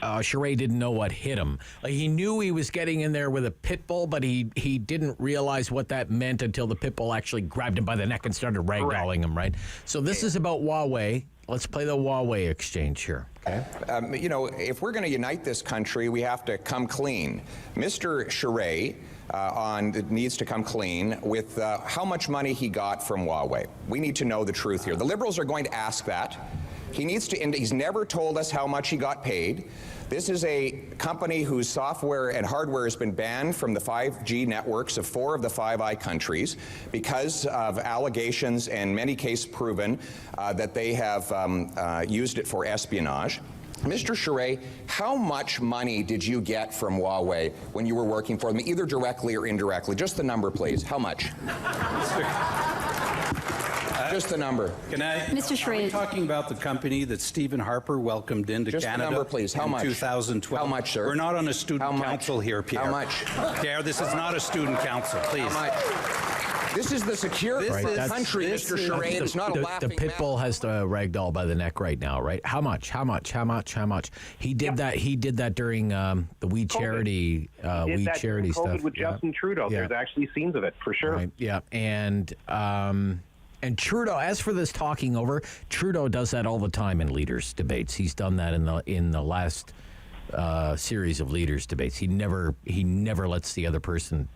Charest didn't know what hit him. Like, he knew he was getting in there with a pit bull, but he didn't realize what that meant until the pit bull actually grabbed him by the neck and started ragdolling him, right? So this is about Huawei. Let's play the Huawei exchange here. Okay. If we're going to unite this country, we have to come clean. Mr. Charest needs to come clean with how much money he got from Huawei. We need to know the truth here. The Liberals are going to ask that. He's never told us how much he got paid. This is a company whose software and hardware has been banned from the 5G networks of 4 of the 5 I countries because of allegations, and many cases proven, that they have used it for espionage. Mr. Charest, how much money did you get from Huawei when you were working for them, either directly or indirectly? Just the number, please. How much? Just the number. Can I? Mr. Charest. Are we talking about the company that Stephen Harper welcomed into Just Canada? The number, please. How much? In 2012. How much, sir? We're not on a student council here, Pierre. How much? Pierre, this is not a student council, please. How much? This is the security of the country, Mr. Charest. It's not a laughing The pit bull has to ragdoll by the neck right now, right? How much? He did that. He did that during the We Charity, We Charity stuff. COVID with Justin Trudeau. Yeah. There's actually scenes of it for sure. Right. Yeah, and And Trudeau, as for this talking over, Trudeau does that all the time in leaders' debates. He's done that in the last series of leaders' debates. He never lets the other person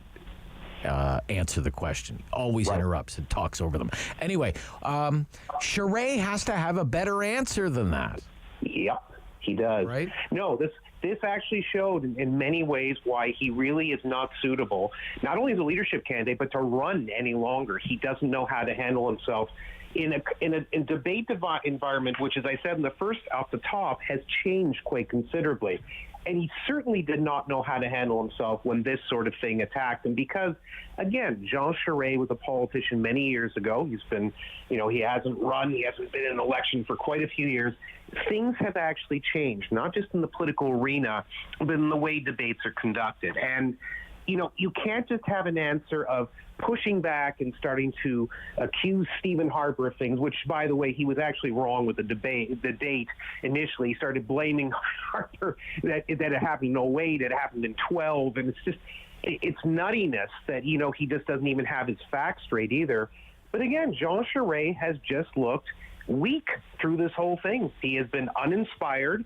answer the question. He always interrupts and talks over them. Anyway, Charest has to have a better answer than that. Yep, he does. Right? No, this actually showed in many ways why he really is not suitable, not only as a leadership candidate, but to run any longer. He doesn't know how to handle himself in a debate environment, which, as I said in the first off the top, has changed quite considerably. And he certainly did not know how to handle himself when this sort of thing attacked him because, again, Jean Charest was a politician many years ago. He's been, he hasn't run, he hasn't been in an election for quite a few years. Things have actually changed, not just in the political arena, but in the way debates are conducted. And, you can't just have an answer of pushing back and starting to accuse Stephen Harper of things, which, by the way, he was actually wrong with the date initially. He started blaming Harper that it happened in 08, it happened in 12, and it's nuttiness that, he just doesn't even have his facts straight either. But again, Jean Charest has just looked weak through this whole thing. He has been uninspired.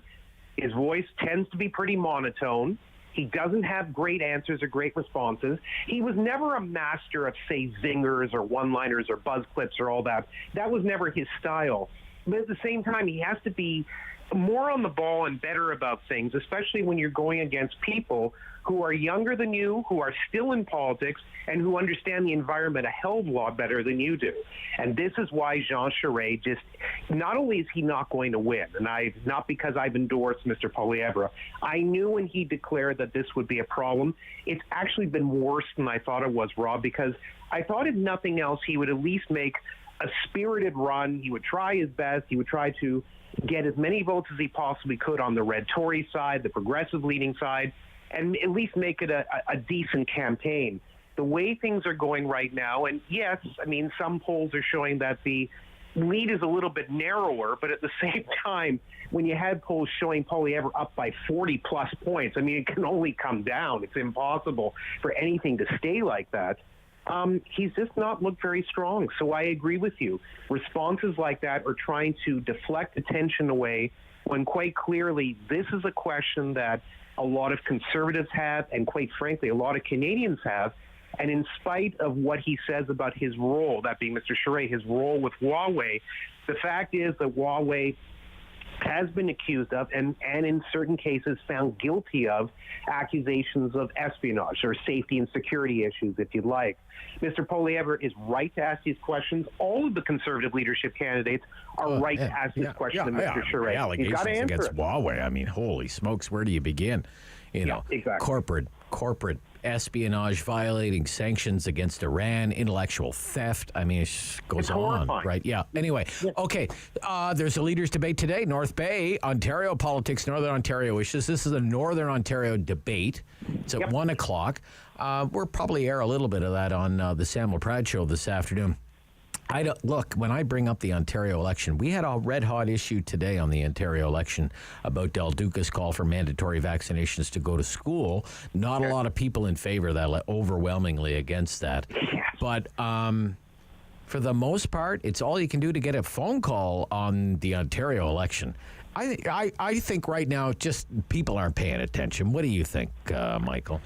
His voice tends to be pretty monotone. He doesn't have great answers or great responses. He was never a master of, say, zingers or one-liners or buzz clips or all that. That was never his style. But at the same time, he has to be more on the ball and better about things, especially when you're going against people who are younger than you, who are still in politics, and who understand the environment a hell of a lot better than you do. And this is why Jean Charest just, not only is he not going to win, and not because I've endorsed Mr. Poilievre, I knew when he declared that this would be a problem. It's actually been worse than I thought it was, Rob, because I thought if nothing else, he would at least make a spirited run. He would try his best. He would try to get as many votes as he possibly could on the red Tory side, the progressive leaning side, and at least make it a decent campaign. The way things are going right now, and yes, I mean, some polls are showing that the lead is a little bit narrower, but at the same time, when you had polls showing Poilievre up by 40-plus points, I mean, it can only come down. It's impossible for anything to stay like that. He's just not looked very strong. So I agree with you. Responses like that are trying to deflect attention away when quite clearly this is a question that a lot of conservatives have, and quite frankly, a lot of Canadians have. And in spite of what he says about his role, that being Mr. Charest, his role with Huawei, the fact is that Huawei has been accused of and in certain cases found guilty of accusations of espionage or safety and security issues, if you'd like. Mr. Poilievre is right to ask these questions. All of the conservative leadership candidates are right to ask this question to Mr. Charest. Allegations against Huawei. I mean, holy smokes, where do you begin? Exactly. Corporate espionage, violating sanctions against Iran, intellectual theft. I mean, it goes on, right? Yeah. Anyway, okay. There's a leaders' debate today. North Bay, Ontario politics, Northern Ontario issues. This is a Northern Ontario debate. It's at 1 o'clock. We'll probably air a little bit of that on the Sam LaPrade show this afternoon. Look, when I bring up the Ontario election, we had a red-hot issue today on the Ontario election about Del Duca's call for mandatory vaccinations to go to school. Not a lot of people in favor of that, overwhelmingly against that. But for the most part, it's all you can do to get a phone call on the Ontario election. I think right now just people aren't paying attention. What do you think, Michael?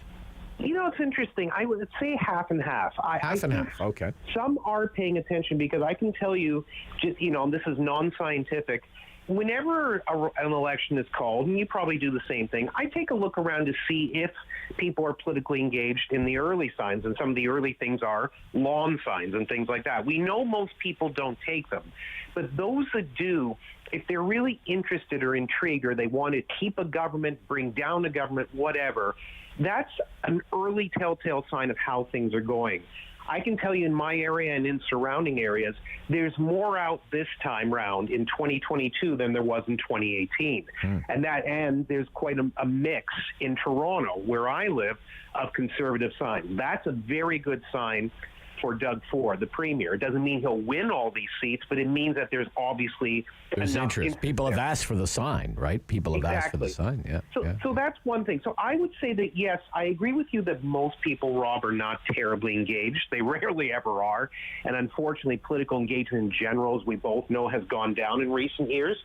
It's interesting. I would say half and half. Half and half, okay. Some are paying attention because I can tell you, just this is non-scientific. Whenever an election is called, and you probably do the same thing, I take a look around to see if people are politically engaged in the early signs, and some of the early things are lawn signs and things like that. We know most people don't take them, but those that do, if they're really interested or intrigued, or they want to keep a government, bring down a government, whatever, that's an early telltale sign of how things are going. I can tell you in my area and in surrounding areas, there's more out this time round in 2022 than there was in 2018. And there's quite a mix in Toronto, where I live, of conservative signs. That's a very good sign. for Doug Ford, the premier. It doesn't mean he'll win all these seats, but it means that there's obviously there's enough interest. People have asked for the sign, right? People have asked for the sign, yeah. So that's one thing. So I would say that, yes, I agree with you that most people, Rob, are not terribly engaged. They rarely ever are. And unfortunately, political engagement in general, as we both know, has gone down in recent years.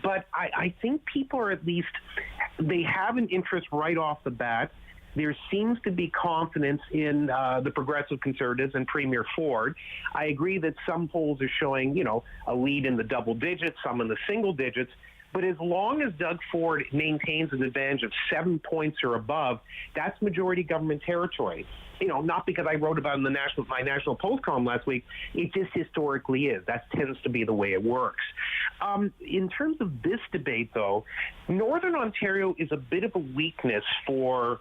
But I think people are at least, they have an interest right off the bat. There seems to be confidence in the progressive conservatives and Premier Ford. I agree that some polls are showing, a lead in the double digits, some in the single digits. But as long as Doug Ford maintains an advantage of 7 points or above, that's majority government territory. Not because I wrote about it in my National Post column last week. It just historically is. That tends to be the way it works. In terms of this debate, though, Northern Ontario is a bit of a weakness for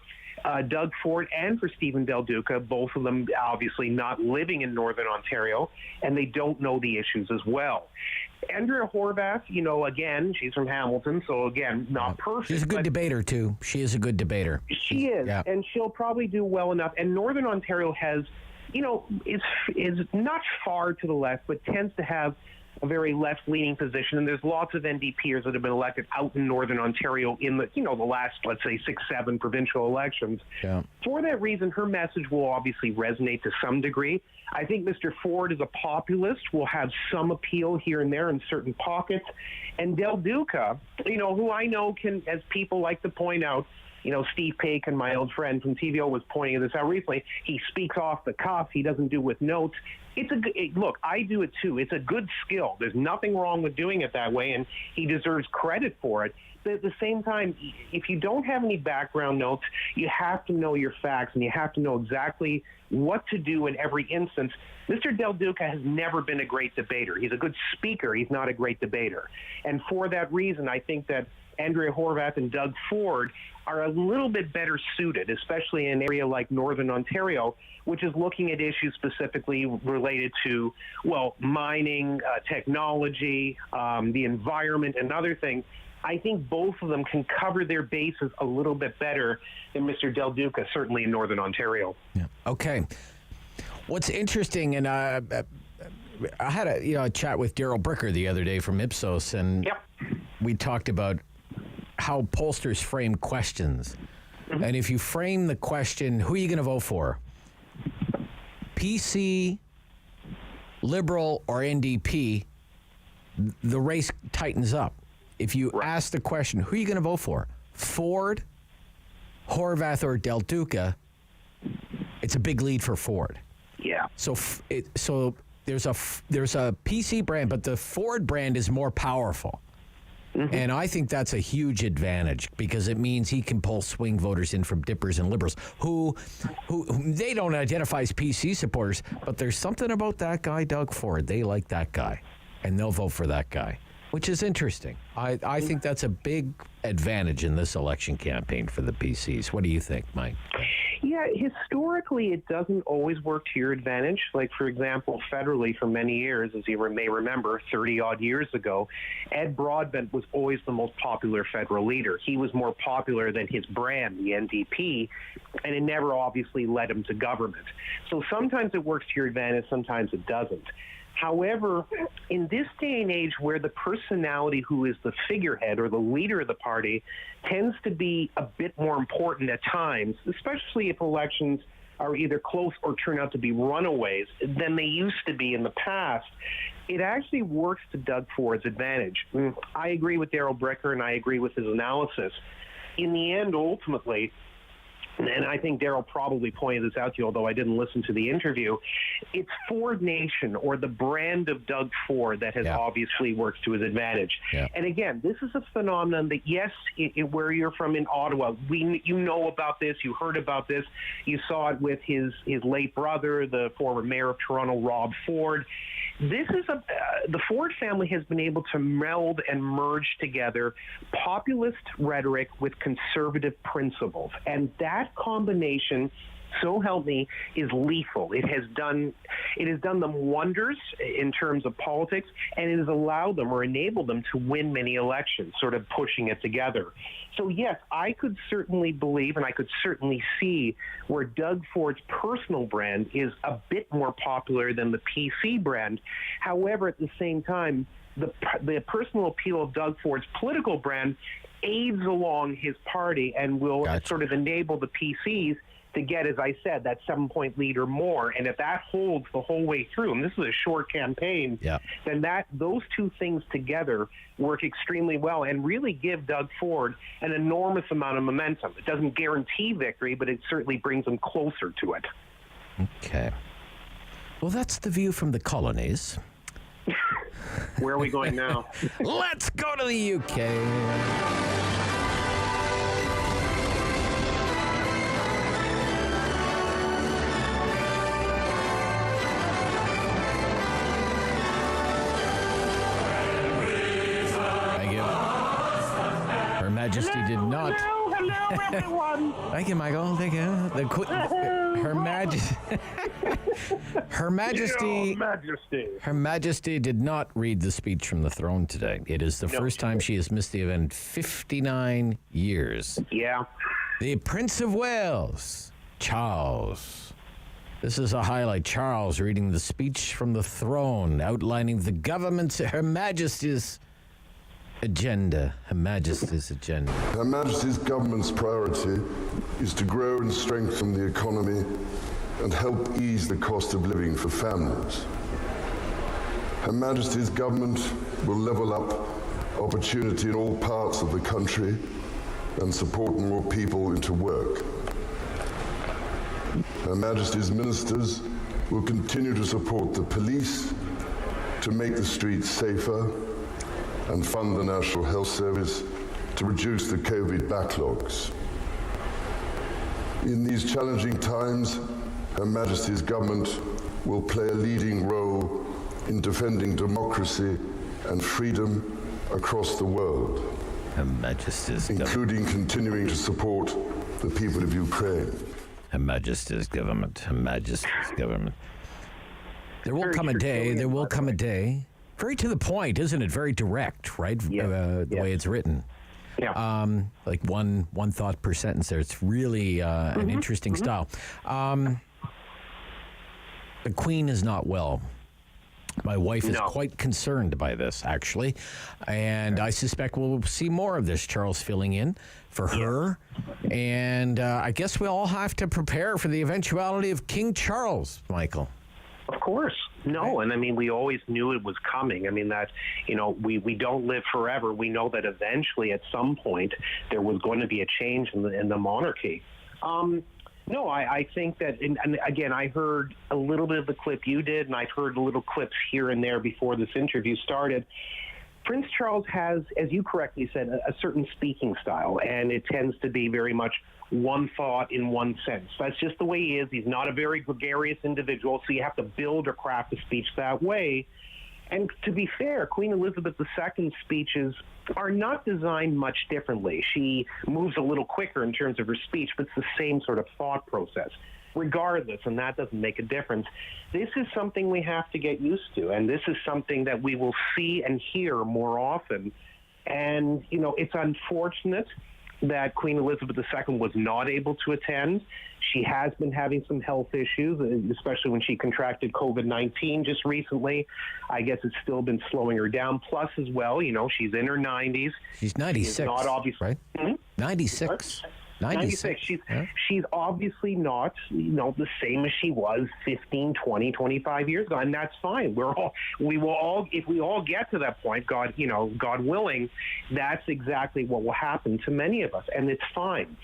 Doug Ford and for Stephen Del Duca, both of them obviously not living in Northern Ontario, and they don't know the issues as well. Andrea Horwath, again, she's from Hamilton, so again, not perfect. She's a good debater, too. She is a good debater. She is, and she'll probably do well enough. And Northern Ontario has, is not far to the left, but tends to have a very left-leaning position, and there's lots of NDPers that have been elected out in Northern Ontario in the, the last, let's say, 6-7 provincial elections. Yeah. For that reason, her message will obviously resonate to some degree. I think Mr. Ford, as a populist, will have some appeal here and there in certain pockets. And Del Duca, who I know can, as people like to point out, Steve Paikin, my old friend from TVO, was pointing this out recently. He speaks off the cuff. He doesn't do with notes. Look, I do it too. It's a good skill. There's nothing wrong with doing it that way, and he deserves credit for it. But at the same time, if you don't have any background notes, you have to know your facts, and you have to know exactly what to do in every instance. Mr. Del Duca has never been a great debater. He's a good speaker. He's not a great debater. And for that reason, I think that Andrea Horwath and Doug Ford are a little bit better suited, especially in an area like Northern Ontario, which is looking at issues specifically related to, mining, technology, the environment, and other things. I think both of them can cover their bases a little bit better than Mr. Del Duca, certainly in Northern Ontario. Yeah. Okay. What's interesting, and I had a chat with Daryl Bricker the other day from Ipsos, and we talked about how pollsters frame questions. Mm-hmm. And if you frame the question, who are you going to vote for? PC, Liberal, or NDP, the race tightens up. If you ask the question, who are you going to vote for? Ford, Horwath, or Del Duca, it's a big lead for Ford. Yeah. So there's a PC brand, but the Ford brand is more powerful. Mm-hmm. And I think that's a huge advantage because it means he can pull swing voters in from dippers and liberals who they don't identify as PC supporters, but there's something about that guy, Doug Ford. They like that guy, and they'll vote for that guy, which is interesting. I think that's a big advantage in this election campaign for the PCs. What do you think, Mike? Yeah, historically, it doesn't always work to your advantage. Like, for example, federally for many years, as you may remember, 30-odd years ago, Ed Broadbent was always the most popular federal leader. He was more popular than his brand, the NDP, and it never obviously led him to government. So sometimes it works to your advantage, sometimes it doesn't. However, in this day and age where the personality who is the figurehead or the leader of the party tends to be a bit more important at times, especially if elections are either close or turn out to be runaways than they used to be in the past, it actually works to Doug Ford's advantage. I agree with Daryl Bricker, and I agree with his analysis. In the end, ultimately, and I think Daryl probably pointed this out to you, although I didn't listen to the interview, it's Ford Nation, or the brand of Doug Ford, that has obviously worked to his advantage. Yeah. And again, this is a phenomenon that, yes, where you're from in Ottawa, you know about this, you heard about this, you saw it with his late brother, the former mayor of Toronto, Rob Ford. This is the Ford family has been able to meld and merge together populist rhetoric with conservative principles. And that combination so help me, is lethal. It has done them wonders in terms of politics, and it has allowed them or enabled them to win many elections, sort of pushing it together. So yes, I could certainly believe, and I could certainly see where Doug Ford's personal brand is a bit more popular than the PC brand. However, at the same time, the personal appeal of Doug Ford's political brand aids along his party and will sort of enable the PCs to get, as I said, that 7-point lead or more. And if that holds the whole way through, and this is a short campaign, then those two things together work extremely well and really give Doug Ford an enormous amount of momentum. It doesn't guarantee victory, but it certainly brings him closer to it. Okay. Well, that's the view from the colonies. Where are we going now? Let's go to the UK. Her Majesty did not. Hello, everyone. Thank you, Michael. Thank you. Her Majesty did not read the speech from the throne today. It is the first time she has missed the event in 59 years. Yeah. The Prince of Wales, Charles. This is a highlight. Charles reading the speech from the throne, outlining the government's, Her Majesty's agenda. Her Majesty's agenda. Her Majesty's government's priority is to grow and strengthen the economy and help ease the cost of living for families. Her Majesty's government will level up opportunity in all parts of the country and support more people into work. Her Majesty's ministers will continue to support the police to make the streets safer and fund the National Health Service to reduce the COVID backlogs. In these challenging times, Her Majesty's government will play a leading role in defending democracy and freedom across the world, Her Majesty's including continuing to support the people of Ukraine. Her Majesty's government. Her Majesty's government. There will come a day. There will come a day. Very to the point, isn't it? Very direct, right? The way it's written. Yeah. Like one thought per sentence there. It's really an interesting style. The Queen is not well. My wife is quite concerned by this, actually. And I suspect we'll see more of this, Charles filling in for her. And I guess we all have to prepare for the eventuality of King Charles, Michael. Of course. No, and I mean, we always knew it was coming. I mean, that, we don't live forever. We know that eventually at some point there was going to be a change in the monarchy. No, I think that, and again, I heard a little bit of the clip you did, and I've heard little clips here and there before this interview started. Prince Charles has, as you correctly said, a certain speaking style, and it tends to be very much one thought in one sentence. That's just the way he is. He's not a very gregarious individual, so you have to build or craft a speech that way. And to be fair, Queen Elizabeth II's speeches are not designed much differently. She moves a little quicker in terms of her speech, but it's the same sort of thought process. Regardless, and that doesn't make a difference, this is something we have to get used to, and this is something that we will see and hear more often. And, it's unfortunate that Queen Elizabeth II was not able to attend. She has been having some health issues, especially when she contracted COVID-19 just recently. I guess it's still been slowing her down. Plus, as well, she's in her 90s. She's 96, she's not obviously, right? 96. 96. She's obviously not, the same as she was 15, 20, 25 years ago, and that's fine. If we all get to that point, God willing, that's exactly what will happen to many of us, and it's fine.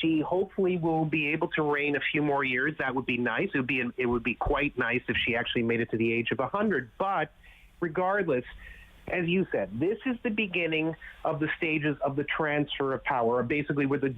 She hopefully will be able to reign a few more years. That would be nice. It would be quite nice if she actually made it to the age of 100. But regardless, as you said, this is the beginning of the stages of the transfer of power, basically where the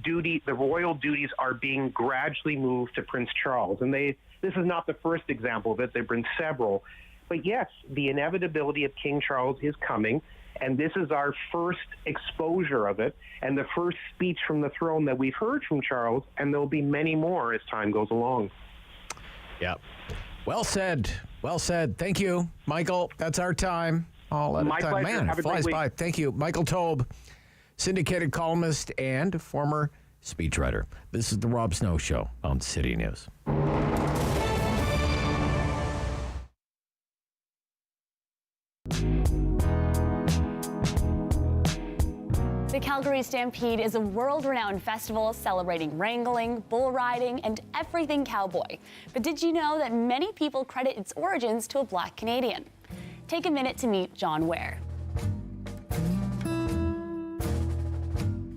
royal duties are being gradually moved to Prince Charles. And this is not the first example of it. There have been several. But yes, the inevitability of King Charles is coming, and this is our first exposure of it and the first speech from the throne that we've heard from Charles, and there'll be many more as time goes along. Yep. Well said. Well said. Thank you, Michael. That's our time. All at My a time. pleasure. Man, Have a it flies great by. week. Thank you, Michael Taube, syndicated columnist and former speechwriter. This is the Rob Snow Show on City News. The Calgary Stampede is a world-renowned festival celebrating wrangling, bull riding, and everything cowboy. But did you know that many people credit its origins to a Black Canadian? Take a minute to meet John Ware.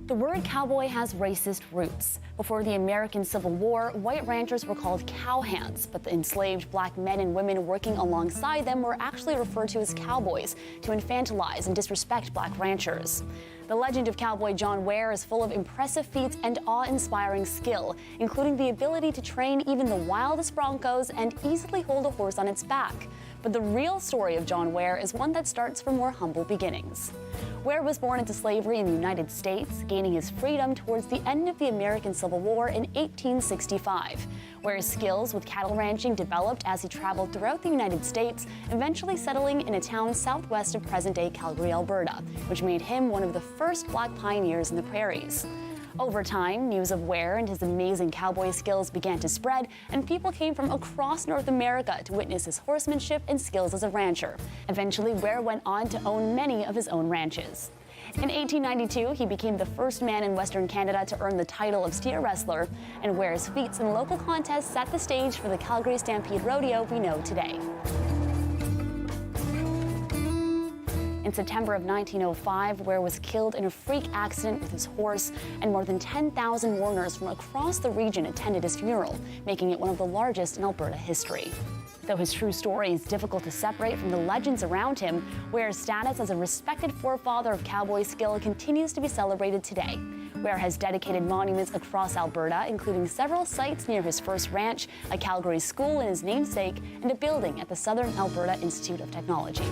The word cowboy has racist roots. Before the American Civil War, white ranchers were called cowhands, but the enslaved black men and women working alongside them were actually referred to as cowboys to infantilize and disrespect black ranchers. The legend of cowboy John Ware is full of impressive feats and awe-inspiring skill, including the ability to train even the wildest broncos and easily hold a horse on its back. But the real story of John Ware is one that starts from more humble beginnings. Ware was born into slavery in the United States, gaining his freedom towards the end of the American Civil War in 1865. Ware's skills with cattle ranching developed as he traveled throughout the United States, eventually settling in a town southwest of present-day Calgary, Alberta, which made him one of the first black pioneers in the prairies. Over time, news of Ware and his amazing cowboy skills began to spread, and people came from across North America to witness his horsemanship and skills as a rancher. Eventually, Ware went on to own many of his own ranches. In 1892, he became the first man in Western Canada to earn the title of steer wrestler, and Ware's feats in local contests set the stage for the Calgary Stampede Rodeo we know today. In September of 1905, Ware was killed in a freak accident with his horse, and more than 10,000 mourners from across the region attended his funeral, making it one of the largest in Alberta history. Though his true story is difficult to separate from the legends around him, Ware's status as a respected forefather of cowboy skill continues to be celebrated today. Ware has dedicated monuments across Alberta, including several sites near his first ranch, a Calgary school in his namesake, and a building at the Southern Alberta Institute of Technology.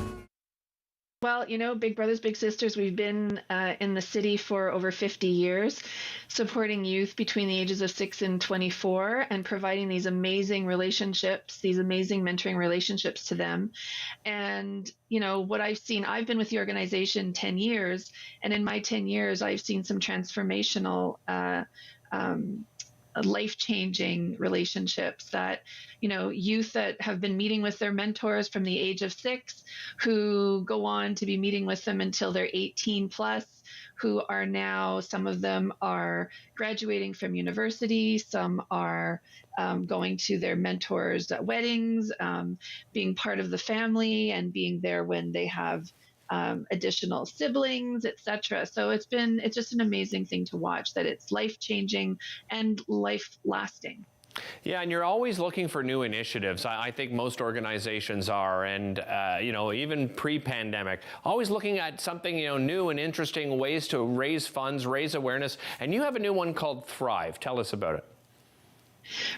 Well, you know, Big Brothers Big Sisters, we've been in the city for over 50 years, supporting youth between the ages of 6 and 24 and providing these amazing relationships, these amazing mentoring relationships to them. And, you know, what I've seen, I've been with the organization 10 years, and in my 10 years, I've seen some transformational life-changing relationships that, you know, youth that have been meeting with their mentors from the age of 6, who go on to be meeting with them until they're 18 plus, who are now, some of them are graduating from university, some are going to their mentors' weddings, being part of the family and being there when they have additional siblings, etc. So it's just an amazing thing to watch, that it's life-changing and life-lasting. Yeah, and you're always looking for new initiatives. I think most organizations are, and you know, even pre-pandemic, always looking at something, you know, new and interesting ways to raise funds, raise awareness. And you have a new one called Thrive. Tell us about it.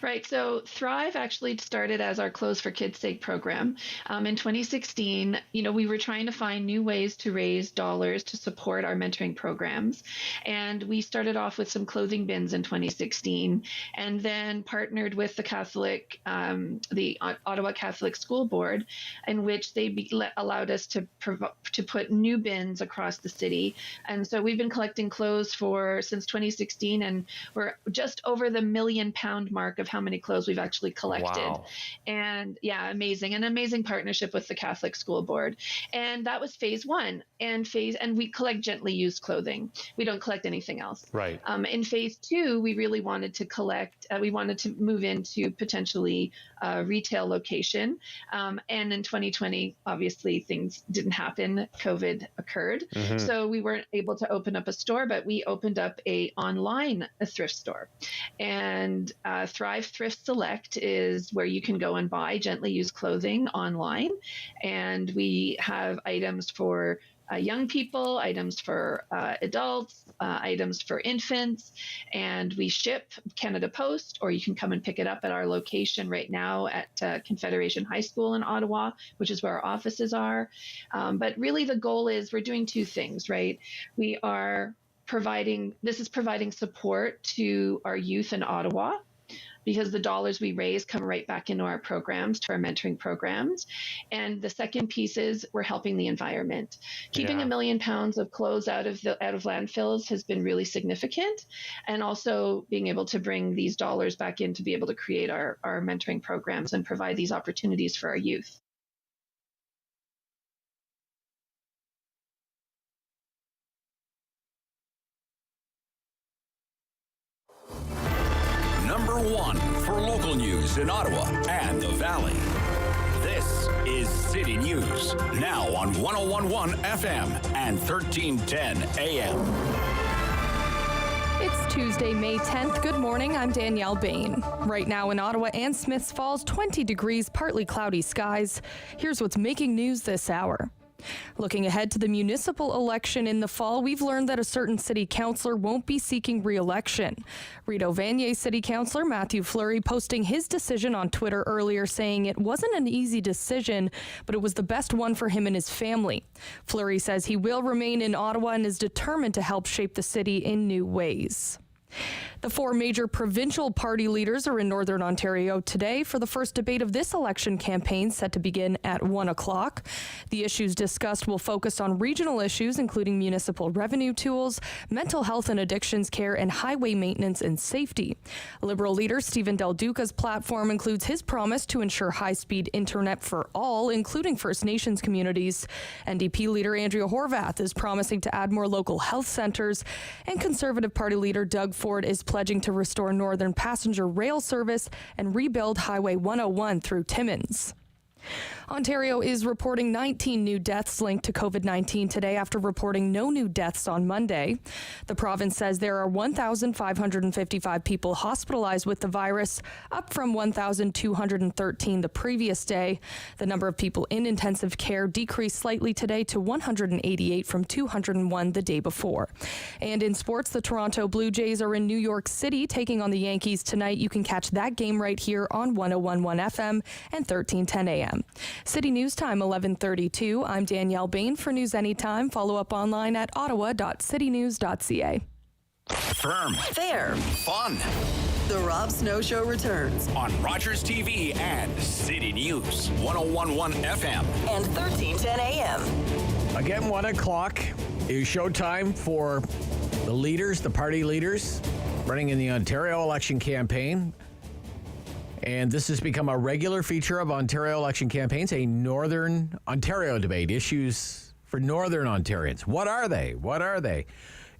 Right. So Thrive actually started as our Clothes for Kids' Sake program. In 2016, you know, we were trying to find new ways to raise dollars to support our mentoring programs. And we started off with some clothing bins in 2016, and then partnered with the Ottawa Catholic School Board, in which they allowed us to put new bins across the city. And so we've been collecting clothes since 2016, and we're just over the £1 million mark of how many clothes we've actually collected. Wow. And yeah, amazing. An amazing partnership with the Catholic School Board. And that was phase 1. And we collect gently used clothing. We don't collect anything else. Right. In phase 2, we really wanted to collect, we wanted to move into potentially a retail location. And in 2020, obviously things didn't happen. COVID occurred. Mm-hmm. So we weren't able to open up a store, but we opened up a thrift store. And Thrive Thrift Select is where you can go and buy gently used clothing online. And we have items for young people, items for adults, items for infants, and we ship Canada Post, or you can come and pick it up at our location right now at Confederation High School in Ottawa, which is where our offices are. But really the goal is we're doing two things, right? We are providing support to our youth in Ottawa, because the dollars we raise come right back into our programs, to our mentoring programs. And the second piece is we're helping the environment. Keeping £1 million of clothes out of landfills has been really significant. And also being able to bring these dollars back in to be able to create our mentoring programs and provide these opportunities for our youth. Number one for local news in Ottawa and the Valley. This is City News, now on 101.1 FM and 1310 AM. It's Tuesday, May 10th. Good morning. I'm Danielle Bain. Right now in Ottawa and Smiths Falls, 20 degrees, partly cloudy skies. Here's what's making news this hour. Looking ahead to the municipal election in the fall, we've learned that a certain city councillor won't be seeking re-election. Rideau Vanier City Councillor Matthew Fleury posting his decision on Twitter earlier, saying it wasn't an easy decision, but it was the best one for him and his family. Fleury says he will remain in Ottawa and is determined to help shape the city in new ways. The four major provincial party leaders are in Northern Ontario today for the first debate of this election campaign, set to begin at 1 o'clock. The issues discussed will focus on regional issues, including municipal revenue tools, mental health and addictions care, and highway maintenance and safety. Liberal leader Stephen Del Duca's platform includes his promise to ensure high-speed internet for all, including First Nations communities. NDP leader Andrea Horwath is promising to add more local health centres, and Conservative Party leader Doug Ford is pledging to restore Northern passenger rail service and rebuild Highway 101 through Timmins. Ontario is reporting 19 new deaths linked to COVID-19 today after reporting no new deaths on Monday. The province says there are 1,555 people hospitalized with the virus, up from 1,213 the previous day. The number of people in intensive care decreased slightly today to 188 from 201 the day before. And in sports, the Toronto Blue Jays are in New York City taking on the Yankees tonight. You can catch that game right here on 101.1 FM and 1310 AM. City News Time, 11:32. I'm Danielle Bain. For News Anytime, follow up online at ottawa.citynews.ca. Firm. Fair. Fun. The Rob Snow Show returns On Rogers TV and City News, 101.1 FM. and 1310 AM. Again, 1 o'clock is showtime for the leaders, the party leaders, running in the Ontario election campaign. And this has become a regular feature of Ontario election campaigns, a Northern Ontario debate, issues for Northern Ontarians. What are they? What are they?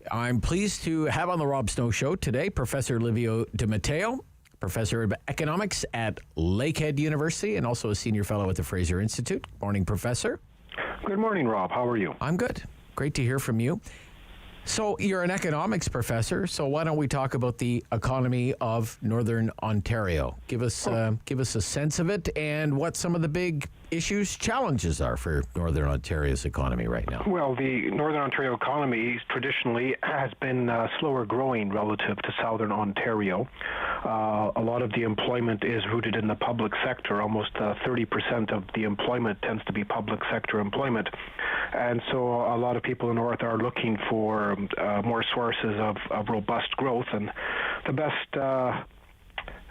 I'm pleased to have on the Rob Snow Show today Professor Livio DiMatteo, Professor of Economics at Lakehead University and also a Senior Fellow at the Fraser Institute. Morning, Professor. Good morning, Rob. How are you? I'm good. Great to hear from you. So you're an economics professor, so why don't we talk about the economy of Northern Ontario? Give us a sense of it and what some of the big issues, challenges are for Northern Ontario's economy right now. Well, the Northern Ontario economy traditionally has been slower growing relative to Southern Ontario. A lot of the employment is rooted in the public sector. Almost 30% of the employment tends to be public sector employment. And so a lot of people in the North are looking for more sources of robust growth. And the best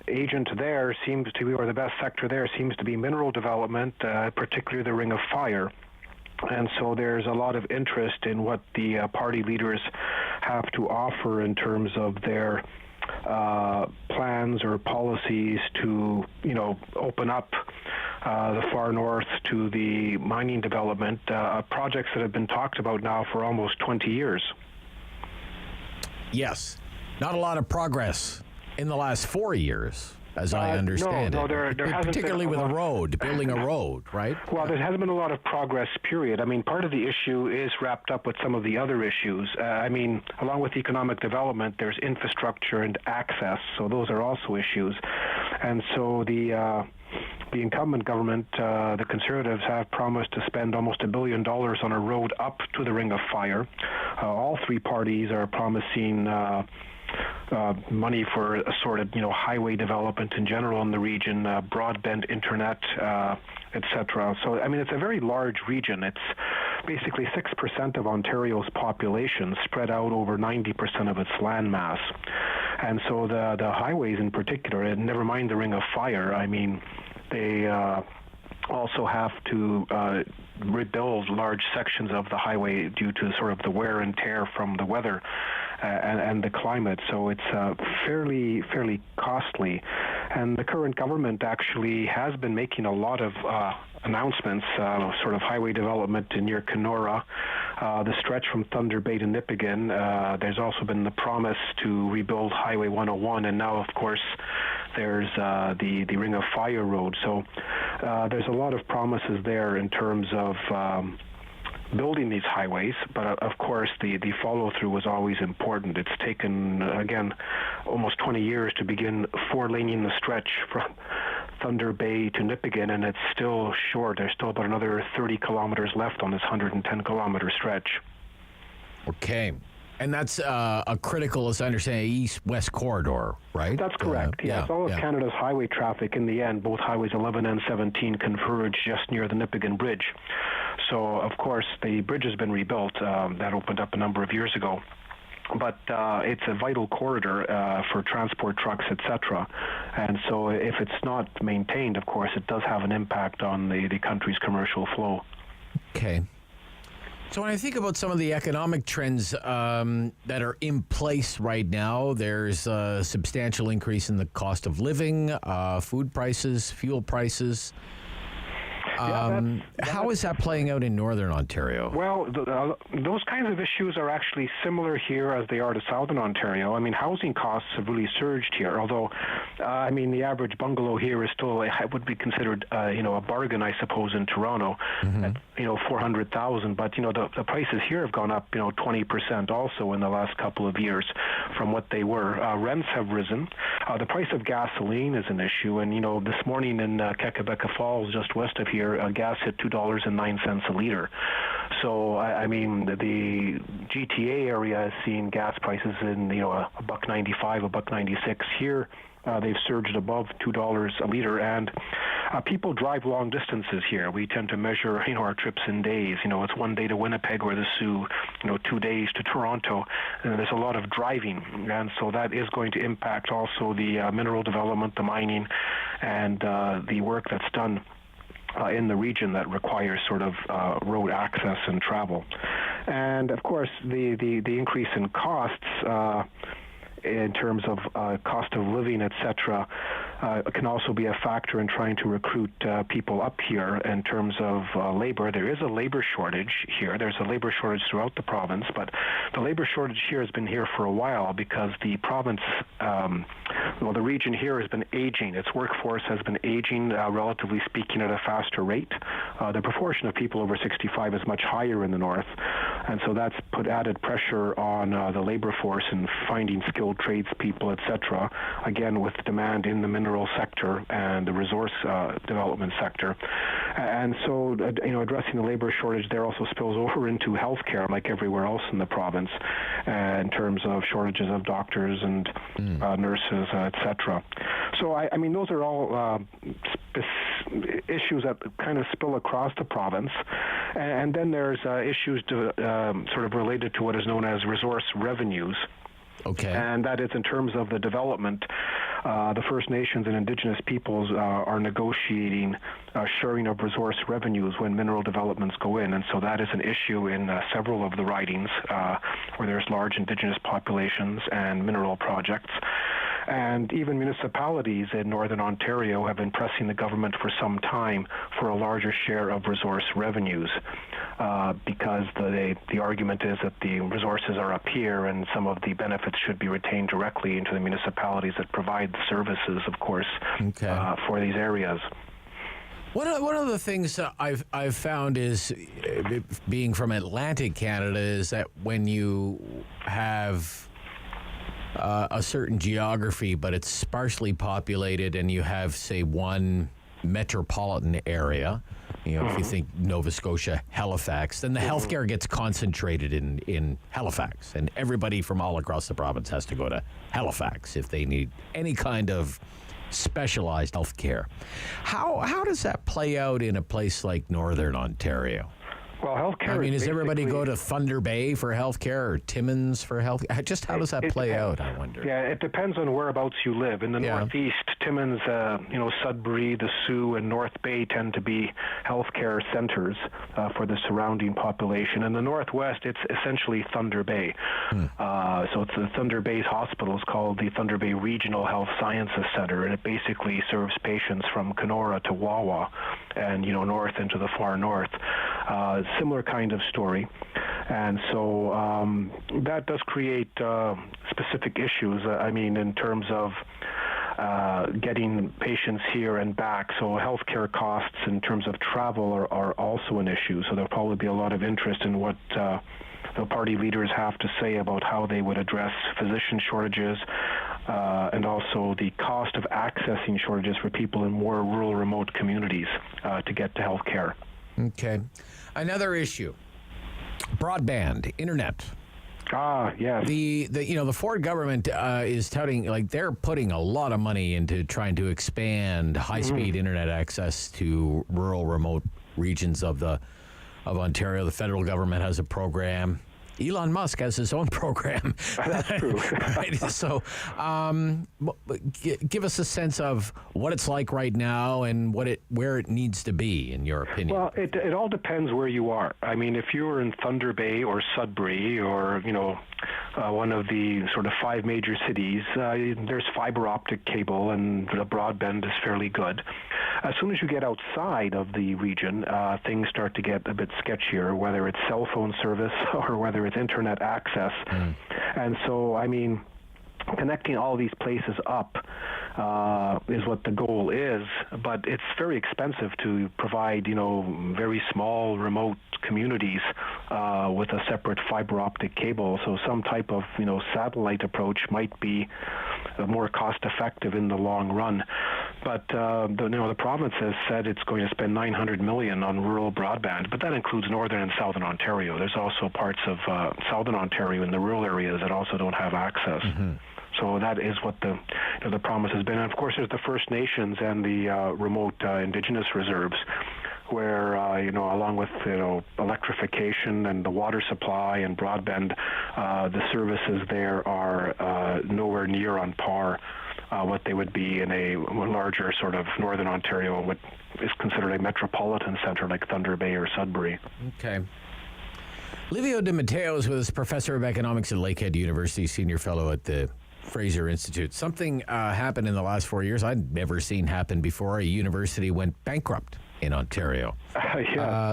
agent there seems to be, or the best sector there seems to be mineral development, particularly the Ring of Fire. And so there's a lot of interest in what the party leaders have to offer in terms of their plans or policies to, open up the far north to the mining development, projects that have been talked about now for almost 20 years. Yes. Not a lot of progress in the last 4 years. as I understand no, it. there hasn't particularly been with a road, building a road, right? Well, there hasn't been a lot of progress, period. I mean, part of the issue is wrapped up with some of the other issues. I mean, along with economic development, there's infrastructure and access, so those are also issues. And so the incumbent government, the Conservatives, have promised to spend almost $1 billion on a road up to the Ring of Fire. All three parties are promising money for a sort of, highway development in general in the region, broadband internet, etc. So, I mean, it's a very large region. It's basically 6% of Ontario's population spread out over 90% of its land mass. And so the highways in particular, and never mind the Ring of Fire, I mean, they also have to rebuild large sections of the highway due to sort of the wear and tear from the weather and the climate. So it's fairly costly. And the current government actually has been making a lot of announcements, sort of highway development near Kenora, the stretch from Thunder Bay to Nipigon. There's also been the promise to rebuild Highway 101, and now, of course, there's the Ring of Fire Road. So there's a lot of promises there in terms of building these highways, but of course the follow-through was always important. It's taken, again, almost 20 years to begin four-laning the stretch from Thunder Bay to Nipigon, and it's still short. There's still about another 30 kilometers left on this 110-kilometer stretch. Okay. And that's a critical, as I understand, east-west corridor, right? That's correct, yes. All of Canada's highway traffic, in the end, both highways 11 and 17 converge just near the Nipigon Bridge. So, of course, the bridge has been rebuilt. That opened up a number of years ago. But it's a vital corridor for transport trucks, etc. And so if it's not maintained, of course, it does have an impact on the country's commercial flow. Okay. So when I think about some of the economic trends that are in place right now, there's a substantial increase in the cost of living, food prices, fuel prices. How is that playing out in Northern Ontario? Well, those kinds of issues are actually similar here as they are to Southern Ontario. I mean, housing costs have really surged here, although, I mean, the average bungalow here is still, would be considered, a bargain, I suppose, in Toronto, at, $400,000. But, the prices here have gone up, 20% also in the last couple of years from what they were. Rents have risen. The price of gasoline is an issue. And, this morning in Quebec Falls, just west of here, gas hit $2.09 a liter. So, I mean, the GTA area has seen gas prices in, $1.95, $1.96. Here, they've surged above $2 a liter, and people drive long distances here. We tend to measure, our trips in days. It's 1 day to Winnipeg or the Sioux, 2 days to Toronto. And there's a lot of driving, and so that is going to impact also the mineral development, the mining, and the work that's done in the region that requires sort of road access and travel. And of course, the increase in costs in terms of cost of living, etc., can also be a factor in trying to recruit people up here in terms of labor. There is a labor shortage here. There's a labor shortage throughout the province, but the labor shortage here has been here for a while because the province, the region here has been aging. Its workforce has been aging, relatively speaking, at a faster rate. The proportion of people over 65 is much higher in the north, and so that's put added pressure on the labor force in finding skilled tradespeople, etc., again, with demand in the mineral sector and the resource development sector. And so, addressing the labor shortage there also spills over into healthcare, like everywhere else in the province, in terms of shortages of doctors and nurses, etc. So, I mean, those are all issues that kind of spill across the province. And then there's issues sort of related to what is known as resource revenues. Okay. And that is in terms of the development. The First Nations and Indigenous peoples are negotiating sharing of resource revenues when mineral developments go in. And so that is an issue in several of the ridings where there's large Indigenous populations and mineral projects. And even municipalities in Northern Ontario have been pressing the government for some time for a larger share of resource revenues. because the argument is that the resources are up here and some of the benefits should be retained directly into the municipalities that provide the services, of course, for these areas. One of the things I've found is, being from Atlantic Canada, is that when you have a certain geography, but it's sparsely populated, and you have, say, one metropolitan area, if you think Nova Scotia, Halifax, then the healthcare gets concentrated in Halifax, and everybody from all across the province has to go to Halifax if they need any kind of specialized health care. How does that play out in a place like Northern Ontario? Well, healthcare. I mean, does everybody go to Thunder Bay for healthcare or Timmins for health? Just how does that play out, I wonder? Yeah, it depends on whereabouts you live. In the Northeast, Timmins, Sudbury, the Sioux, and North Bay tend to be healthcare centers for the surrounding population. In the Northwest, it's essentially Thunder Bay. So it's the Thunder Bay's hospital is called the Thunder Bay Regional Health Sciences Center, and it basically serves patients from Kenora to Wawa and, north into the far north. Similar kind of story. And so that does create specific issues, in terms of getting patients here and back. So healthcare costs in terms of travel are also an issue. So there'll probably be a lot of interest in what the party leaders have to say about how they would address physician shortages and also the cost of accessing shortages for people in more rural, remote communities to get to health care. Okay. Another issue, broadband, internet. Yes. The Ford government is touting, they're putting a lot of money into trying to expand high-speed internet access to rural, remote regions of Ontario. The federal government has a program. Elon Musk has his own program. That's true. Right? So give us a sense of what it's like right now and where it needs to be, in your opinion. Well, it all depends where you are. If you're in Thunder Bay or Sudbury or, one of the sort of 5 major cities, there's fiber optic cable and the broadband is fairly good. As soon as you get outside of the region, things start to get a bit sketchier, whether it's cell phone service or whether it's internet access. And so, connecting all these places up is what the goal is, but it's very expensive to provide, very small, remote communities with a separate fiber optic cable. So some type of, satellite approach might be more cost-effective in the long run. But the province has said it's going to spend $900 million on rural broadband, but that includes northern and southern Ontario. There's also parts of southern Ontario in the rural areas that also don't have access. So that is what the promise has been. And of course, there's the First Nations and the remote Indigenous reserves, where along with electrification and the water supply and broadband, the services there are nowhere near on par what they would be in a larger sort of northern Ontario, what is considered a metropolitan center like Thunder Bay or Sudbury. Okay. Livio De Matteo is with us, professor of economics at Lakehead University, senior fellow at the Fraser Institute. Something happened in the last 4 years I'd never seen happen before. A university went bankrupt in Ontario.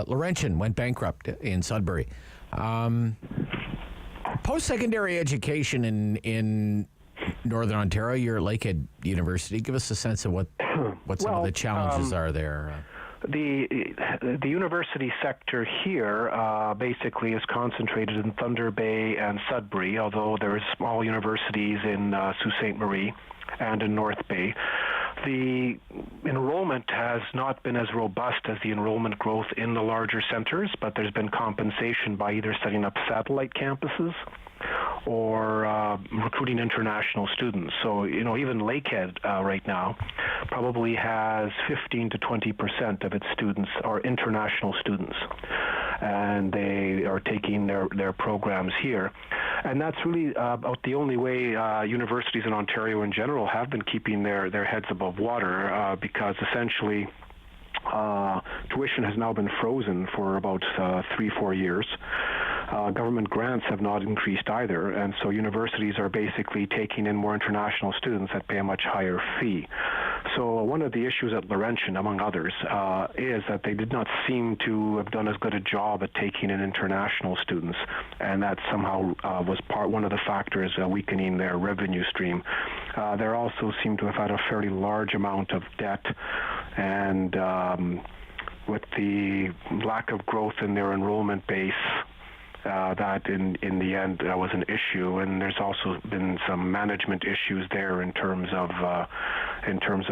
Laurentian went bankrupt in Sudbury. Post-secondary education in Northern Ontario, you're at Lakehead University. Give us a sense of what some of the challenges are there. The university sector here basically is concentrated in Thunder Bay and Sudbury, although there are small universities in Sault Ste. Marie and in North Bay. The enrollment has not been as robust as the enrollment growth in the larger centers, but there's been compensation by either setting up satellite campuses or recruiting international students. So, even Lakehead right now probably has 15 to 20% of its students are international students, and they are taking their programs here. And that's really about the only way universities in Ontario in general have been keeping their heads above water, because essentially tuition has now been frozen for about 3-4 years. Government grants have not increased either, and so universities are basically taking in more international students that pay a much higher fee. So one of the issues at Laurentian, among others, is that they did not seem to have done as good a job at taking in international students, and that somehow was one of the factors weakening their revenue stream. They also seem to have had a fairly large amount of debt, and with the lack of growth in their enrollment base, that in the end was an issue, and there's also been some management issues there in terms of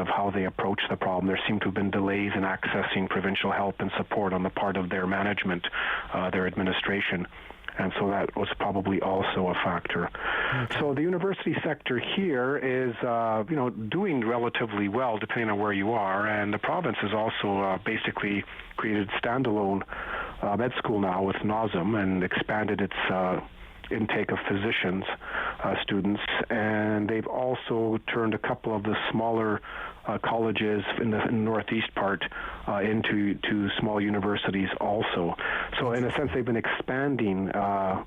how they approach the problem. There seem to have been delays in accessing provincial help and support on the part of their management, their administration. And so that was probably also a factor. Okay. So the university sector here is, doing relatively well, depending on where you are. And the province has also basically created standalone med school now with NOSM and expanded its intake of physicians, students. And they've also turned a couple of the smaller colleges in the northeast part into small universities also. So in a sense, they've been expanding the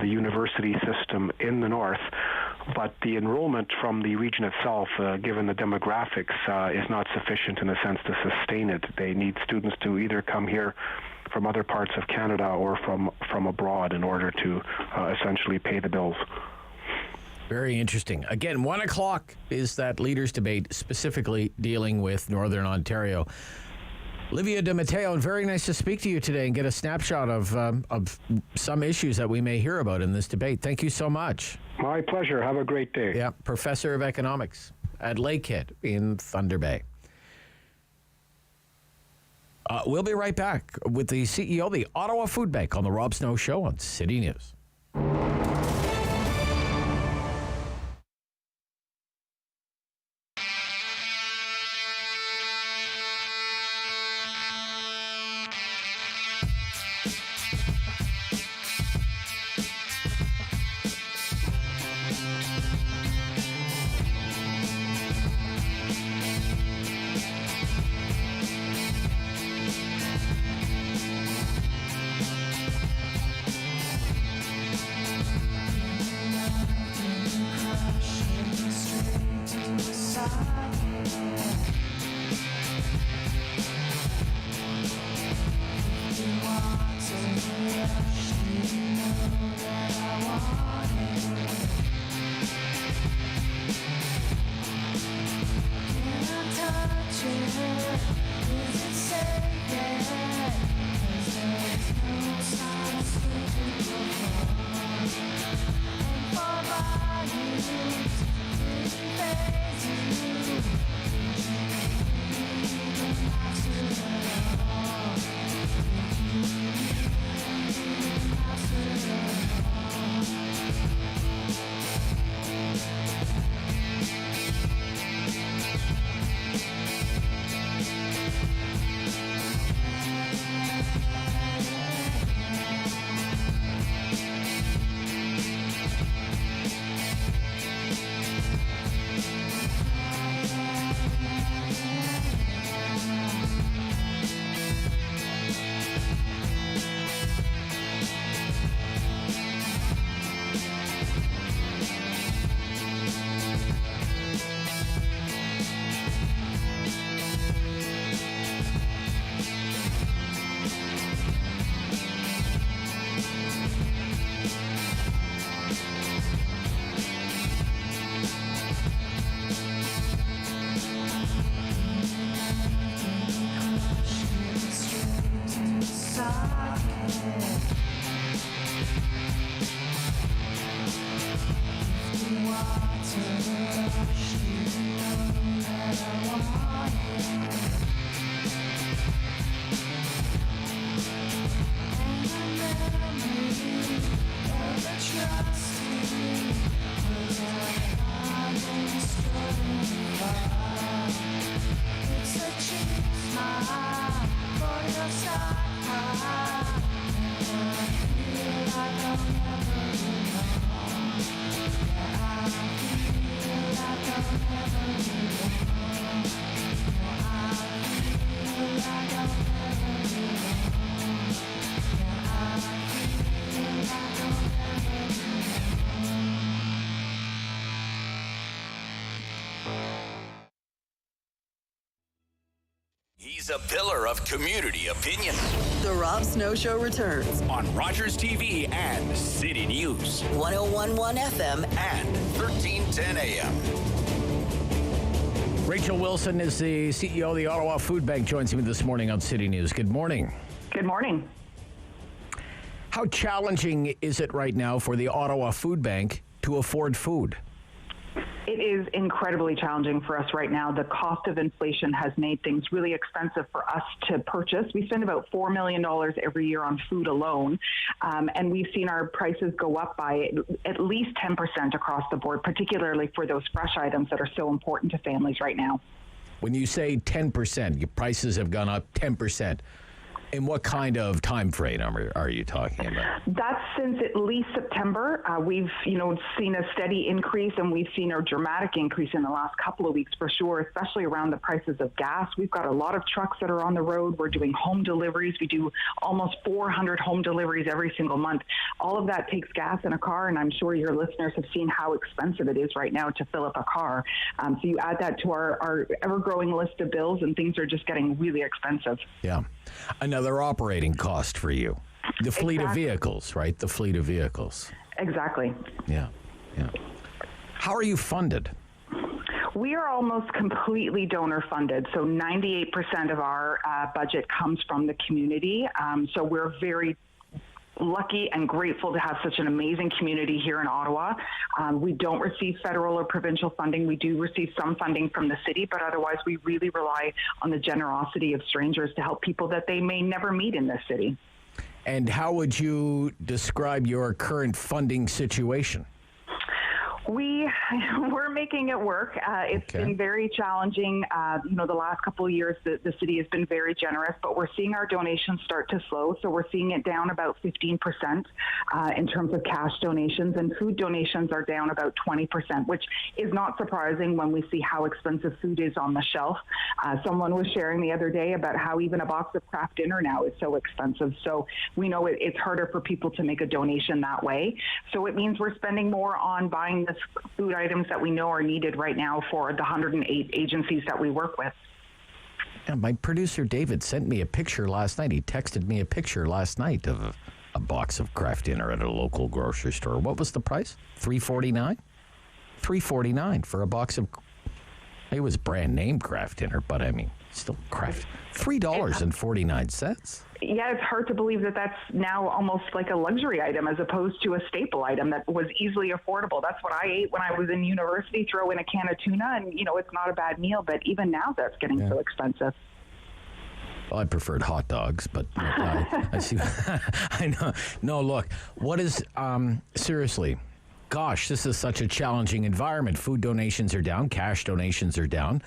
university system in the north, but the enrollment from the region itself, given the demographics, is not sufficient in a sense to sustain it. They need students to either come here from other parts of Canada or from abroad in order to essentially pay the bills. Very interesting. Again, 1 o'clock is that leaders' debate specifically dealing with Northern Ontario. Livia De Matteo, very nice to speak to you today and get a snapshot of some issues that we may hear about in this debate. Thank you so much. My pleasure. Have a great day. Yeah, Professor of Economics at Lakehead in Thunder Bay. We'll be right back with the CEO of the Ottawa Food Bank on the Rob Snow Show on City News. He's a pillar of community opinion. The Rob Snow Show returns On Rogers TV and City News. 101.1 FM And 1310 AM. Rachel Wilson is the CEO of the Ottawa Food Bank, joins me this morning on City News. Good morning. Good morning. How challenging is it right now for the Ottawa Food Bank to afford food? It is incredibly challenging for us right now. The cost of inflation has made things really expensive for us to purchase. We spend about $4 million every year on food alone, and we've seen our prices go up by at least 10% across the board, particularly for those fresh items that are so important to families right now. When you say 10%, your prices have gone up 10%. In what kind of time frame are you talking about? That's since at least September. We've, seen a steady increase, and we've seen a dramatic increase in the last couple of weeks for sure, especially around the prices of gas. We've got a lot of trucks that are on the road. We're doing home deliveries. We do almost 400 home deliveries every single month. All of that takes gas in a car, and I'm sure your listeners have seen how expensive it is right now to fill up a car. So you add that to our ever-growing list of bills, and things are just getting really expensive. Yeah. Another operating cost for you. The fleet of vehicles, right? The fleet of vehicles. Exactly. Yeah. How are you funded? We are almost completely donor funded. So 98% of our budget comes from the community. So we're very lucky and grateful to have such an amazing community here in Ottawa. We don't receive federal or provincial funding. We do receive some funding from the city, but otherwise we really rely on the generosity of strangers to help people that they may never meet in this city. And how would you describe your current funding situation? We're making it work. It's been very challenging. The last couple of years, the city has been very generous, but we're seeing our donations start to slow. So we're seeing it down about 15% in terms of cash donations, and food donations are down about 20%, which is not surprising when we see how expensive food is on the shelf. Someone was sharing the other day about how even a box of Kraft dinner now is so expensive. So we know it's harder for people to make a donation that way. So it means we're spending more on buying the food items that we know are needed right now for the 108 agencies that we work with. Yeah, my producer David sent me a picture last night. He texted me a picture last night of a box of Kraft dinner at a local grocery store. What was the price? $3.49? $3.49 for a box of, it was brand name Kraft dinner, but I mean, still Kraft. $3.49. Yeah, it's hard to believe that that's now almost like a luxury item as opposed to a staple item that was easily affordable. That's what I ate when I was in university, throw in a can of tuna, and, it's not a bad meal, but even now that's getting so expensive. Well, I preferred hot dogs, but I see. I know. No, look, what is, seriously, gosh, this is such a challenging environment. Food donations are down, cash donations are down.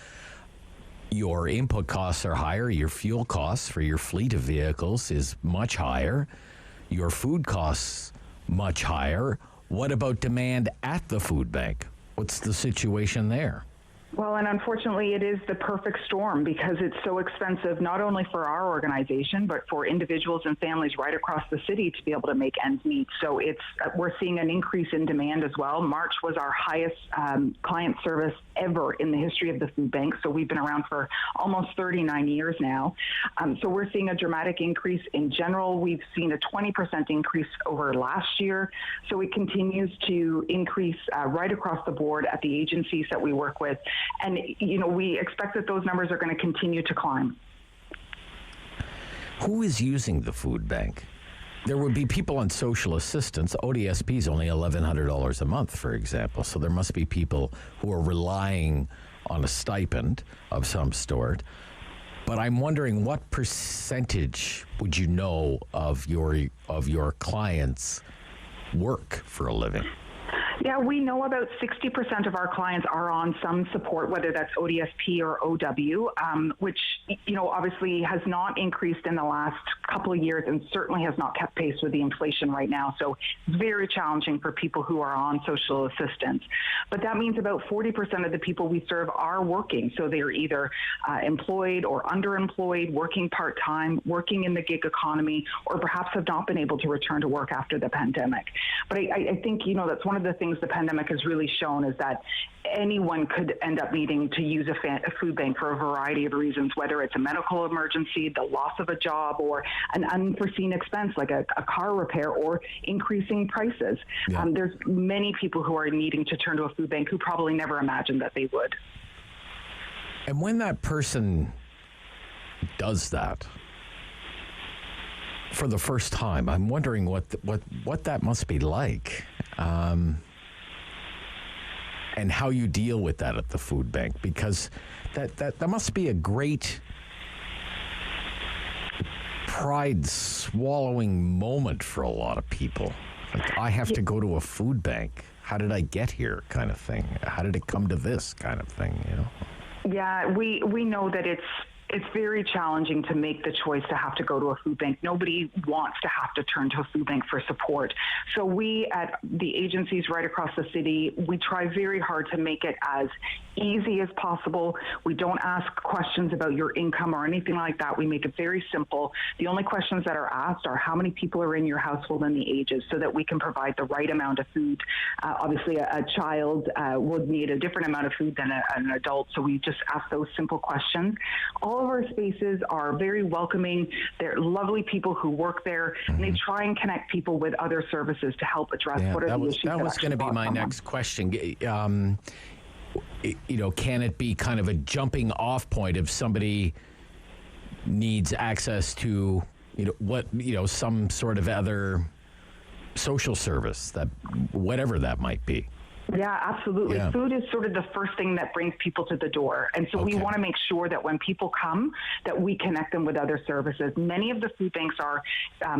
Your input costs are higher. Your fuel costs for your fleet of vehicles is much higher. Your food costs much higher. What about demand at the food bank? What's the situation there? Well, and unfortunately, it is the perfect storm because it's so expensive, not only for our organization, but for individuals and families right across the city to be able to make ends meet. So we're seeing an increase in demand as well. March was our highest client service ever in the history of the food bank. So we've been around for almost 39 years now. So we're seeing a dramatic increase in general. We've seen a 20% increase over last year. So it continues to increase right across the board at the agencies that we work with. And, we expect that those numbers are going to continue to climb. Who is using the food bank? There would be people on social assistance. ODSP is only $1,100 a month, for example. So there must be people who are relying on a stipend of some sort. But I'm wondering, what percentage would you know of your clients work for a living? Yeah, we know about 60% of our clients are on some support, whether that's ODSP or OW, which, obviously has not increased in the last couple of years and certainly has not kept pace with the inflation right now. So it's very challenging for people who are on social assistance. But that means about 40% of the people we serve are working. So they're either employed or underemployed, working part-time, working in the gig economy, or perhaps have not been able to return to work after the pandemic. But I think, that's one of the things the pandemic has really shown is that anyone could end up needing to use a food bank for a variety of reasons, whether it's a medical emergency, the loss of a job, or an unforeseen expense like a car repair or increasing prices. Yeah. There's many people who are needing to turn to a food bank who probably never imagined that they would. And when that person does that for the first time, I'm wondering what that must be like. And how you deal with that at the food bank, because that must be a great pride-swallowing moment for a lot of people. Like, I have to go to a food bank. How did I get here, kind of thing? How did it come to this, kind of thing? Yeah, we know that it's very challenging to make the choice to have to go to a food bank. Nobody wants to have to turn to a food bank for support. So we at the agencies right across the city, we try very hard to make it as easy as possible. We don't ask questions about your income or anything like that. We make it very simple. The only questions that are asked are how many people are in your household and the ages, so that we can provide the right amount of food. Obviously, a child would need a different amount of food than an adult, so we just ask those simple questions. All of our spaces are very welcoming. They're lovely people who work there, and they try and connect people with other services to help address what are the issues. That was going to be my next question. Can it be kind of a jumping off point if somebody needs access to, some sort of other social service, that whatever that might be? Yeah, absolutely. Yeah. Food is sort of the first thing that brings people to the door. And so we want to make sure that when people come, that we connect them with other services. Many of the food banks are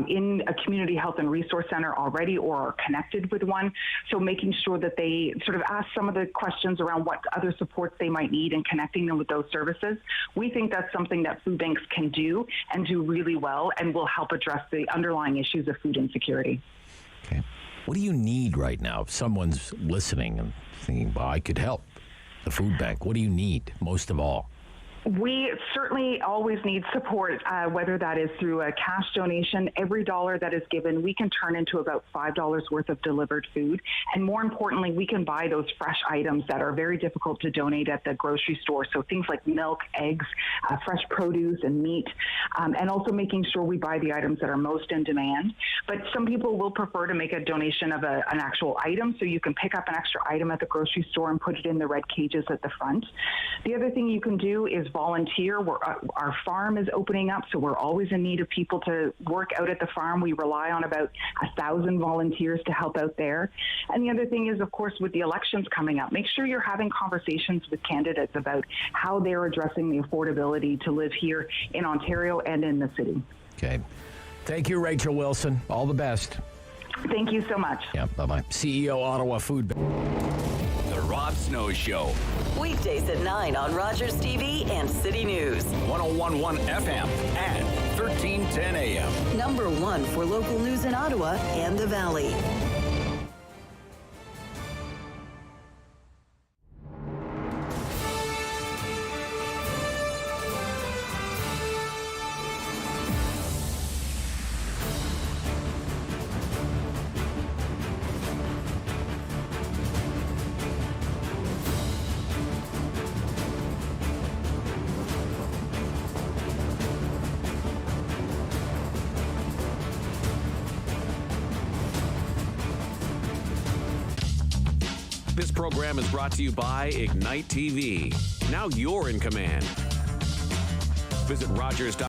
in a community health and resource center already or are connected with one. So making sure that they sort of ask some of the questions around what other supports they might need and connecting them with those services. We think that's something that food banks can do and do really well and will help address the underlying issues of food insecurity. Okay. What do you need right now? If someone's listening and thinking, well, I could help the food bank. What do you need most of all? We certainly always need support, whether that is through a cash donation. Every dollar that is given, we can turn into about $5 worth of delivered food. And more importantly, we can buy those fresh items that are very difficult to donate at the grocery store. So things like milk, eggs, fresh produce and meat, and also making sure we buy the items that are most in demand. But some people will prefer to make a donation of an actual item. So you can pick up an extra item at the grocery store and put it in the red cages at the front. The other thing you can do is volunteer. Our farm is opening up, so we're always in need of people to work out at the farm. We rely on about 1,000 volunteers to help out there. And the other thing is, of course, with the elections coming up, make sure you're having conversations with candidates about how they're addressing the affordability to live here in Ontario and in the city. Okay. Thank you, Rachel Wilson. All the best. Thank you so much. Yeah, bye-bye. CEO, Ottawa Food Bank. The Rob Snow Show. Weekdays at 9 on Rogers TV and City News. 101.1 FM and 1310 AM. Number 1 for local news in Ottawa and the Valley. This program is brought to you by Ignite TV. Now you're in command. Visit Rogers.com.